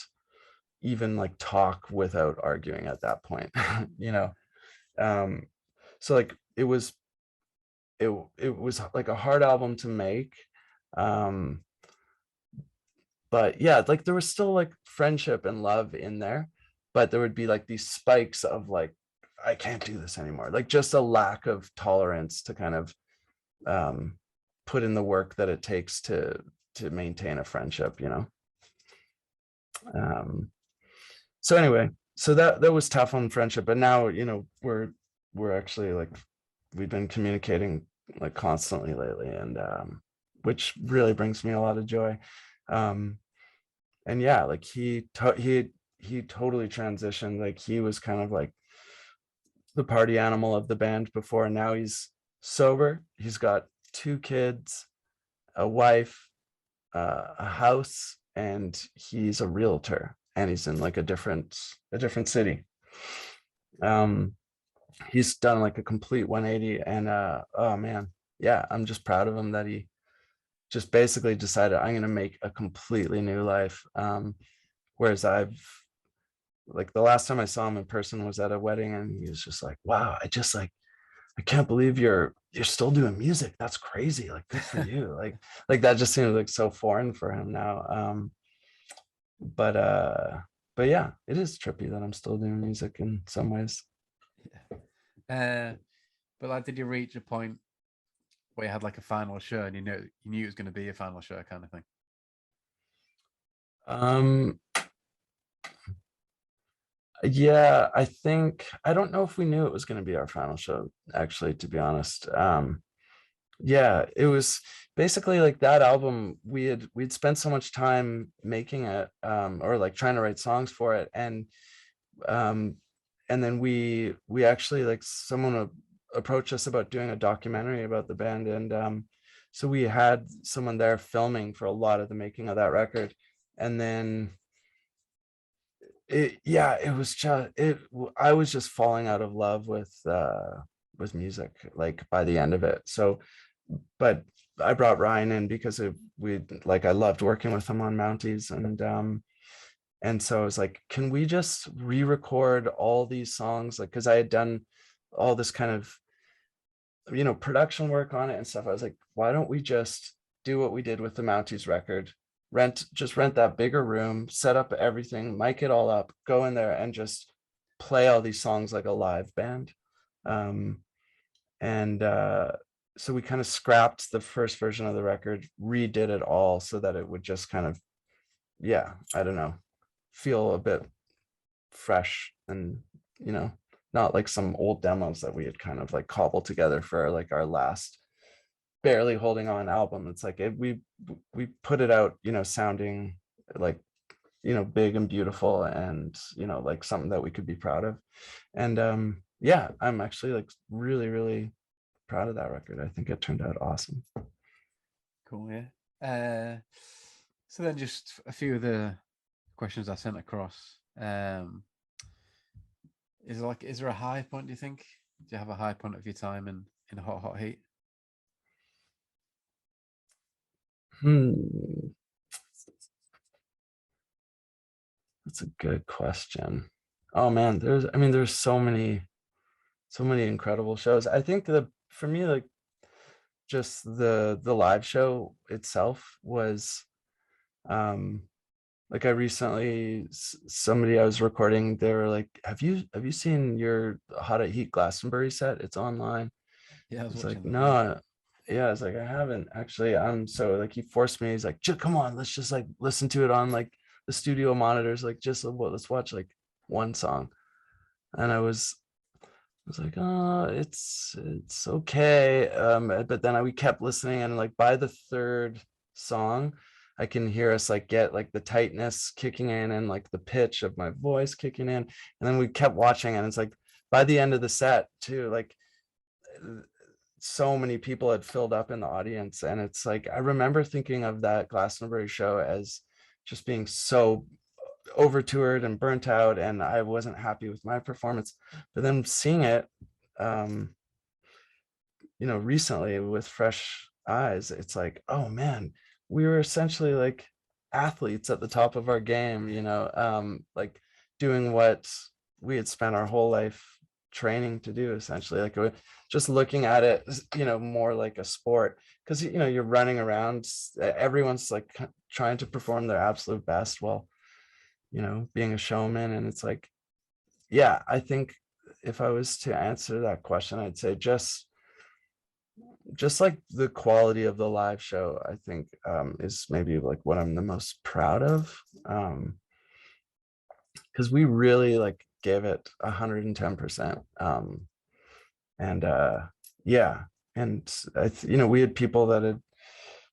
even like talk without arguing at that point. So like it was like a hard album to make, but but yeah, like there was still like friendship and love in there, but there would be like these spikes of like, I can't do this anymore, like just a lack of tolerance to kind of put in the work that it takes to maintain a friendship, you know. So anyway, so that was tough on friendship, but now, you know, we're actually like, we've been communicating like constantly lately, and which really brings me a lot of joy. And yeah, like he totally transitioned. Like he was kind of like the party animal of the band before, and now he's sober. He's got 2 kids, a wife, a house, and he's a realtor, and he's in like a different city. He's done like a complete 180, and oh man, yeah, I'm just proud of him that he just basically decided, I'm going to make a completely new life. Whereas I've, like, the last time I saw him in person was at a wedding, and he was just like, wow, I can't believe you're still doing music. That's crazy. Like, good for you. Like that just seems like so foreign for him now. But yeah, it is trippy that I'm still doing music in some ways. But like, did you reach a point where you had like a final show and you knew it was going to be a final show kind of thing? Yeah, I think, I don't know if we knew it was going to be our final show, actually, to be honest. Yeah, it was basically like that album, we'd spent so much time making it, or like trying to write songs for it, um and then we actually, like, someone approached us about doing a documentary about the band, and so we had someone there filming for a lot of the making of that record. And then it was just, I was just falling out of love with music, like, by the end of it. So, but I brought Ryan in because I loved working with him on Mounties, and so I was like, can we just re-record all these songs? Like, because I had done all this kind of, you know, production work on it and stuff. I was like, why don't we just do what we did with the Mounties record? Rent that bigger room, set up everything, mic it all up, go in there and just play all these songs like a live band. And so we kind of scrapped the first version of the record, redid it all so that it would just kind of, yeah, I don't know, feel a bit fresh, and, you know, not like some old demos that we had kind of like cobbled together for like our last barely holding on album. It's like we put it out, you know, sounding like, you know, big and beautiful, and, you know, like something that we could be proud of. And yeah, I'm actually like really, really proud of that record. I think it turned out awesome. Cool, yeah. So then just a few of the questions I sent across. Is there a high point, do you think? Do you have a high point of your time in hot heat? That's a good question. Oh man, there's so many incredible shows. I think that for me, like, just the live show itself was, like, I recently, somebody I was recording, they were like, have you seen your Hot at Heat Glastonbury set? It's online. Yeah, I was watching like, that. no, yeah, it's like, I haven't actually. So like, he forced me, he's like, come on, let's just like listen to it on like the studio monitors, like, just let's watch like one song. And I was like, oh, it's okay. But then we kept listening, and like by the third song, I can hear us like get like the tightness kicking in, and like the pitch of my voice kicking in. And then we kept watching, and it's like by the end of the set too, like, so many people had filled up in the audience. And it's like, I remember thinking of that Glastonbury show as just being so over toured and burnt out, and I wasn't happy with my performance. But then seeing it, you know, recently with fresh eyes, it's like, oh man, we were essentially like athletes at the top of our game, you know, like doing what we had spent our whole life training to do, essentially. Like we're just looking at it, you know, more like a sport, because you know, you're running around, everyone's like trying to perform their absolute best while, you know, being a showman. And it's like, yeah, I think if I was to answer that question, I'd say just like the quality of the live show, I think is maybe like what I'm the most proud of, because we really like gave it 110%. And yeah, and you know, we had people that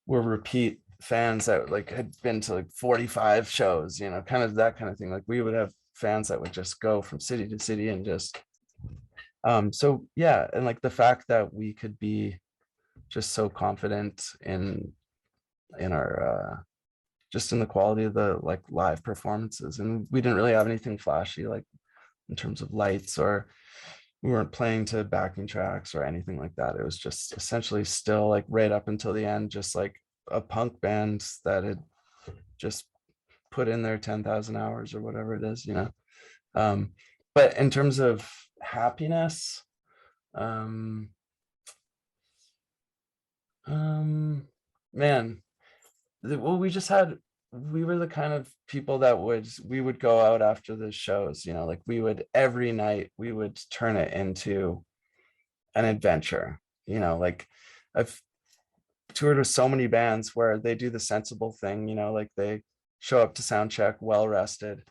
were repeat fans that like had been to like 45 shows, you know, kind of that kind of thing. Like we would have fans that would just go from city to city and just so yeah. And like the fact that we could be just so confident in our just in the quality of the like live performances, and we didn't really have anything flashy like in terms of lights, or we weren't playing to backing tracks or anything like that. It was just essentially still like right up until the end, just like a punk band that had just put in their 10,000 hours or whatever it is, you know. But in terms of happiness, um man, well, we were the kind of people that we would go out after the shows, you know, like we would every night we would turn it into an adventure, you know. Like I've toured with so many bands where they do the sensible thing, you know, like they show up to sound check well rested,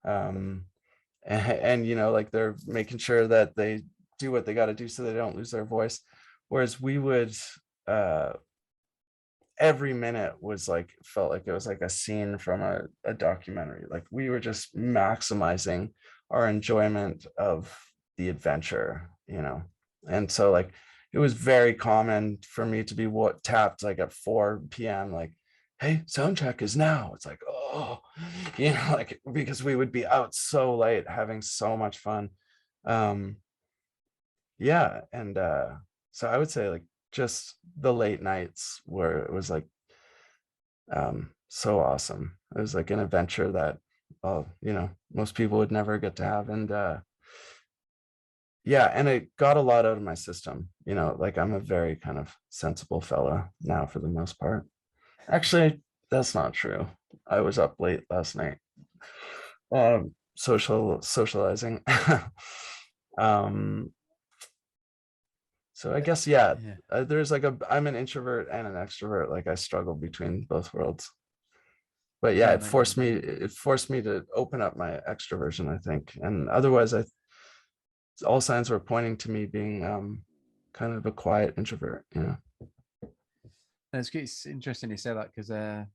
and you know, like they're making sure that they do what they got to do so they don't lose their voice. Whereas we would uh every minute was like, felt like it was like a scene from a documentary. Like we were just maximizing our enjoyment of the adventure, you know. And so like it was very common for me to be tapped like at 4 p.m. like, hey, sound check is now. It's like, oh, you know, like because we would be out so late having so much fun. um yeah. And so I would say like just the late nights where it was like so awesome. It was like an adventure that you know, most people would never get to have. And yeah, and it got a lot out of my system, you know. Like I'm a very kind of sensible fella now for the most part. Actually, that's not true. I was up late last night socializing. um so I guess, yeah, Yeah. there's like I'm an introvert and an extrovert. Like I struggle between both worlds. But yeah, Yeah, it no, you, forced me to open up my extroversion, I think. And otherwise, all signs were pointing to me being kind of a quiet introvert, you know. it's interesting you say that because you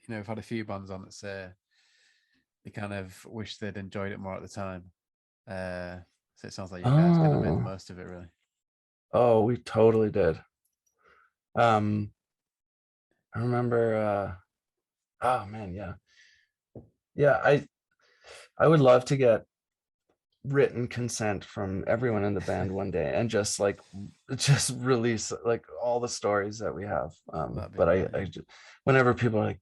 know, I've had a few bands on that say they kind of wish they'd enjoyed it more at the time. So it sounds like you guys kind of made the Oh, most of it, really. oh, we totally did. um I remember oh man, yeah, yeah, I would love to get written consent from everyone in the band one day and just like just release like all the stories that we have. That'd be But brilliant. I just, whenever people are like,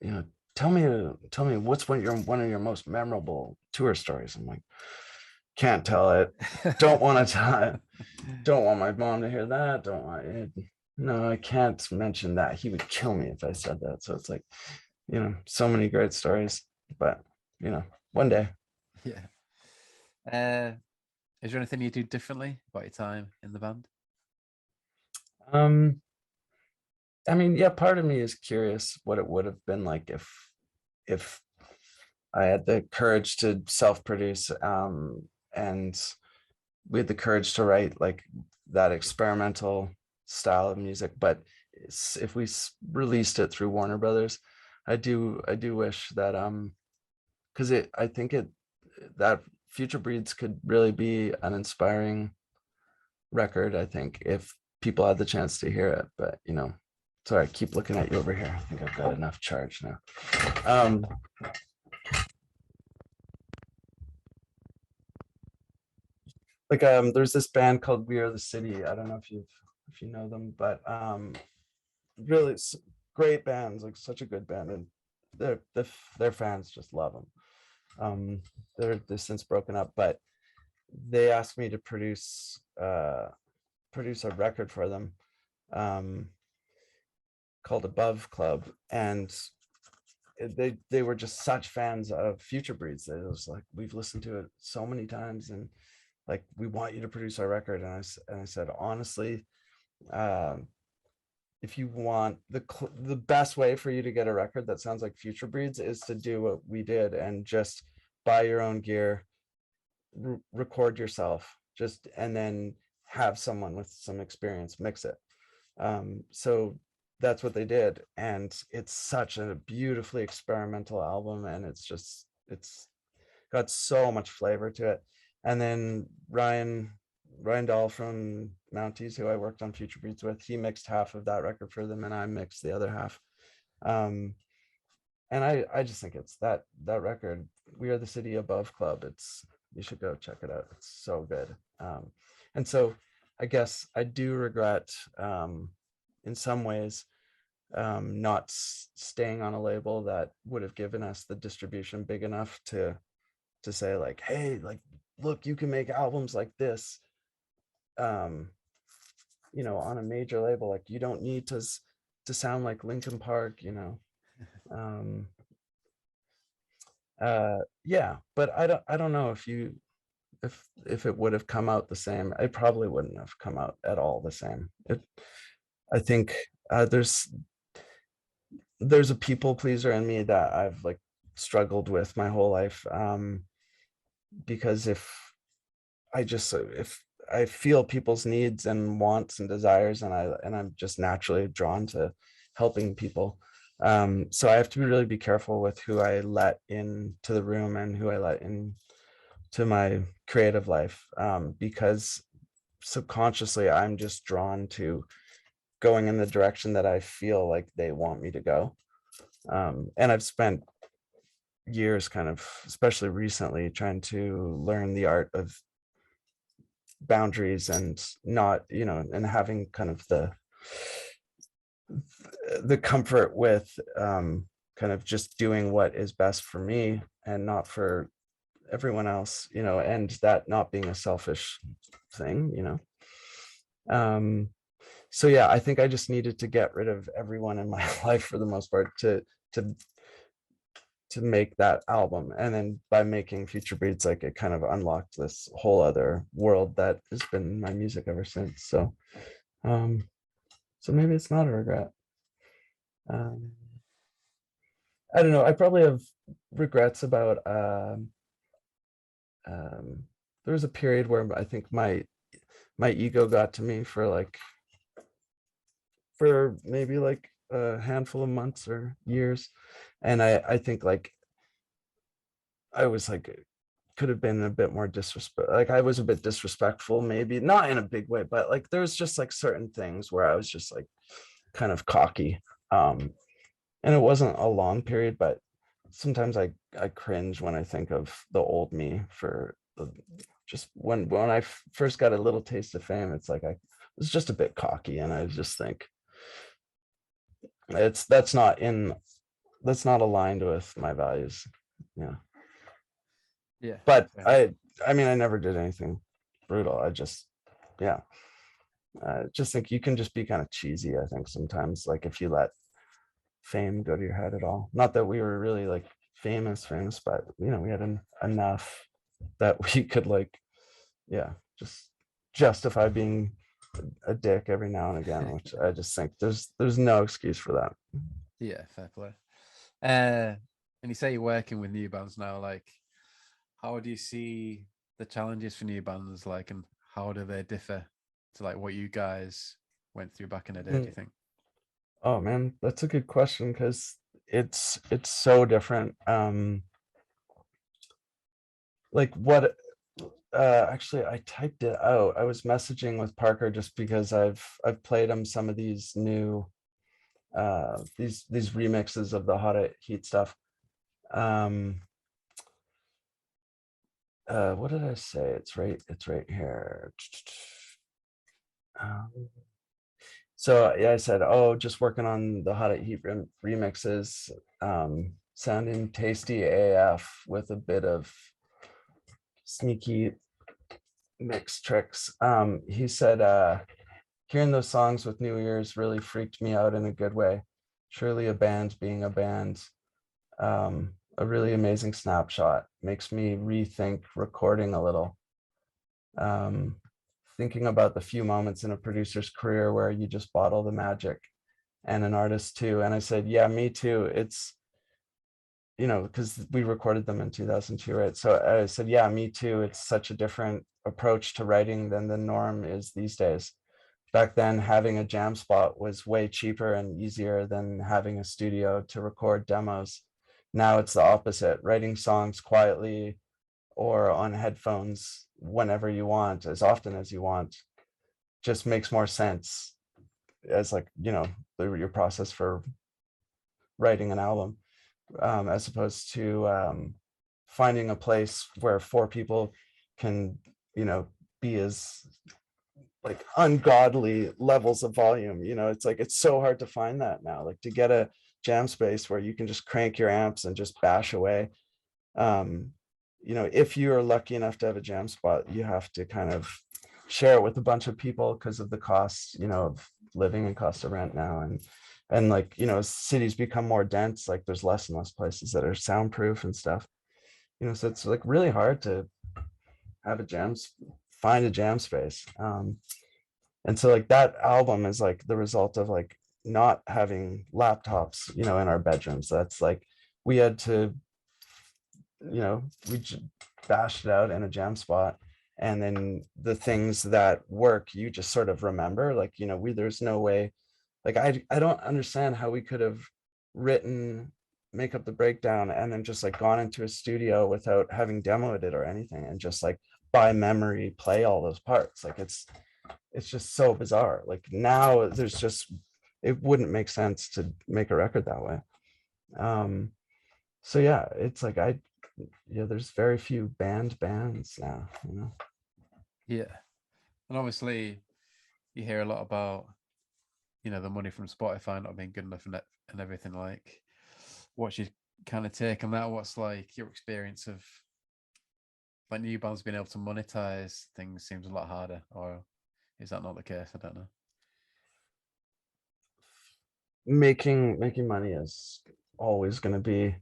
you know, tell me what's one of your most memorable tour stories, I'm like, can't tell it, don't want to tell it, don't want my mom to hear that, don't want it, no, I can't mention that, he would kill me if I said that. So it's like, you know, so many great stories. But you know, one day. Yeah. Uh, is there anything you do differently about your time in the band? um I mean, yeah, part of me is curious what it would have been like if I had the courage to self-produce, and we had the courage to write like that experimental style of music. But if we released it through Warner Brothers, I do wish that because it I think it that Future Breeds could really be an inspiring record, I think, if people had the chance to hear it. But you know, sorry, I keep looking at you over here. I think I've got enough charge now. um like there's this band called We Are the City. I don't know if you know them, but really great bands, like such a good band. And their fans just love them. They're since broken up, but they asked me to produce a record for them, called Above Club, and they were just such fans of Future Breeds. It was like, we've listened to it so many times, and like, we want you to produce our record. And I said, honestly, if you want the best way for you to get a record that sounds like Future Breeds is to do what we did and just buy your own gear, record yourself, just, and then have someone with some experience mix it. So that's what they did, and it's such a beautifully experimental album, and it's got so much flavor to it. And then Ryan Dahl from Mounties, who I worked on Future Breeds with, he mixed half of that record for them, and I mixed the other half. And I just think it's that record, We Are the City Above Club. You should go check it out. It's so good. And so I guess I do regret, in some ways, not staying on a label that would have given us the distribution big enough to say like, hey, like, look, you can make albums like this, on a major label. Like, you don't need to sound like Linkin Park, yeah, but I don't know if it would have come out the same. It probably wouldn't have come out at all the same. I think there's a people pleaser in me that I've like struggled with my whole life, because if I feel people's needs and wants and desires, and I'm just naturally drawn to helping people, so I have to really be careful with who I let into the room and who I let in to my creative life, because subconsciously I'm just drawn to going in the direction that I feel like they want me to go. And I've spent years kind of, especially recently, trying to learn the art of boundaries and not, and having kind of the comfort with, kind of just doing what is best for me and not for everyone else, and that not being a selfish thing. So yeah, I think I just needed to get rid of everyone in my life for the most part to make that album. And then by making Future Breeds, like, it kind of unlocked this whole other world that has been my music ever since. So maybe it's not a regret. I don't know, I probably have regrets about, there was a period where I think my ego got to me for maybe like a handful of months or years, and I think like I was like, could have been a bit more disrespect, like I was a bit disrespectful, maybe not in a big way, but like there's just like certain things where I was just like kind of cocky, and it wasn't a long period, but sometimes I cringe when I think of the old me for just when I first got a little taste of fame. It's like I was just a bit cocky, and I just think that's not aligned with my values. Yeah. But I mean, I never did anything brutal. I just just think you can just be kind of cheesy, I think, sometimes, like if you let fame go to your head at all. Not that we were really like famous, but we had enough that we could like just justify being a dick every now and again, which I just think there's no excuse for that. Yeah, fair play. And you say you're working with new bands now, like how do you see the challenges for new bands, like, and how do they differ to like what you guys went through back in the day, do you think? Oh man, that's a good question, because it's so different. Like what actually I typed it out. I was messaging with Parker just because I've played him some of these new these remixes of the Hot Heat stuff. What did I say? It's right here. So yeah, I said, oh, just working on the Hot Heat remixes, sounding tasty AF with a bit of sneaky mix tricks. He said, hearing those songs with new ears really freaked me out in a good way. Truly a band being a band. A really amazing snapshot. Makes me rethink recording a little. Thinking about the few moments in a producer's career where you just bottle the magic, and an artist too. And I said, yeah, me too. It's, you know, because we recorded them in 2002, right? So I said, yeah, me too. It's such a different approach to writing than the norm is these days. Back then, having a jam spot was way cheaper and easier than having a studio to record demos. Now it's the opposite. Writing songs quietly or on headphones whenever you want, as often as you want, just makes more sense as, like, you know, your process for writing an album, as opposed to finding a place where four people can, you know, be as like ungodly levels of volume. You know, it's like, it's so hard to find that now, like to get a jam space where you can just crank your amps and just bash away. You know, if you are lucky enough to have a jam spot, you have to kind of share it with a bunch of people because of the costs, you know, of living and cost of rent now. And like, you know, as cities become more dense, like there's less and less places that are soundproof and stuff, you know, so it's like really hard to have a find a jam space. And so like that album is like the result of like not having laptops, you know, in our bedrooms. That's like, we had to, you know, we bashed it out in a jam spot. And then the things that work, you just sort of remember, like, you know, there's no way, like, I don't understand how we could have written Make Up the Breakdown and then just like gone into a studio without having demoed it or anything, and just like by memory play all those parts. Like it's just so bizarre. Like now there's just, it wouldn't make sense to make a record that way. So yeah, it's like there's very few bands now, you know. Yeah, and obviously you hear a lot about, you know, the money from Spotify not being good enough and everything. Like, what's your kind of take on that? What's like your experience of like new bands being able to monetize things seems a lot harder, or is that not the case? I don't know. Making money is always going to be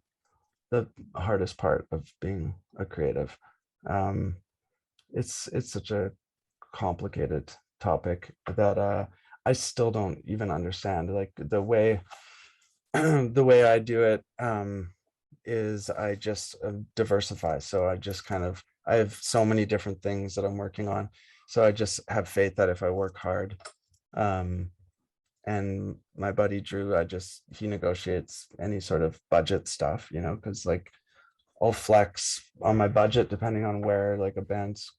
the hardest part of being a creative. Um, it's such a complicated topic that I still don't even understand. Like the way the way I do it is I just diversify. So I have so many different things that I'm working on. So I just have faith that if I work hard, um, and my buddy Drew, he negotiates any sort of budget stuff, you know, because like I'll flex on my budget depending on where like a band's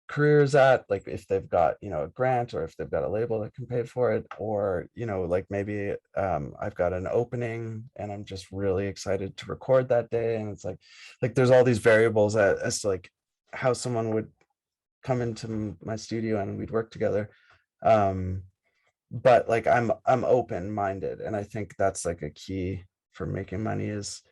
career is at, like if they've got, you know, a grant, or if they've got a label that can pay for it, or, you know, like maybe I've got an opening and I'm just really excited to record that day. And it's like there's all these variables as to like how someone would come into my studio and we'd work together. But like I'm open-minded, and I think that's like a key for making money is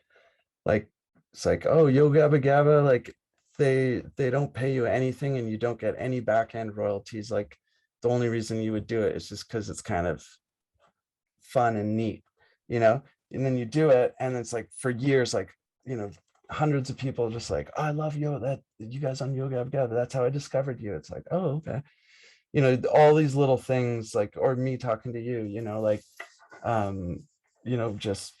like, it's like, oh, yo Gabba Gabba, like they don't pay you anything and you don't get any back end royalties. Like the only reason you would do it is just because it's kind of fun and neat, you know. And then you do it and it's like for years, like, you know, hundreds of people just like, oh, I love you guys on Yo Gabba Gabba, that's how I discovered you. It's like, oh, okay, you know, all these little things, like, or me talking to you, you know, like you know, just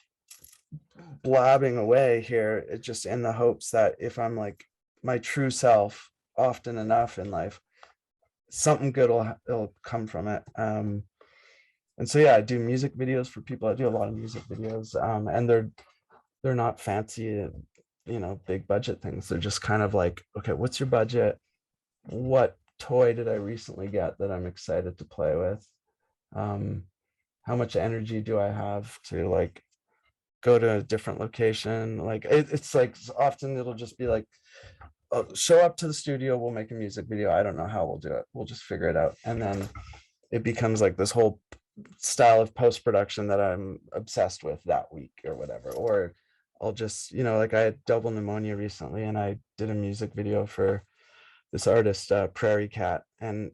blabbing away here, it just in the hopes that if I'm like my true self often enough in life, something good will come from it. And so yeah, I do music videos for people. I do a lot of music videos, and they're not fancy, you know, big budget things. They're just kind of like, okay, what's your budget? What toy did I recently get that I'm excited to play with? How much energy do I have to like go to a different location? Like it's like often it'll just be like, oh, show up to the studio, we'll make a music video. I don't know how we'll do it, we'll just figure it out. And then it becomes like this whole style of post-production that I'm obsessed with that week or whatever. Or I'll just, you know, like I had double pneumonia recently and I did a music video for this artist, Prairie Cat, and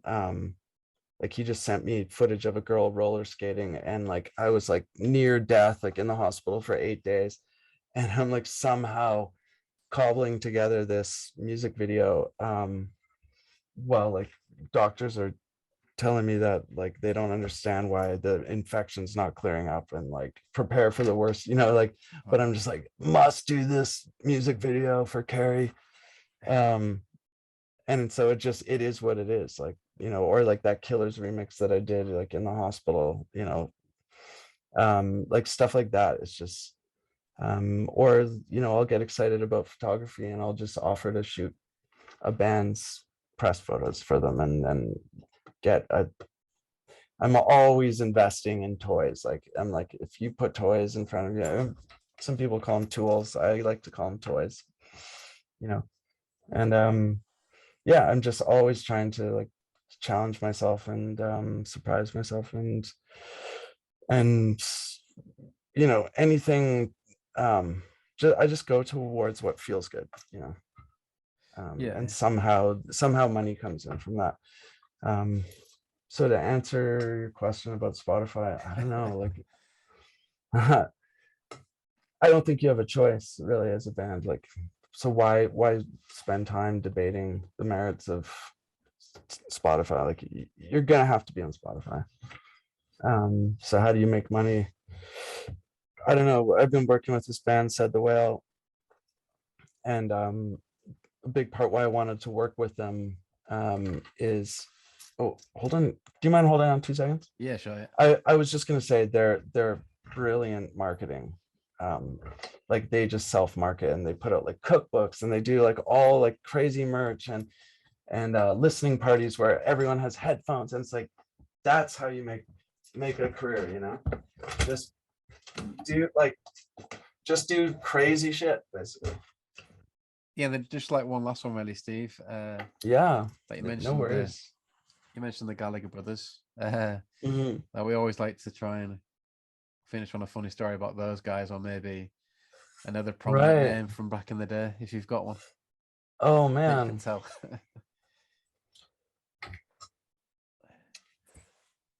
like he just sent me footage of a girl roller skating, and like I was like near death, like in the hospital for 8 days, and I'm like somehow cobbling together this music video, while like doctors are telling me that like they don't understand why the infection's not clearing up, and like prepare for the worst, you know, like, but I'm just like, must do this music video for Carrie. And so it is what it is, like, you know, or like that Killers remix that I did like in the hospital, you know, like stuff like that. It's just or you know, I'll get excited about photography and I'll just offer to shoot a band's press photos for them, and then get a I'm always investing in toys. Like I'm like, if you put toys in front of you, some people call them tools, I like to call them toys, you know. And yeah, I'm just always trying to like challenge myself and surprise myself, and you know, anything. I just go towards what feels good, you know. And somehow money comes in from that. So to answer your question about Spotify, I don't know, like I don't think you have a choice really as a band. Like, so why spend time debating the merits of Spotify? Like you're gonna have to be on Spotify. So how do you make money? I don't know. I've been working with this band, Said the Whale, and a big part why I wanted to work with them is, oh, hold on. Do you mind holding on 2 seconds? Yeah, sure. I was just gonna say they're brilliant marketing. Like they just self-market, and they put out like cookbooks, and they do like all like crazy merch, and listening parties where everyone has headphones, and it's like that's how you make a career, you know. Just do crazy shit basically. Yeah, then just like one last one, really, Steve. Yeah, That you no mentioned worries. You mentioned the Gallagher brothers. Mhm. That we always like to try and finish on a funny story about those guys, or maybe another prominent Right. name from back in the day, if you've got one Oh that you can man. tell.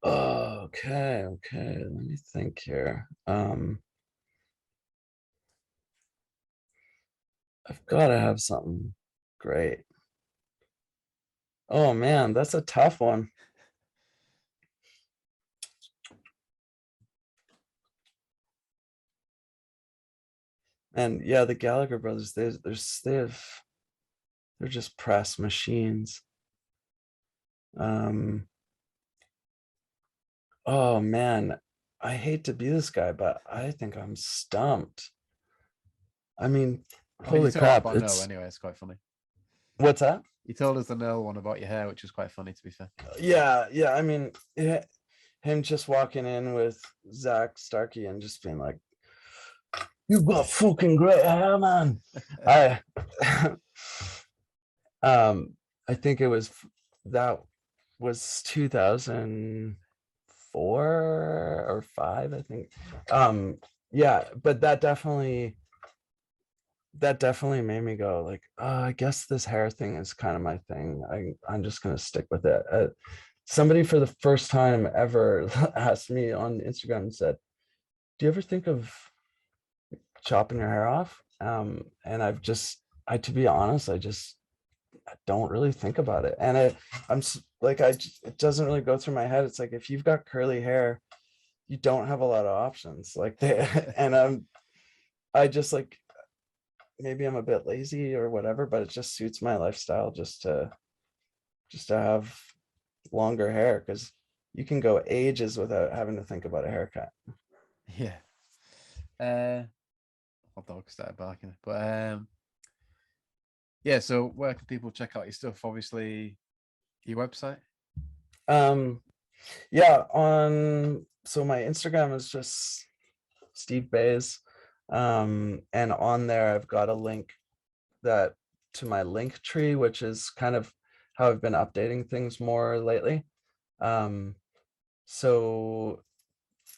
Okay, let me think here. I've got to have something great. Oh man, that's a tough one. And yeah, the Gallagher brothers, they're just press machines. Oh man, I hate to be this guy, but I think I'm stumped. I mean, I mean, you holy told us crap, about Noel it's anyway. It's quite funny. what's that? You told us the Noel one about your hair, which was quite funny, to be fair. Yeah, I mean, him just walking in with Zach Starkey and just being like, "You got fucking great hair, man." I I think that was 2004 or 5, I think. Yeah, but that definitely made me go like, oh, I guess this hair thing is kind of my thing. I'm just gonna stick with it. Somebody for the first time ever asked me on Instagram and said, "Do you ever think of chopping your hair off?" And to be honest, I don't really think about it. And it doesn't really go through my head. It's like, if you've got curly hair, you don't have a lot of options. Like and I just like, maybe I'm a bit lazy or whatever, but it just suits my lifestyle just to have longer hair, because you can go ages without having to think about a haircut. Yeah. My dog started barking, but yeah. So where can people check out your stuff? Obviously, your website. Um, yeah, so my Instagram is just Steve Bays. And on there I've got a link that to my link tree, which is kind of how I've been updating things more lately. So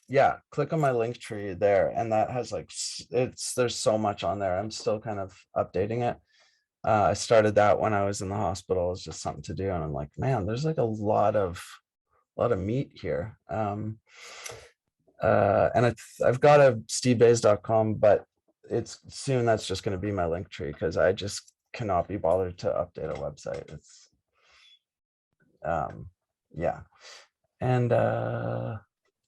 yeah, click on my link tree there, and that has like there's so much on there. I'm still kind of updating it. I started that when I was in the hospital. It's just something to do, and I'm like, man, there's like a lot of meat here. And I've got a stevebays.com, but it's soon that's just going to be my link tree because I just cannot be bothered to update a website. It's yeah. And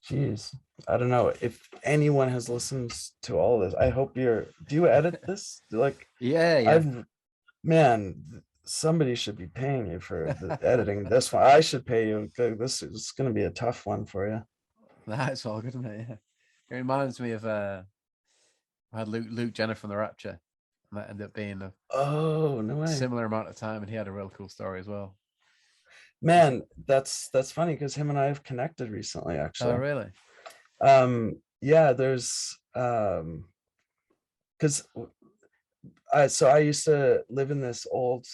geez, I don't know if anyone has listened to all of this. I hope do you edit this? Like, Yeah. I've, man, somebody should be paying you for editing this one. I should pay you. This is going to be a tough one for you. That's all good, mate. Yeah. It reminds me of I had Luke Jenner from The Rapture, and that ended up being a Oh, no way. similar amount of time, and he had a real cool story as well. Man, that's funny because him and I have connected recently, Oh, actually. really? Yeah, there's because I used to live in this old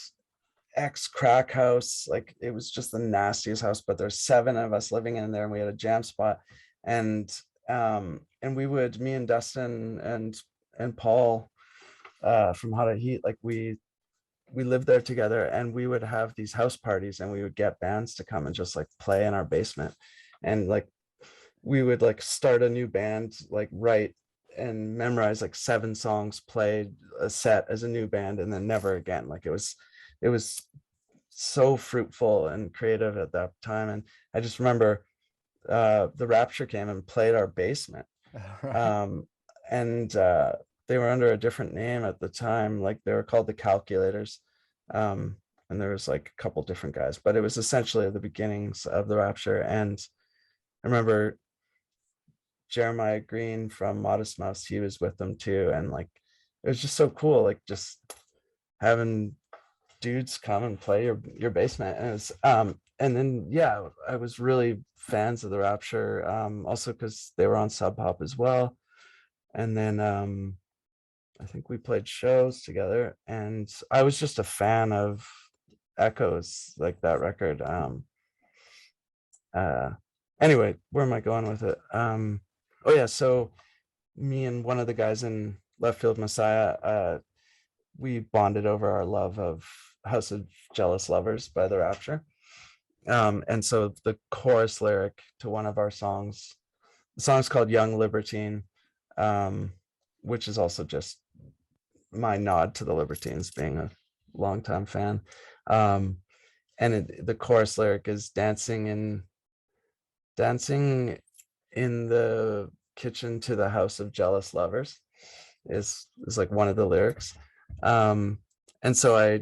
ex-crack house. Like, it was just the nastiest house, but there's 7 of us living in there, and we had a jam spot. And we would, me and Dustin and Paul from How to Heat, like we lived there together, and we would have these house parties, and we would get bands to come and just like play in our basement. And like we would like start a new band, like write and memorize like 7 songs, play a set as a new band, and then never again. Like it was so fruitful and creative at that time. And I just remember the Rapture came and played our basement. Right. And they were under a different name at the time, like they were called the Calculators. And there was like a couple different guys, but it was essentially the beginnings of the Rapture. And I remember Jeremiah Green from Modest Mouse, he was with them too. And like it was just so cool, like just having dudes come and play your basement. And it was and then yeah, I was really fans of the Rapture, also because they were on Sub Pop as well. And then I think we played shows together, and I was just a fan of Echoes, like that record. Uh Anyway, where am I going with it? Oh yeah, so me and one of the guys in Left Field Messiah, we bonded over our love of House of Jealous Lovers by the Rapture. And so the chorus lyric to one of our songs, the song's called Young Libertine, which is also just my nod to the Libertines, being a longtime fan. And the chorus lyric is dancing in the kitchen to the house of jealous lovers is like one of the lyrics. And so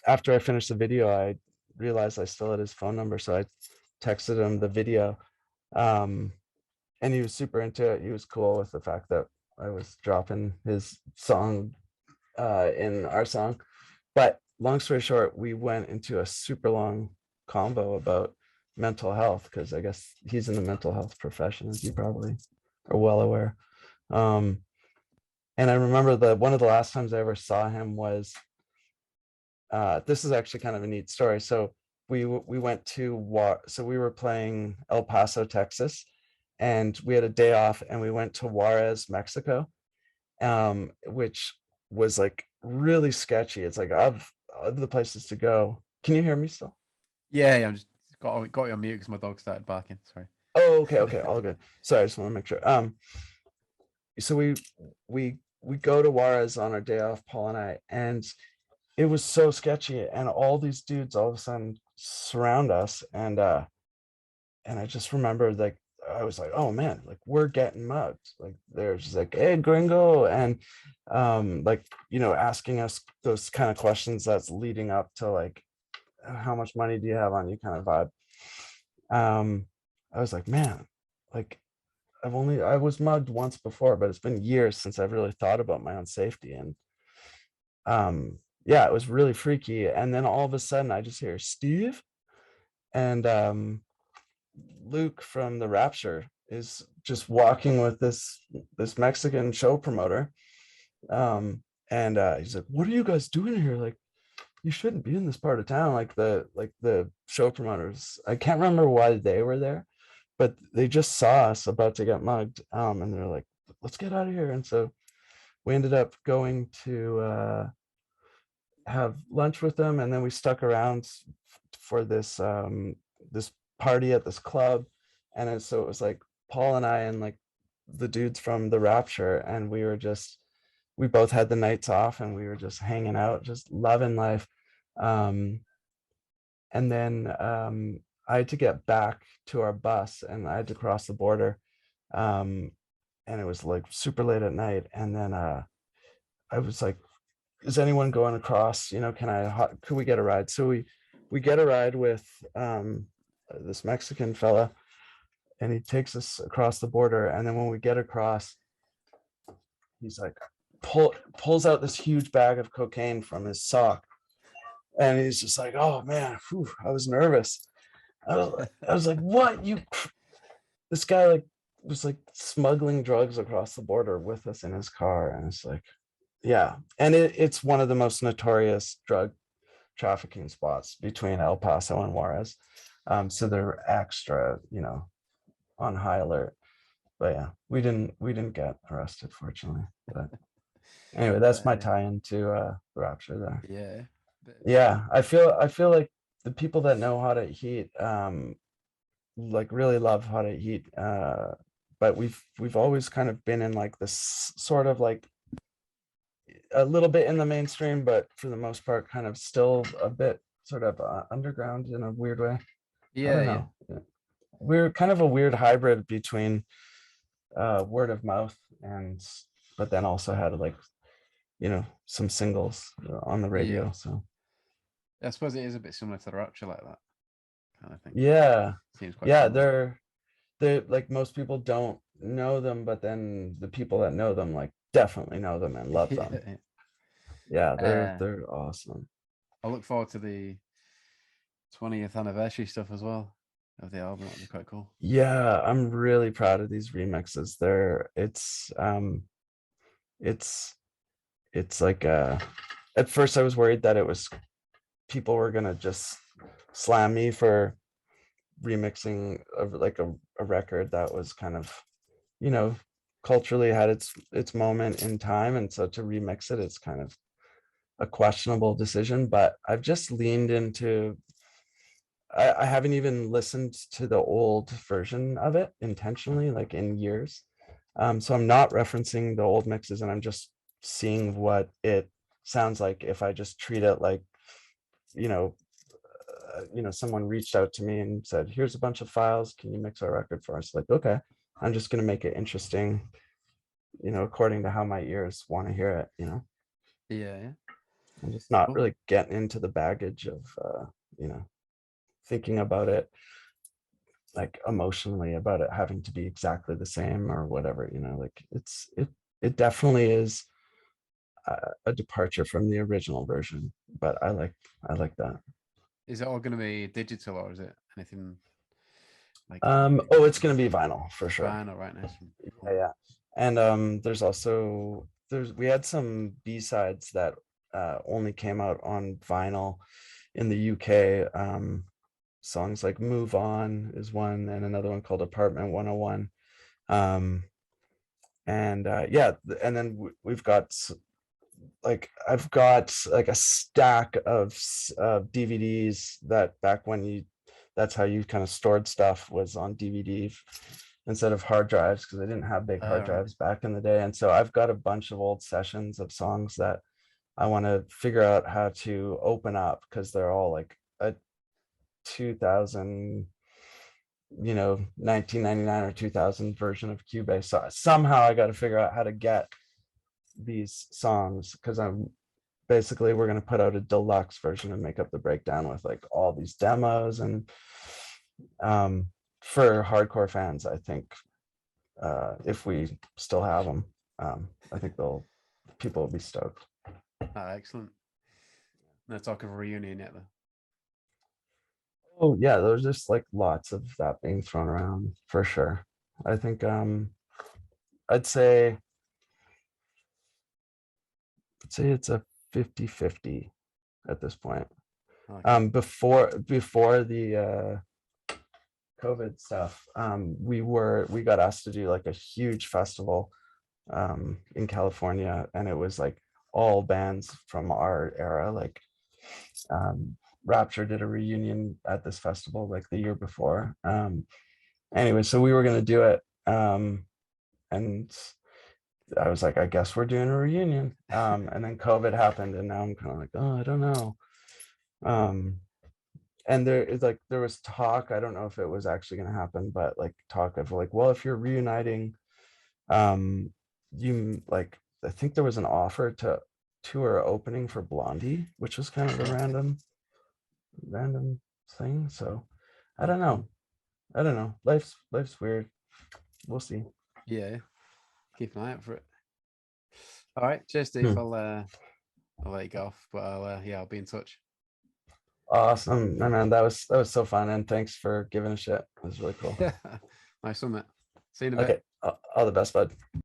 after I finished the video, I realized I still had his phone number, so I texted him the video. And he was super into it. He was cool with the fact that I was dropping his song in our song. But long story short, we went into a super long convo about mental health, because I guess he's in the mental health profession, as you probably are well aware. And I remember that one of the last times I ever saw him was, this is actually kind of a neat story. So we went to so we were playing El Paso, Texas, and we had a day off, and we went to Juarez, Mexico, which was like really sketchy. It's like of the places to go. Can you hear me still? Yeah. I'm just got you on mute because my dog started barking. Sorry. Oh, okay, all good. Sorry, I just want to make sure. So we go to Juarez on our day off, Paul and I, and it was so sketchy, and all these dudes all of a sudden surround us, and I just remember, like, I was like, oh man, like we're getting mugged. Like they're just like, hey gringo, and like, you know, asking us those kind of questions that's leading up to like, how much money do you have on you kind of vibe. I was like, man, like I was mugged once before, but it's been years since I've really thought about my own safety. And yeah, it was really freaky. And then all of a sudden I just hear Steve, and Luke from the Rapture is just walking with this Mexican show promoter. And he's like, what are you guys doing here? Like, you shouldn't be in this part of town. Like the show promoters, I can't remember why they were there, but they just saw us about to get mugged. And they're like, let's get out of here. And so we ended up going to have lunch with them, and then we stuck around for this this party at this club. And so it was like Paul and I and like the dudes from the Rapture, and we both had the nights off, and we were just hanging out, just loving life. um and then I had to get back to our bus, and I had to cross the border. um and it was like super late at night, and then I was like, is anyone going across, could we get a ride? So we get a ride with this Mexican fella, and he takes us across the border. And then when we get across, he's like, pulls out this huge bag of cocaine from his sock, and he's just like, oh man, whew, I was nervous. I was like, what? This guy like was like smuggling drugs across the border with us in his car. And it's like, yeah. And it's one of the most notorious drug trafficking spots between El Paso and Juarez. So they're extra, on high alert. But yeah, we didn't get arrested, fortunately. But anyway, that's my tie-in to Rapture there. Yeah. Yeah, I feel like the people that know how to heat, like really love how to heat. But we've always kind of been in like this sort of like a little bit in the mainstream, but for the most part, kind of still a bit sort of underground in a weird way. I don't know. Yeah. We're kind of a weird hybrid between word of mouth but then also had like, some singles on the radio. Yeah. So I suppose it is a bit similar to the Rapture, like that kind of thing. yeah, Seems quite yeah, similar. they're like, most people don't know them, but then the people that know them like definitely know them and love them. Yeah, they're awesome. I look forward to the 20th anniversary stuff as well of the album. That'd be quite cool. Yeah, I'm really proud of these remixes. It's like at first I was worried that it was people were gonna just slam me for remixing of like a record that was kind of, culturally had its moment in time, and so to remix it, it's kind of a questionable decision. But I've just leaned into, I haven't even listened to the old version of it intentionally, like in years. So I'm not referencing the old mixes, and I'm just seeing what it sounds like if I just treat it like, someone reached out to me and said, here's a bunch of files, can you mix our record for us? Like, okay, I'm just going to make it interesting, according to how my ears want to hear it. Yeah. I'm just not Cool. really getting into the baggage of thinking about it like emotionally, about it having to be exactly the same or whatever. Like it definitely is a departure from the original version, but I like that. Is it all going to be digital, or is it anything like It's going to be vinyl for sure. vinyl? Right, nice. Cool. Yeah. And we had some B-sides that only came out on vinyl in the UK. Songs like Move On is one, and another one called Apartment 101. And then we've got like, I've got like a stack of DVDs that back when that's how you kind of stored stuff, was on DVD instead of hard drives, because I didn't have big hard drives back in the day. And so I've got a bunch of old sessions of songs that I want to figure out how to open up, because they're all like a 2000, 1999 or 2000 version of Cubase. So somehow I got to figure out how to get these songs, because we're going to put out a deluxe version and make up the breakdown with like all these demos. And for hardcore fans, I think if we still have them, I think people will be stoked. Excellent. No talk of a reunion yet, though. Oh yeah, there's just like lots of that being thrown around for sure. I think I'd say it's a 50-50 at this point. Okay. Before the COVID stuff, we got asked to do like a huge festival in California, and it was like all bands from our era, like Rapture did a reunion at this festival like the year before. Anyway, so we were going to do it. And I was like, I guess we're doing a reunion. And then COVID happened, and now I'm kind of like, oh, I don't know. And there was talk, I don't know if it was actually going to happen, but like talk of like, well, if you're reuniting, you like, I think there was an offer to tour opening for Blondie, which was kind of a random thing. So I don't know. Life's weird. We'll see. Yeah, keep an eye out for it. All right, cheers, Steve. I'll let you go off, but I'll be in touch. Awesome, man. That was so fun, and thanks for giving a shit. It was really cool. Nice one, mate. See you in a bit. Okay, all the best, bud.